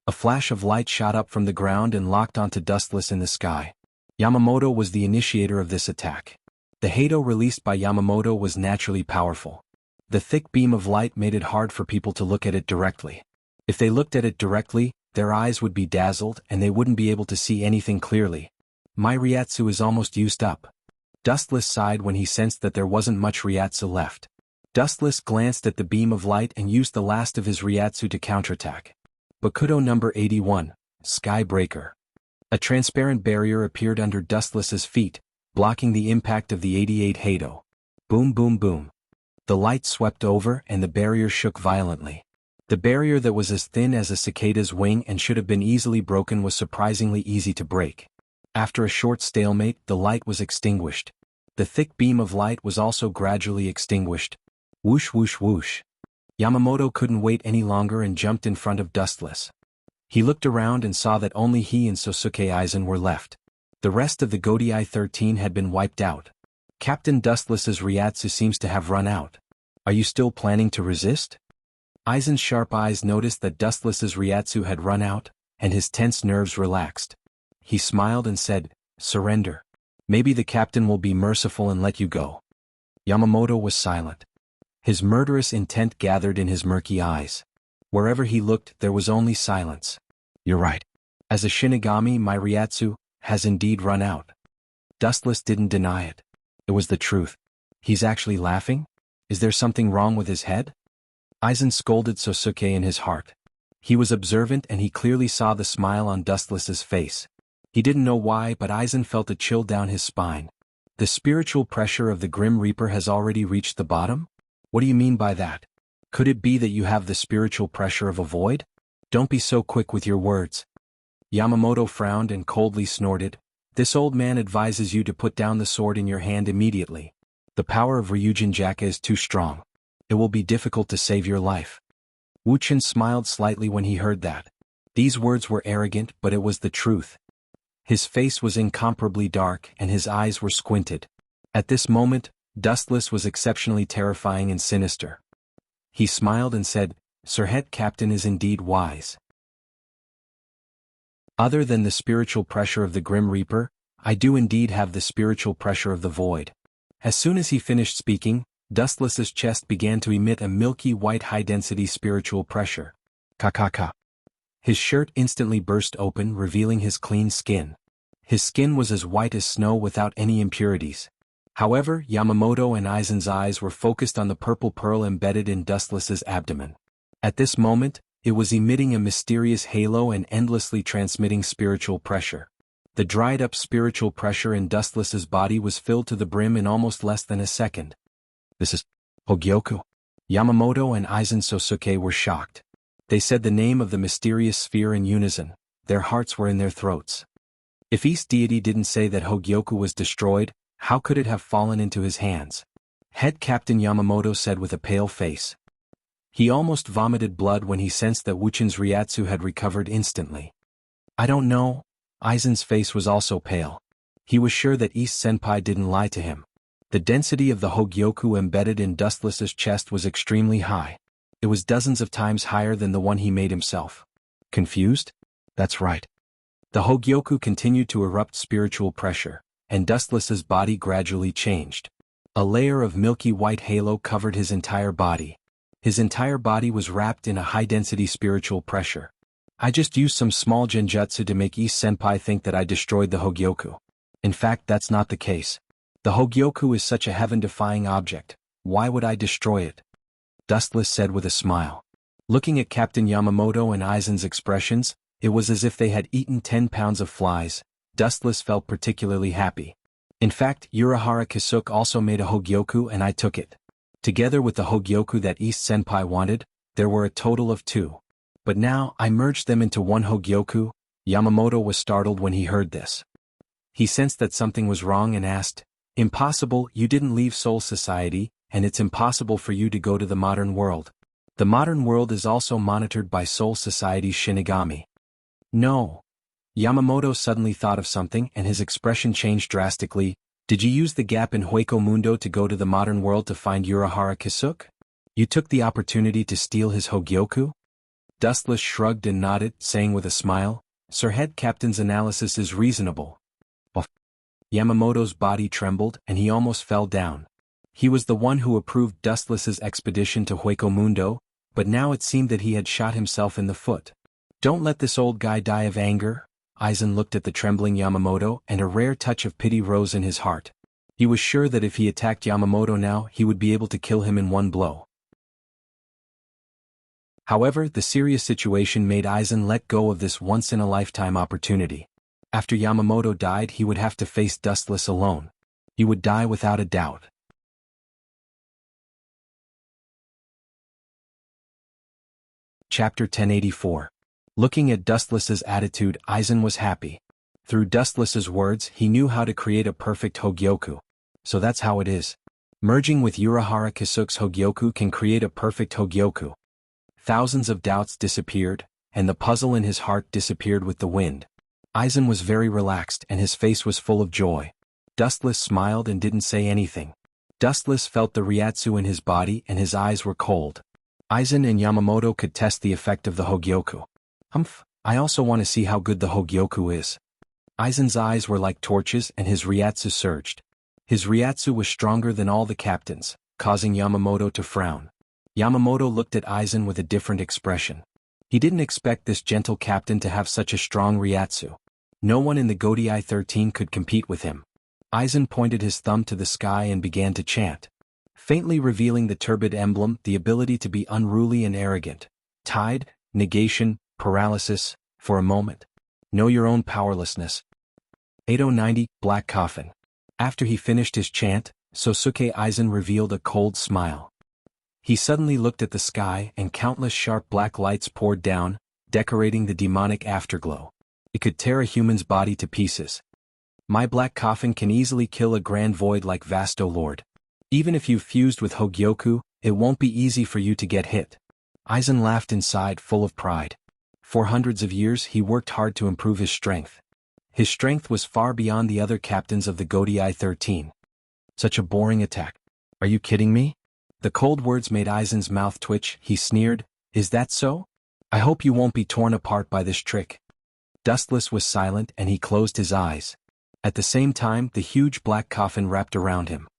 A flash of light shot up from the ground and locked onto Dustless in the sky. Yamamoto was the initiator of this attack. The Heido released by Yamamoto was naturally powerful. The thick beam of light made it hard for people to look at it directly. If they looked at it directly, their eyes would be dazzled and they wouldn't be able to see anything clearly. My Ryatsu is almost used up. Dustless sighed when he sensed that there wasn't much Ryatsu left. Dustless glanced at the beam of light and used the last of his Ryatsu to counterattack. Bakudo number 81, Skybreaker. A transparent barrier appeared under Dustless's feet, blocking the impact of the 88 Heido. Boom boom boom. The light swept over and the barrier shook violently. The barrier that was as thin as a cicada's wing and should have been easily broken was surprisingly easy to break. After a short stalemate, the light was extinguished. The thick beam of light was also gradually extinguished. Whoosh whoosh whoosh. Yamamoto couldn't wait any longer and jumped in front of Dustless. He looked around and saw that only he and Sosuke Aizen were left. The rest of the Godai 13 had been wiped out. Captain Dustless's Ryatsu seems to have run out. Are you still planning to resist? Aizen's sharp eyes noticed that Dustless's Ryatsu had run out, and his tense nerves relaxed. He smiled and said, "Surrender. Maybe the captain will be merciful and let you go." Yamamoto was silent. His murderous intent gathered in his murky eyes. Wherever he looked, there was only silence. "You're right. As a Shinigami, my Ryatsu has indeed run out." Dustless didn't deny it. It was the truth. He's actually laughing? Is there something wrong with his head? Aizen scolded Sosuke in his heart. He was observant and he clearly saw the smile on Dustless's face. He didn't know why, but Aizen felt a chill down his spine. The spiritual pressure of the Grim Reaper has already reached the bottom? What do you mean by that? Could it be that you have the spiritual pressure of a void? Don't be so quick with your words. Yamamoto frowned and coldly snorted. This old man advises you to put down the sword in your hand immediately. The power of Ryujin is too strong. It will be difficult to save your life. Wuchen smiled slightly when he heard that. These words were arrogant, but it was the truth. His face was incomparably dark and his eyes were squinted. At this moment, Dustless was exceptionally terrifying and sinister. He smiled and said, "Sir Head Captain is indeed wise. Other than the spiritual pressure of the Grim Reaper, I do indeed have the spiritual pressure of the void." As soon as he finished speaking, Dustless's chest began to emit a milky white high-density spiritual pressure. Ka. His shirt instantly burst open, revealing his clean skin. His skin was as white as snow without any impurities. However, Yamamoto and Aizen's eyes were focused on the purple pearl embedded in Dustless's abdomen. At this moment, it was emitting a mysterious halo and endlessly transmitting spiritual pressure. The dried-up spiritual pressure in Dustless's body was filled to the brim in almost less than a second. "This is Hogyoku." Yamamoto and Aizen Sosuke were shocked. They said the name of the mysterious sphere in unison. Their hearts were in their throats. If East Deity didn't say that Hogyoku was destroyed, how could it have fallen into his hands? Head Captain Yamamoto said with a pale face. He almost vomited blood when he sensed that Wuchen's Ryatsu had recovered instantly. "I don't know." Aizen's face was also pale. He was sure that East Senpai didn't lie to him. The density of the Hogyoku embedded in Dustless's chest was extremely high. It was dozens of times higher than the one he made himself. Confused? That's right. The Hogyoku continued to erupt spiritual pressure, and Dustless's body gradually changed. A layer of milky white halo covered his entire body. His entire body was wrapped in a high-density spiritual pressure. I just used some small genjutsu to make Ise-senpai think that I destroyed the Hogyoku. In fact, that's not the case. The Hogyoku is such a heaven-defying object. Why would I destroy it? Dustless said with a smile. Looking at Captain Yamamoto and Aizen's expressions, it was as if they had eaten 10 pounds of flies. Dustless felt particularly happy. In fact, Urahara Kisuke also made a Hogyoku and I took it. Together with the Hogyoku that Ise-senpai wanted, there were a total of 2. But now, I merged them into one Hogyoku. Yamamoto was startled when he heard this. He sensed that something was wrong and asked, "Impossible, you didn't leave Soul Society, and it's impossible for you to go to the modern world. The modern world is also monitored by Soul Society's Shinigami." No. Yamamoto suddenly thought of something and his expression changed drastically. Did you use the gap in Hueco Mundo to go to the modern world to find Urahara Kisuke? You took the opportunity to steal his Hogyoku? Dustless shrugged and nodded, saying with a smile, "Sir Head Captain's analysis is reasonable." Yamamoto's body trembled and he almost fell down. He was the one who approved Dustless's expedition to Hueco Mundo, but now it seemed that he had shot himself in the foot. Don't let this old guy die of anger. Aizen looked at the trembling Yamamoto and a rare touch of pity rose in his heart. He was sure that if he attacked Yamamoto now he would be able to kill him in one blow. However, the serious situation made Aizen let go of this once-in-a-lifetime opportunity. After Yamamoto died he would have to face Dustless alone. He would die without a doubt. Chapter 1084. Looking at Dustless's attitude, Aizen was happy. Through Dustless's words he knew how to create a perfect Hogyoku. So that's how it is. Merging with Urahara Kisuke's Hogyoku can create a perfect Hogyoku. Thousands of doubts disappeared, and the puzzle in his heart disappeared with the wind. Aizen was very relaxed and his face was full of joy. Dustless smiled and didn't say anything. Dustless felt the Ryatsu in his body and his eyes were cold. Aizen and Yamamoto could test the effect of the Hogyoku. I also want to see how good the Hogyoku is. Aizen's eyes were like torches and his Ryatsu surged. His Ryatsu was stronger than all the captains, causing Yamamoto to frown. Yamamoto looked at Aizen with a different expression. He didn't expect this gentle captain to have such a strong Ryatsu. No one in the Godai 13 could compete with him. Aizen pointed his thumb to the sky and began to chant, faintly revealing the turbid emblem, the ability to be unruly and arrogant. Tide, negation, paralysis, for a moment. Know your own powerlessness. 8090, Black Coffin. After he finished his chant, Sosuke Aizen revealed a cold smile. He suddenly looked at the sky and countless sharp black lights poured down, decorating the demonic afterglow. It could tear a human's body to pieces. My black coffin can easily kill a grand void like Vasto Lord. Even if you've fused with Hogyoku, it won't be easy for you to get hit. Aizen laughed inside, full of pride. For hundreds of years he worked hard to improve his strength. His strength was far beyond the other captains of the Godai 13. Such a boring attack. Are you kidding me? The cold words made Aizen's mouth twitch. He sneered, "Is that so? I hope you won't be torn apart by this trick." Dustless was silent and he closed his eyes. At the same time, the huge black coffin wrapped around him.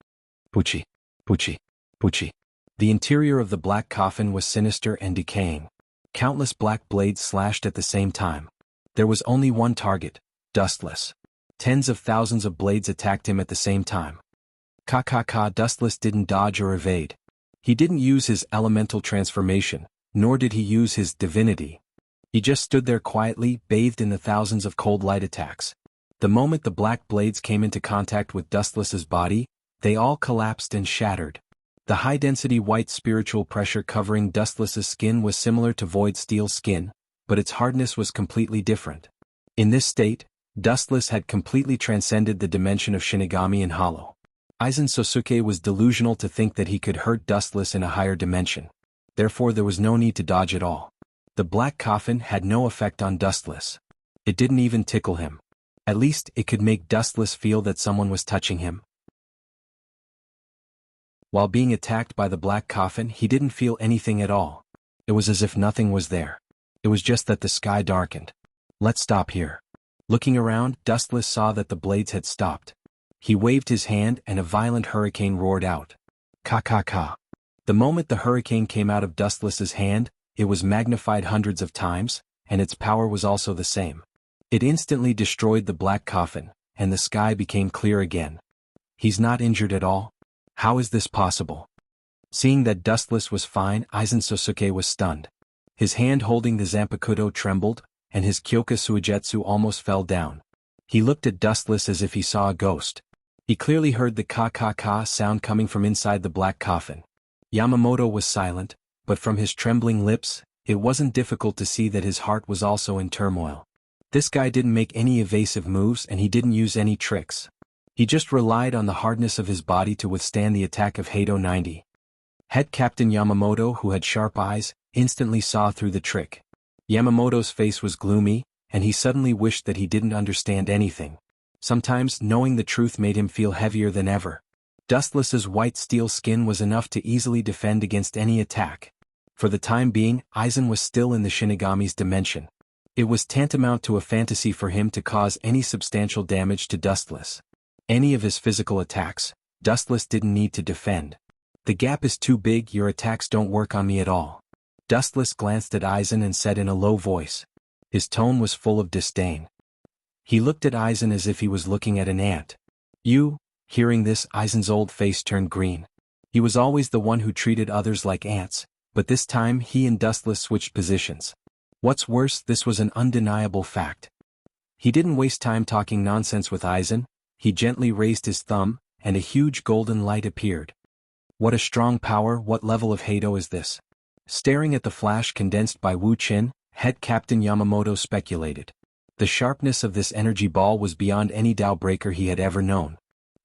Puchi, puchi, puchi. The interior of the black coffin was sinister and decaying. Countless black blades slashed at the same time. There was only one target, Dustless. Tens of thousands of blades attacked him at the same time. Dustless didn't dodge or evade. He didn't use his elemental transformation, nor did he use his divinity. He just stood there quietly, bathed in the thousands of cold light attacks. The moment the black blades came into contact with Dustless's body, they all collapsed and shattered. The high-density white spiritual pressure covering Dustless's skin was similar to Void Steel's skin, but its hardness was completely different. In this state, Dustless had completely transcended the dimension of Shinigami and Hollow. Aizen Sosuke was delusional to think that he could hurt Dustless in a higher dimension. Therefore there was no need to dodge at all. The black coffin had no effect on Dustless. It didn't even tickle him. At least it could make Dustless feel that someone was touching him. While being attacked by the black coffin he didn't feel anything at all. It was as if nothing was there. It was just that the sky darkened. Let's stop here. Looking around, Dustless saw that the blades had stopped. He waved his hand and a violent hurricane roared out. Ka ka ka. The moment the hurricane came out of Dustless's hand, it was magnified hundreds of times, and its power was also the same. It instantly destroyed the black coffin, and the sky became clear again. He's not injured at all? How is this possible? Seeing that Dustless was fine, Aizen Sosuke was stunned. His hand holding the Zanpakuto trembled, and his Kyoka Suigetsu almost fell down. He looked at Dustless as if he saw a ghost. He clearly heard the ka-ka-ka sound coming from inside the black coffin. Yamamoto was silent, but from his trembling lips, it wasn't difficult to see that his heart was also in turmoil. This guy didn't make any evasive moves and he didn't use any tricks. He just relied on the hardness of his body to withstand the attack of Hado 90. Head Captain Yamamoto, who had sharp eyes, instantly saw through the trick. Yamamoto's face was gloomy, and he suddenly wished that he didn't understand anything. Sometimes knowing the truth made him feel heavier than ever. Dustless's white steel skin was enough to easily defend against any attack. For the time being, Aizen was still in the Shinigami's dimension. It was tantamount to a fantasy for him to cause any substantial damage to Dustless. Any of his physical attacks, Dustless didn't need to defend. The gap is too big, your attacks don't work on me at all. Dustless glanced at Aizen and said in a low voice. His tone was full of disdain. He looked at Aizen as if he was looking at an ant. You? Hearing this, Aizen's old face turned green. He was always the one who treated others like ants, but this time he and Dustless switched positions. What's worse, this was an undeniable fact. He didn't waste time talking nonsense with Aizen. He gently raised his thumb, and a huge golden light appeared. What a strong power, what level of Hado is this? Staring at the flash condensed by Wu Qin, Head Captain Yamamoto speculated. The sharpness of this energy ball was beyond any Dao breaker he had ever known.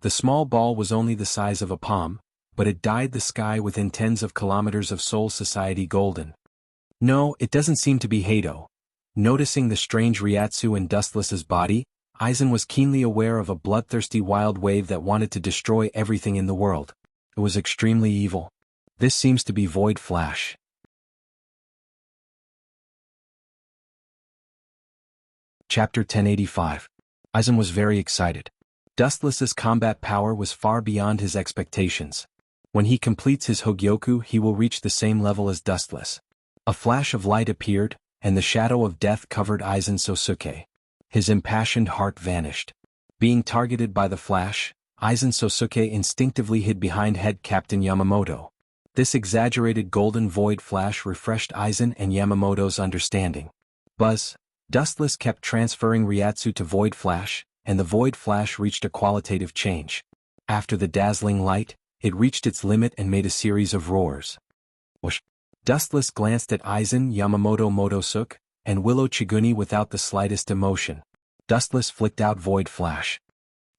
The small ball was only the size of a palm, but it dyed the sky within tens of kilometers of Soul Society golden. No, it doesn't seem to be Hado. Noticing the strange Ryatsu in Dustless's body, Aizen was keenly aware of a bloodthirsty wild wave that wanted to destroy everything in the world. It was extremely evil. This seems to be Void Flash. Chapter 1085. Aizen was very excited. Dustless's combat power was far beyond his expectations. When he completes his Hogyoku, he will reach the same level as Dustless. A flash of light appeared, and the shadow of death covered Aizen Sosuke. His impassioned heart vanished. Being targeted by the flash, Aizen Sosuke instinctively hid behind Head Captain Yamamoto. This exaggerated golden void flash refreshed Aizen and Yamamoto's understanding. Buzz. Dustless kept transferring Ryatsu to Void Flash, and the Void Flash reached a qualitative change. After the dazzling light, it reached its limit and made a series of roars. Whoosh! Dustless glanced at Aizen, Yamamoto Motosuke, and Willow Chiguni without the slightest emotion. Dustless flicked out Void Flash.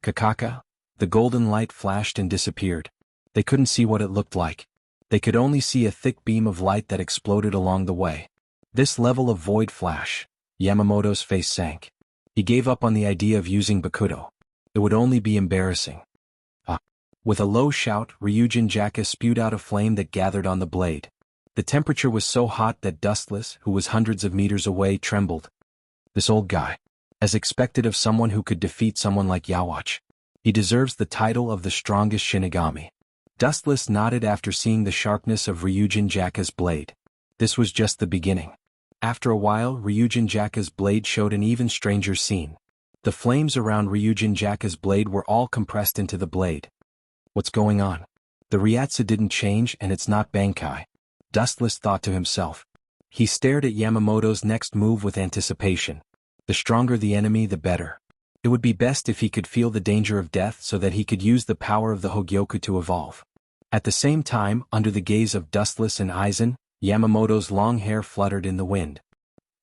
Kakaka! The golden light flashed and disappeared. They couldn't see what it looked like. They could only see a thick beam of light that exploded along the way. This level of Void Flash. Yamamoto's face sank. He gave up on the idea of using Bakuto. It would only be embarrassing. With a low shout, Ryujin Jaka spewed out a flame that gathered on the blade. The temperature was so hot that Dustless, who was hundreds of meters away, trembled. This old guy. As expected of someone who could defeat someone like Yawatch. He deserves the title of the strongest Shinigami. Dustless nodded after seeing the sharpness of Ryujin Jaka's blade. This was just the beginning. After a while, Ryujin Jaka's blade showed an even stranger scene. The flames around Ryujin Jaka's blade were all compressed into the blade. What's going on? The Ryatsu didn't change and it's not Bankai. Dustless thought to himself. He stared at Yamamoto's next move with anticipation. The stronger the enemy, the better. It would be best if he could feel the danger of death so that he could use the power of the Hogyoku to evolve. At the same time, under the gaze of Dustless and Aizen, Yamamoto's long hair fluttered in the wind.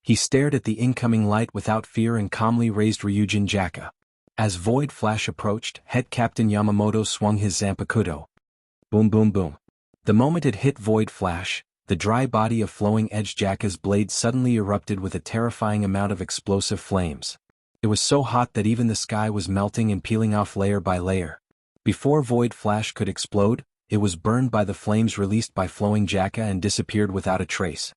He stared at the incoming light without fear and calmly raised Ryujin Jaka. As Void Flash approached, Head Captain Yamamoto swung his Zanpakuto. Boom boom boom. The moment it hit Void Flash, the dry body of Flowing Edge Jaka's blade suddenly erupted with a terrifying amount of explosive flames. It was so hot that even the sky was melting and peeling off layer by layer. Before Void Flash could explode, it was burned by the flames released by Flowing Jaka and disappeared without a trace.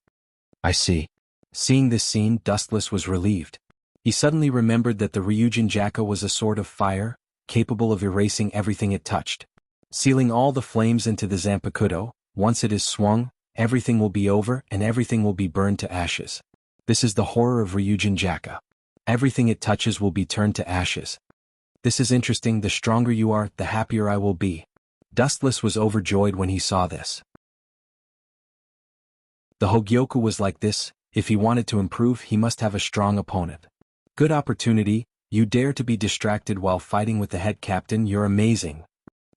I see. Seeing this scene, Dustless was relieved. He suddenly remembered that the Ryujin Jaka was a sword of fire, capable of erasing everything it touched. Sealing all the flames into the Zanpakuto, Once it is swung, everything will be over and everything will be burned to ashes. This is the horror of Ryujin Jaka. Everything it touches will be turned to ashes. This is interesting. The stronger you are, the happier I will be. Dustless was overjoyed when he saw this. The Hogyoku was like this: if he wanted to improve, he must have a strong opponent. Good opportunity. You dare to be distracted while fighting with the head captain? You're amazing.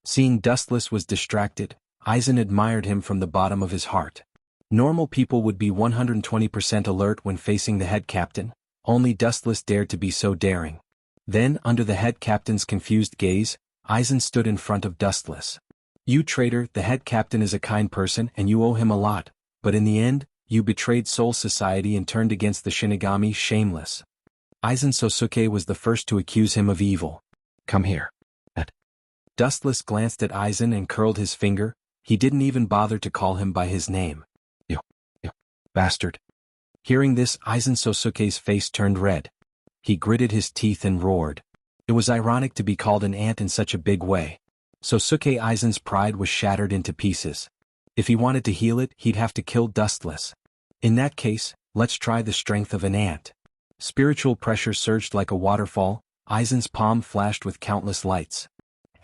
Seeing Dustless was distracted, Aizen admired him from the bottom of his heart. Normal people would be 120% alert when facing the head captain, only Dustless dared to be so daring. Then, under the head captain's confused gaze, Aizen stood in front of Dustless. You traitor, the head captain is a kind person and you owe him a lot, but in the end, you betrayed Soul Society and turned against the Shinigami. Shameless. Aizen Sosuke was the first to accuse him of evil. Come here. Dustless glanced at Aizen and curled his finger. He didn't even bother to call him by his name. You bastard. Hearing this, Aizen Sosuke's face turned red. He gritted his teeth and roared. It was ironic to be called an ant in such a big way. Sosuke Aizen's pride was shattered into pieces. If he wanted to heal it, he'd have to kill Dustless. In that case, let's try the strength of an ant. Spiritual pressure surged like a waterfall. Aizen's palm flashed with countless lights.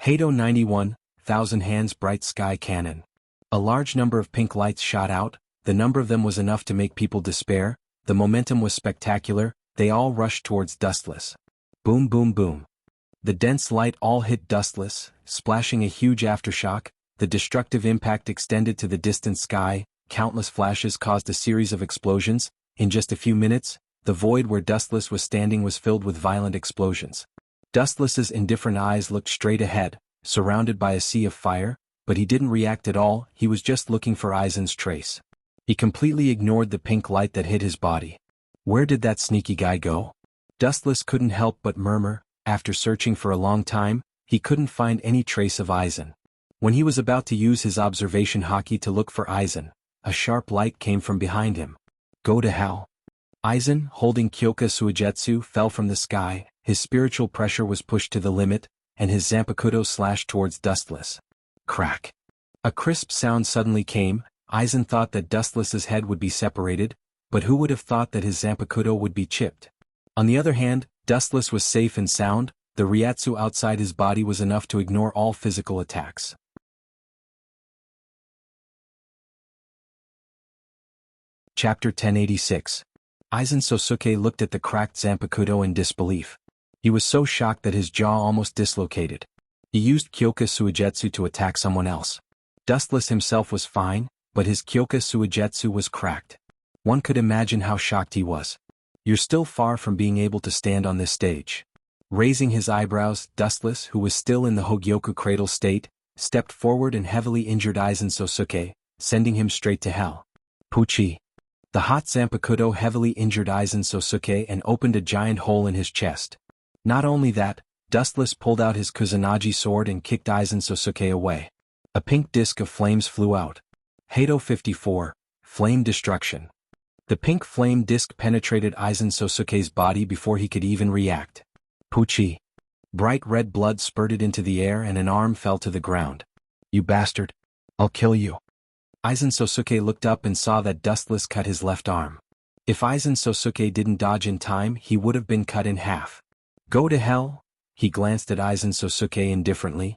Hado 91, Thousand Hands Bright Sky Cannon. A large number of pink lights shot out. The number of them was enough to make people despair. The momentum was spectacular. They all rushed towards Dustless. Boom, boom, boom. The dense light all hit Dustless, splashing a huge aftershock. The destructive impact extended to the distant sky. Countless flashes caused a series of explosions. In just a few minutes, the void where Dustless was standing was filled with violent explosions. Dustless's indifferent eyes looked straight ahead, surrounded by a sea of fire, but he didn't react at all. He was just looking for Aizen's trace. He completely ignored the pink light that hit his body. Where did that sneaky guy go? Dustless couldn't help but murmur. After searching for a long time, he couldn't find any trace of Aizen. When he was about to use his observation haki to look for Aizen, a sharp light came from behind him. Go to hell. Aizen, holding Kyoka Suigetsu, fell from the sky. His spiritual pressure was pushed to the limit, and his Zanpakuto slashed towards Dustless. Crack. A crisp sound suddenly came. Aizen thought that Dustless's head would be separated, but who would have thought that his Zanpakuto would be chipped? On the other hand, Dustless was safe and sound. The Ryatsu outside his body was enough to ignore all physical attacks. Chapter 1086. Aizen Sosuke looked at the cracked Zanpakuto in disbelief. He was so shocked that his jaw almost dislocated. He used Kyoka Suigetsu to attack someone else. Dustless himself was fine, but his Kyoka Suigetsu was cracked. One could imagine how shocked he was. You're still far from being able to stand on this stage. Raising his eyebrows, Dustless, who was still in the Hogyoku cradle state, stepped forward and heavily injured Aizen Sosuke, sending him straight to hell. Puchi. The hot Zanpakuto heavily injured Aizen Sosuke and opened a giant hole in his chest. Not only that, Dustless pulled out his Kusanagi sword and kicked Aizen Sosuke away. A pink disc of flames flew out. Hado 54, Flame Destruction. The pink flame disc penetrated Aizen Sosuke's body before he could even react. Puchi. Bright red blood spurted into the air and an arm fell to the ground. You bastard. I'll kill you. Aizen Sosuke looked up and saw that Dustless cut his left arm. If Aizen Sosuke didn't dodge in time, he would have been cut in half. Go to hell? He glanced at Aizen Sosuke indifferently.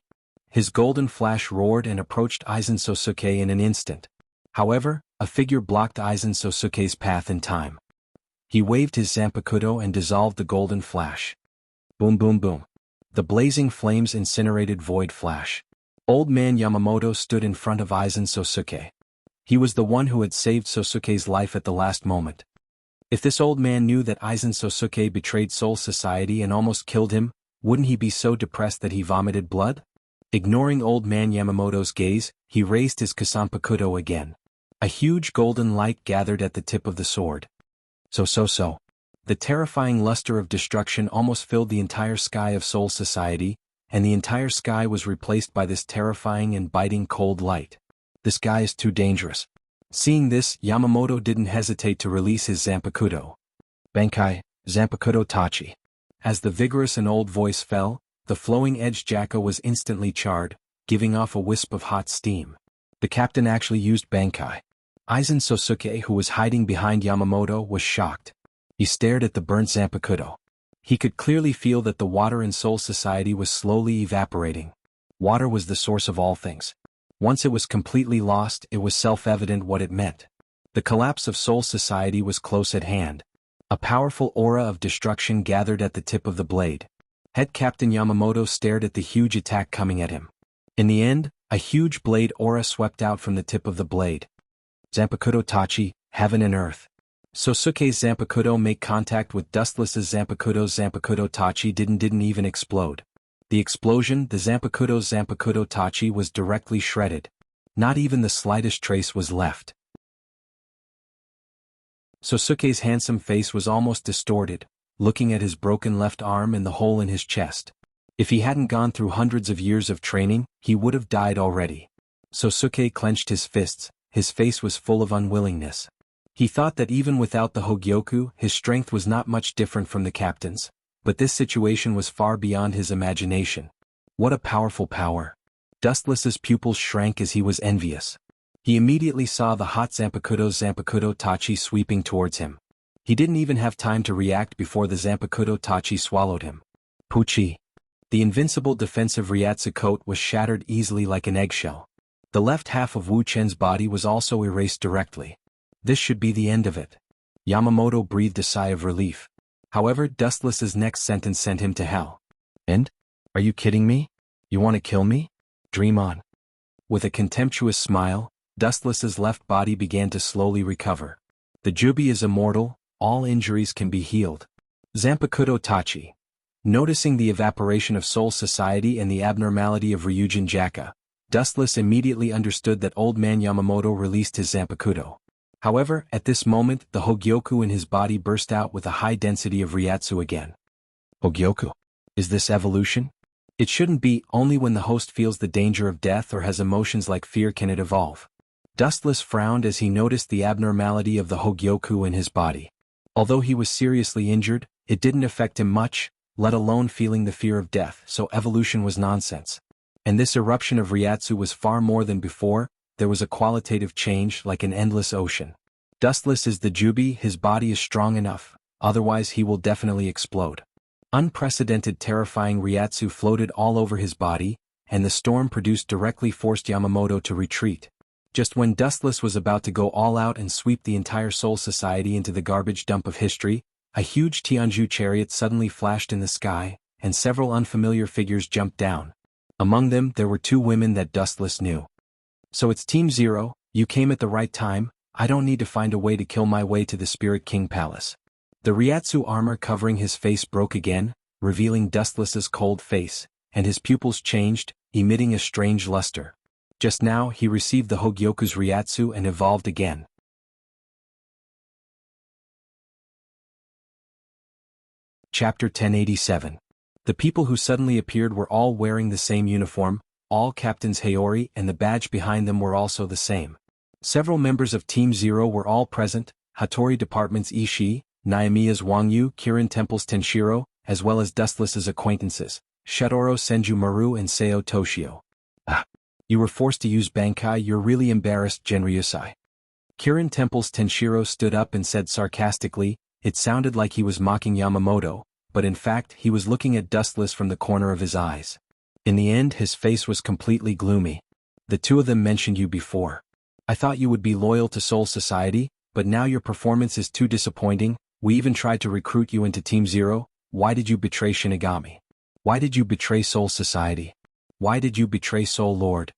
His golden flash roared and approached Aizen Sosuke in an instant. However, a figure blocked Aizen Sosuke's path in time. He waved his Zanpakuto and dissolved the golden flash. Boom, boom, boom. The blazing flames incinerated Void Flash. Old man Yamamoto stood in front of Aizen Sosuke. He was the one who had saved Sosuke's life at the last moment. If this old man knew that Aizen Sosuke betrayed Soul Society and almost killed him, wouldn't he be so depressed that he vomited blood? Ignoring old man Yamamoto's gaze, he raised his Kusanpakuto again. A huge golden light gathered at the tip of the sword. So. The terrifying luster of destruction almost filled the entire sky of Soul Society, and the entire sky was replaced by this terrifying and biting cold light. This guy is too dangerous. Seeing this, Yamamoto didn't hesitate to release his Zanpakuto. Bankai, Zanpakuto Tachi. As the vigorous and old voice fell, the flowing edge Jaka was instantly charred, giving off a wisp of hot steam. The captain actually used Bankai. Aizen Sosuke, who was hiding behind Yamamoto, was shocked. He stared at the burnt Zanpakuto. He could clearly feel that the water in Soul Society was slowly evaporating. Water was the source of all things. Once it was completely lost, it was self-evident what it meant. The collapse of Soul Society was close at hand. A powerful aura of destruction gathered at the tip of the blade. Head Captain Yamamoto stared at the huge attack coming at him. In the end, a huge blade aura swept out from the tip of the blade. Zanpakuto Tachi, Heaven and Earth. Sosuke's Zanpakuto make contact with Dustless's Zanpakuto's Zanpakuto Tachi didn't even explode. The explosion, the Zanpakuto's Zanpakuto Tachi was directly shredded. Not even the slightest trace was left. Sosuke's handsome face was almost distorted, looking at his broken left arm and the hole in his chest. If he hadn't gone through hundreds of years of training, he would have died already. Sosuke clenched his fists, his face was full of unwillingness. He thought that even without the Hogyoku, his strength was not much different from the captain's, but this situation was far beyond his imagination. What a powerful power. Dustless's pupils shrank as he was envious. He immediately saw the hot Zanpakuto's Zanpakuto Tachi sweeping towards him. He didn't even have time to react before the Zanpakuto Tachi swallowed him. Puchi. The invincible defensive Ryatsu coat was shattered easily like an eggshell. The left half of Wu Chen's body was also erased directly. This should be the end of it. Yamamoto breathed a sigh of relief. However, Dustless's next sentence sent him to hell. And? Are you kidding me? You want to kill me? Dream on. With a contemptuous smile, Dustless's left body began to slowly recover. The Jubi is immortal, all injuries can be healed. Zanpakuto Tachi. Noticing the evaporation of Soul Society and the abnormality of Ryujin Jaka, Dustless immediately understood that old man Yamamoto released his Zanpakuto. However, at this moment, the Hogyoku in his body burst out with a high density of Ryatsu again. Hogyoku. Is this evolution? It shouldn't be. Only when the host feels the danger of death or has emotions like fear can it evolve. Dustless frowned as he noticed the abnormality of the Hogyoku in his body. Although he was seriously injured, it didn't affect him much, let alone feeling the fear of death, so evolution was nonsense. And this eruption of Ryatsu was far more than before. There was a qualitative change like an endless ocean. Dustless is the Jubi, his body is strong enough, otherwise he will definitely explode. Unprecedented terrifying Ryatsu floated all over his body, and the storm produced directly forced Yamamoto to retreat. Just when Dustless was about to go all out and sweep the entire Soul Society into the garbage dump of history, a huge Jianghu chariot suddenly flashed in the sky, and several unfamiliar figures jumped down. Among them there were two women that Dustless knew. So it's Team Zero, you came at the right time, I don't need to find a way to kill my way to the Spirit King Palace. The Ryatsu armor covering his face broke again, revealing Dustless's cold face, and his pupils changed, emitting a strange luster. Just now he received the Hogyoku's Ryatsu and evolved again. Chapter 1087. The people who suddenly appeared were all wearing the same uniform, all captains Haori, and the badge behind them were also the same. Several members of Team Zero were all present, Hattori Department's Ishii, Naomiya's Wangyu, Kirin Temple's Tenshiro, as well as Dustless's acquaintances, Shadoro Senju Maru and Seo Toshio. Ah! You were forced to use Bankai, you're really embarrassed, Genryusai. Kirin Temple's Tenshiro stood up and said sarcastically, it sounded like he was mocking Yamamoto, but in fact he was looking at Dustless from the corner of his eyes. In the end his face was completely gloomy. The two of them mentioned you before. I thought you would be loyal to Soul Society, but now your performance is too disappointing, we even tried to recruit you into Team Zero, why did you betray Shinigami? Why did you betray Soul Society? Why did you betray Soul Lord?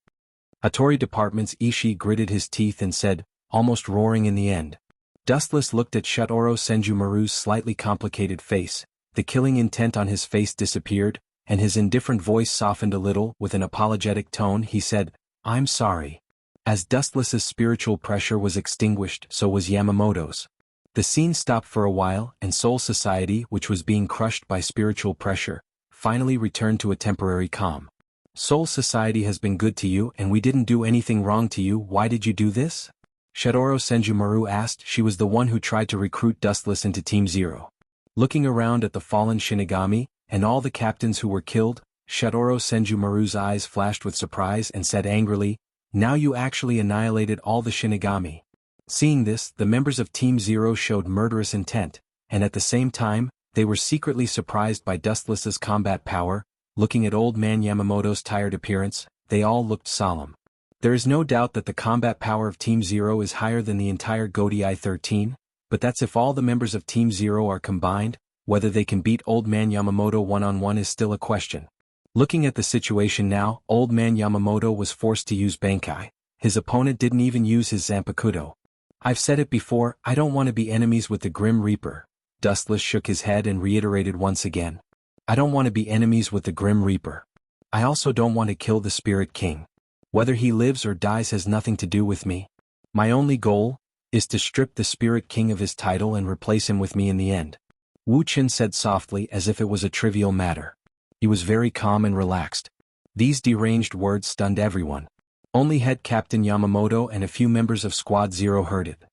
Hattori Department's Ishii gritted his teeth and said, almost roaring in the end. Dustless looked at Shadoro Senju Maru's slightly complicated face, the killing intent on his face disappeared, and his indifferent voice softened a little. With an apologetic tone he said, I'm sorry. As Dustless's spiritual pressure was extinguished, so was Yamamoto's. The scene stopped for a while, and Soul Society, which was being crushed by spiritual pressure, finally returned to a temporary calm. Soul Society has been good to you and we didn't do anything wrong to you, why did you do this? Shadoro Senju Maru asked. She was the one who tried to recruit Dustless into Team Zero. Looking around at the fallen Shinigami, and all the captains who were killed, Shadoro Senju Maru's eyes flashed with surprise and said angrily, Now you actually annihilated all the Shinigami. Seeing this, the members of Team Zero showed murderous intent, and at the same time, they were secretly surprised by Dustless's combat power. Looking at Old Man Yamamoto's tired appearance, they all looked solemn. There is no doubt that the combat power of Team Zero is higher than the entire Godii 13, but that's if all the members of Team Zero are combined. Whether they can beat Old Man Yamamoto one-on-one is still a question. Looking at the situation now, Old Man Yamamoto was forced to use Bankai. His opponent didn't even use his Zanpakuto. I've said it before, I don't want to be enemies with the Grim Reaper. Dustless shook his head and reiterated once again. I don't want to be enemies with the Grim Reaper. I also don't want to kill the Spirit King. Whether he lives or dies has nothing to do with me. My only goal is to strip the Spirit King of his title and replace him with me in the end. Wu Qin said softly as if it was a trivial matter. He was very calm and relaxed. These deranged words stunned everyone. Only Head Captain Yamamoto and a few members of Squad Zero heard it.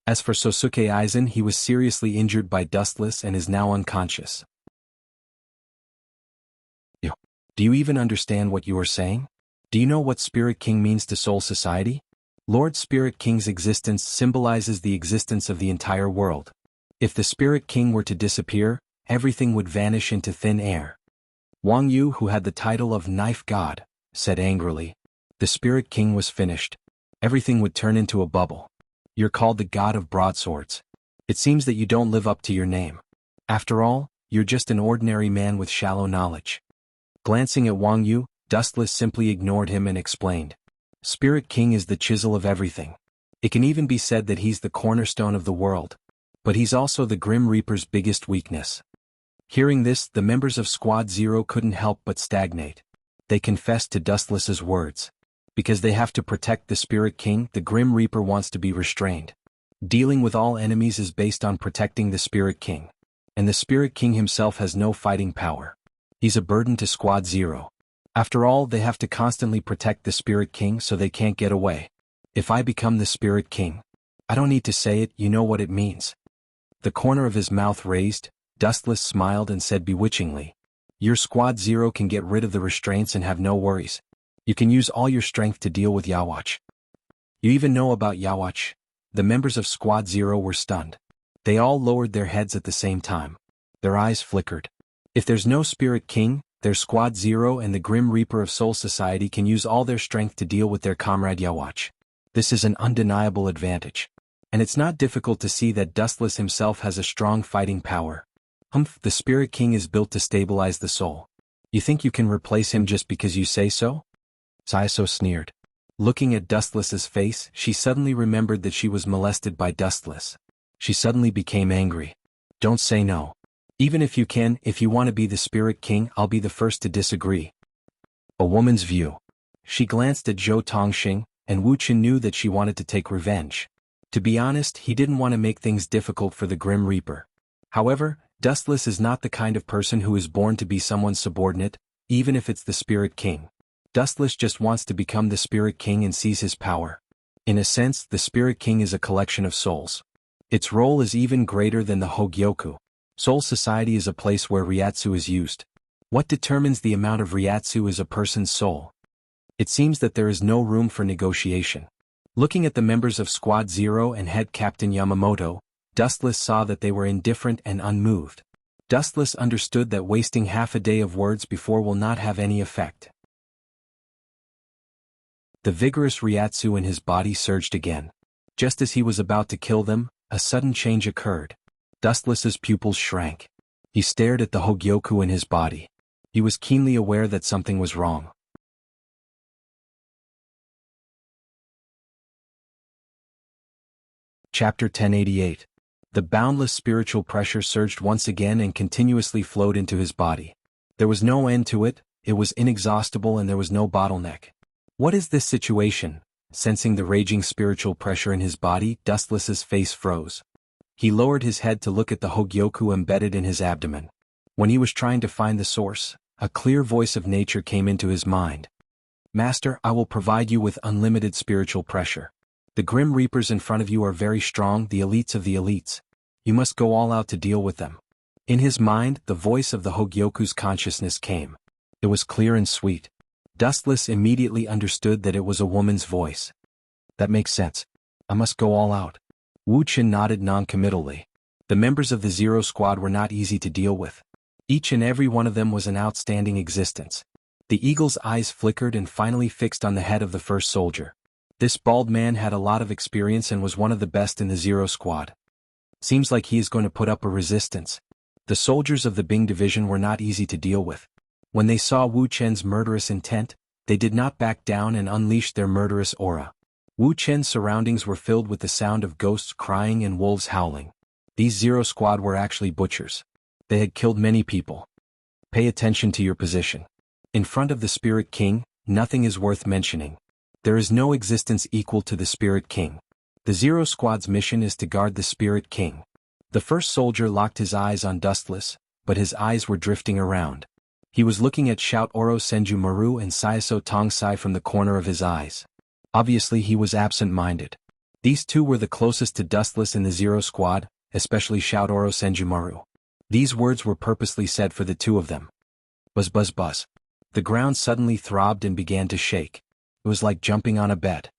As for Sosuke Aizen, he was seriously injured by Dustless and is now unconscious. Do you even understand what you are saying? Do you know what Spirit King means to Soul Society? Lord Spirit King's existence symbolizes the existence of the entire world. If the Spirit King were to disappear, everything would vanish into thin air. Wang Yu, who had the title of Knife God, said angrily. The Spirit King was finished. Everything would turn into a bubble. You're called the God of Broadswords. It seems that you don't live up to your name. After all, you're just an ordinary man with shallow knowledge. Glancing at Wang Yu, Dustless simply ignored him and explained. Spirit King is the chisel of everything. It can even be said that he's the cornerstone of the world. But he's also the Grim Reaper's biggest weakness. Hearing this, the members of Squad Zero couldn't help but stagnate. They confessed to Dustless's words. Because they have to protect the Spirit King, the Grim Reaper wants to be restrained. Dealing with all enemies is based on protecting the Spirit King. And the Spirit King himself has no fighting power. He's a burden to Squad Zero. After all, they have to constantly protect the Spirit King so they can't get away. If I become the Spirit King, I don't need to say it, you know what it means. The corner of his mouth raised, Dustless smiled and said bewitchingly. Your Squad Zero can get rid of the restraints and have no worries. You can use all your strength to deal with Yawatch. You even know about Yawatch. The members of Squad Zero were stunned. They all lowered their heads at the same time. Their eyes flickered. If there's no Spirit King, their Squad Zero and the Grim Reaper of Soul Society can use all their strength to deal with their comrade Yawatch. This is an undeniable advantage. And it's not difficult to see that Dustless himself has a strong fighting power. The Spirit King is built to stabilize the soul. You think you can replace him just because you say so? Saiso sneered. Looking at Dustless's face, she suddenly remembered that she was molested by Dustless. She suddenly became angry. Don't say no. Even if you want to be the Spirit King, I'll be the first to disagree. A woman's view. She glanced at Zhou Tongxing, and Wu Qin knew that she wanted to take revenge. To be honest, he didn't want to make things difficult for the Grim Reaper. However, Dustless is not the kind of person who is born to be someone's subordinate, even if it's the Spirit King. Dustless just wants to become the Spirit King and seize his power. In a sense, the Spirit King is a collection of souls. Its role is even greater than the Hogyoku. Soul Society is a place where Ryatsu is used. What determines the amount of Ryatsu is a person's soul. It seems that there is no room for negotiation. Looking at the members of Squad Zero and Head Captain Yamamoto, Dustless saw that they were indifferent and unmoved. Dustless understood that wasting half a day of words before will not have any effect. The vigorous Ryatsu in his body surged again. Just as he was about to kill them, a sudden change occurred. Dustless's pupils shrank. He stared at the Hogyoku in his body. He was keenly aware that something was wrong. Chapter 1088. The boundless spiritual pressure surged once again and continuously flowed into his body. There was no end to it, it was inexhaustible and there was no bottleneck. What is this situation? Sensing the raging spiritual pressure in his body, Dustless's face froze. He lowered his head to look at the Hogyoku embedded in his abdomen. When he was trying to find the source, a clear voice of nature came into his mind. Master, I will provide you with unlimited spiritual pressure. The Grim Reapers in front of you are very strong, the elites of the elites. You must go all out to deal with them. In his mind, the voice of the Hogyoku's consciousness came. It was clear and sweet. Dustless immediately understood that it was a woman's voice. That makes sense. I must go all out. Wu Qin nodded non-committally. The members of the Zero Squad were not easy to deal with. Each and every one of them was an outstanding existence. The eagle's eyes flickered and finally fixed on the head of the first soldier. This bald man had a lot of experience and was one of the best in the Zero Squad. Seems like he is going to put up a resistance. The soldiers of the Bing division were not easy to deal with. When they saw Wu Chen's murderous intent, they did not back down and unleashed their murderous aura. Wu Chen's surroundings were filled with the sound of ghosts crying and wolves howling. These Zero Squad were actually butchers. They had killed many people. Pay attention to your position. In front of the Spirit King, nothing is worth mentioning. There is no existence equal to the Spirit King. The Zero Squad's mission is to guard the Spirit King. The first soldier locked his eyes on Dustless, but his eyes were drifting around. He was looking at Shout Oro Senju Maru and Saiso Tongsai from the corner of his eyes. Obviously he was absent-minded. These two were the closest to Dustless in the Zero Squad, especially Shout Oro Senju Maru. These words were purposely said for the two of them. Buzz buzz buzz. The ground suddenly throbbed and began to shake. It was like jumping on a bed.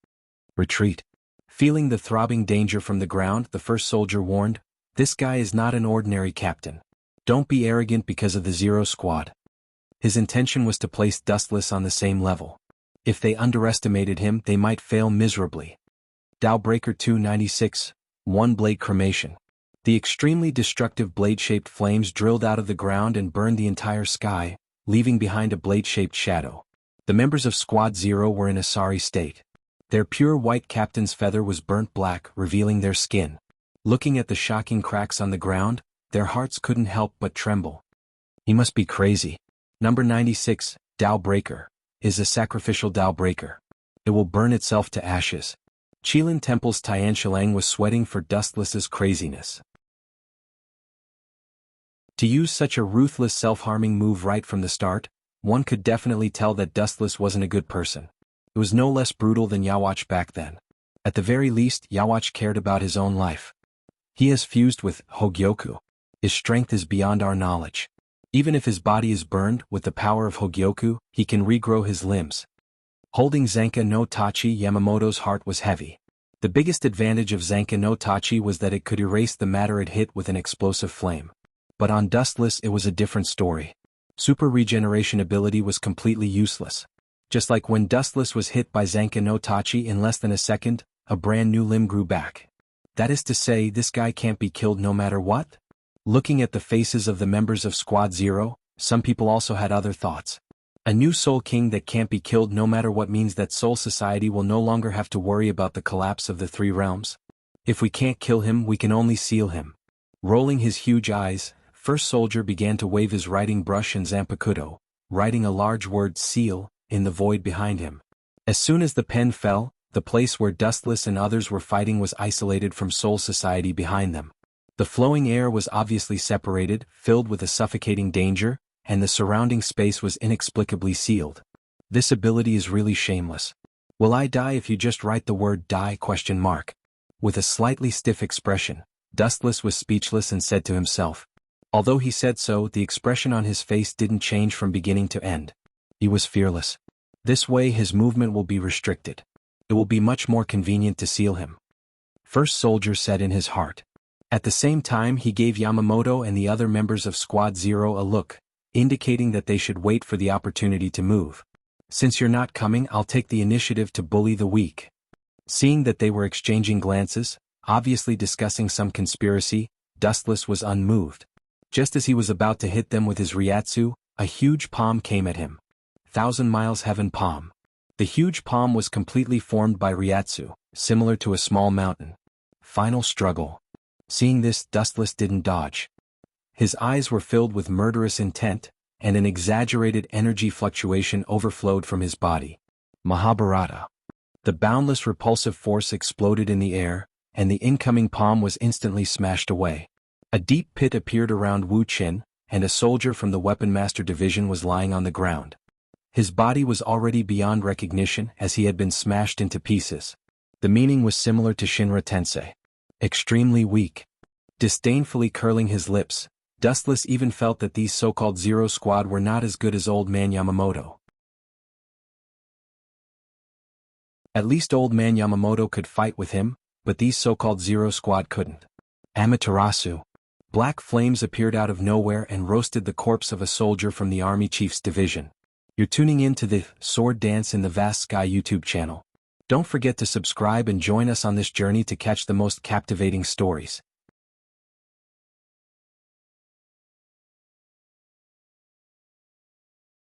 Retreat. Feeling the throbbing danger from the ground, the first soldier warned, "This guy is not an ordinary captain. Don't be arrogant because of the Zero Squad." His intention was to place Dustless on the same level. If they underestimated him, they might fail miserably. Dowbreaker 296, One Blade Cremation. The extremely destructive blade-shaped flames drilled out of the ground and burned the entire sky, leaving behind a blade-shaped shadow. The members of Squad Zero were in a sorry state. Their pure white captain's feather was burnt black, revealing their skin. Looking at the shocking cracks on the ground, their hearts couldn't help but tremble. He must be crazy. Number 96, Dao Breaker, is a sacrificial Dao Breaker. It will burn itself to ashes. Qilin Temple's Tian Shilang was sweating for Dustless's craziness. To use such a ruthless self-harming move right from the start, one could definitely tell that Dustless wasn't a good person. It was no less brutal than Yawach back then. At the very least, Yawach cared about his own life. He has fused with Hogyoku. His strength is beyond our knowledge. Even if his body is burned, with the power of Hogyoku, he can regrow his limbs. Holding Zanka no Tachi, Yamamoto's heart was heavy. The biggest advantage of Zanka no Tachi was that it could erase the matter it hit with an explosive flame. But on Dustless it was a different story. Super regeneration ability was completely useless. Just like when Dustless was hit by Zanka no Tachi in less than a second, a brand new limb grew back. That is to say, this guy can't be killed no matter what? Looking at the faces of the members of Squad Zero, some people also had other thoughts. A new Soul King that can't be killed no matter what means that Soul Society will no longer have to worry about the collapse of the three realms. If we can't kill him, we can only seal him. Rolling his huge eyes, First Soldier began to wave his writing brush and Zanpakuto, writing a large word seal, in the void behind him. As soon as the pen fell, the place where Dustless and others were fighting was isolated from Soul Society behind them. The flowing air was obviously separated, filled with a suffocating danger, and the surrounding space was inexplicably sealed. This ability is really shameless. Will I die if you just write the word die? With a slightly stiff expression, Dustless was speechless and said to himself. Although he said so, the expression on his face didn't change from beginning to end. He was fearless. This way his movement will be restricted. It will be much more convenient to seal him. First Soldier said in his heart. At the same time he gave Yamamoto and the other members of Squad Zero a look, indicating that they should wait for the opportunity to move. Since you're not coming, I'll take the initiative to bully the weak. Seeing that they were exchanging glances, obviously discussing some conspiracy, Dustless was unmoved. Just as he was about to hit them with his Ryatsu, a huge palm came at him. 1,000 Miles Heaven Palm. The huge palm was completely formed by Ryatsu, similar to a small mountain. Final struggle. Seeing this, Dustless didn't dodge. His eyes were filled with murderous intent, and an exaggerated energy fluctuation overflowed from his body. Mahabharata. The boundless repulsive force exploded in the air, and the incoming palm was instantly smashed away. A deep pit appeared around Wu Qin, and a soldier from the Weapon Master Division was lying on the ground. His body was already beyond recognition as he had been smashed into pieces. The meaning was similar to Shinra Tensei. Extremely weak. Disdainfully curling his lips, Dustless even felt that these so-called Zero Squad were not as good as Old Man Yamamoto. At least old man Yamamoto could fight with him, but these so-called Zero Squad couldn't. Amaterasu. Black flames appeared out of nowhere and roasted the corpse of a soldier from the army chief's division. You're tuning in to the Sword Dance in the Vast Sky YouTube channel. Don't forget to subscribe and join us on this journey to catch the most captivating stories.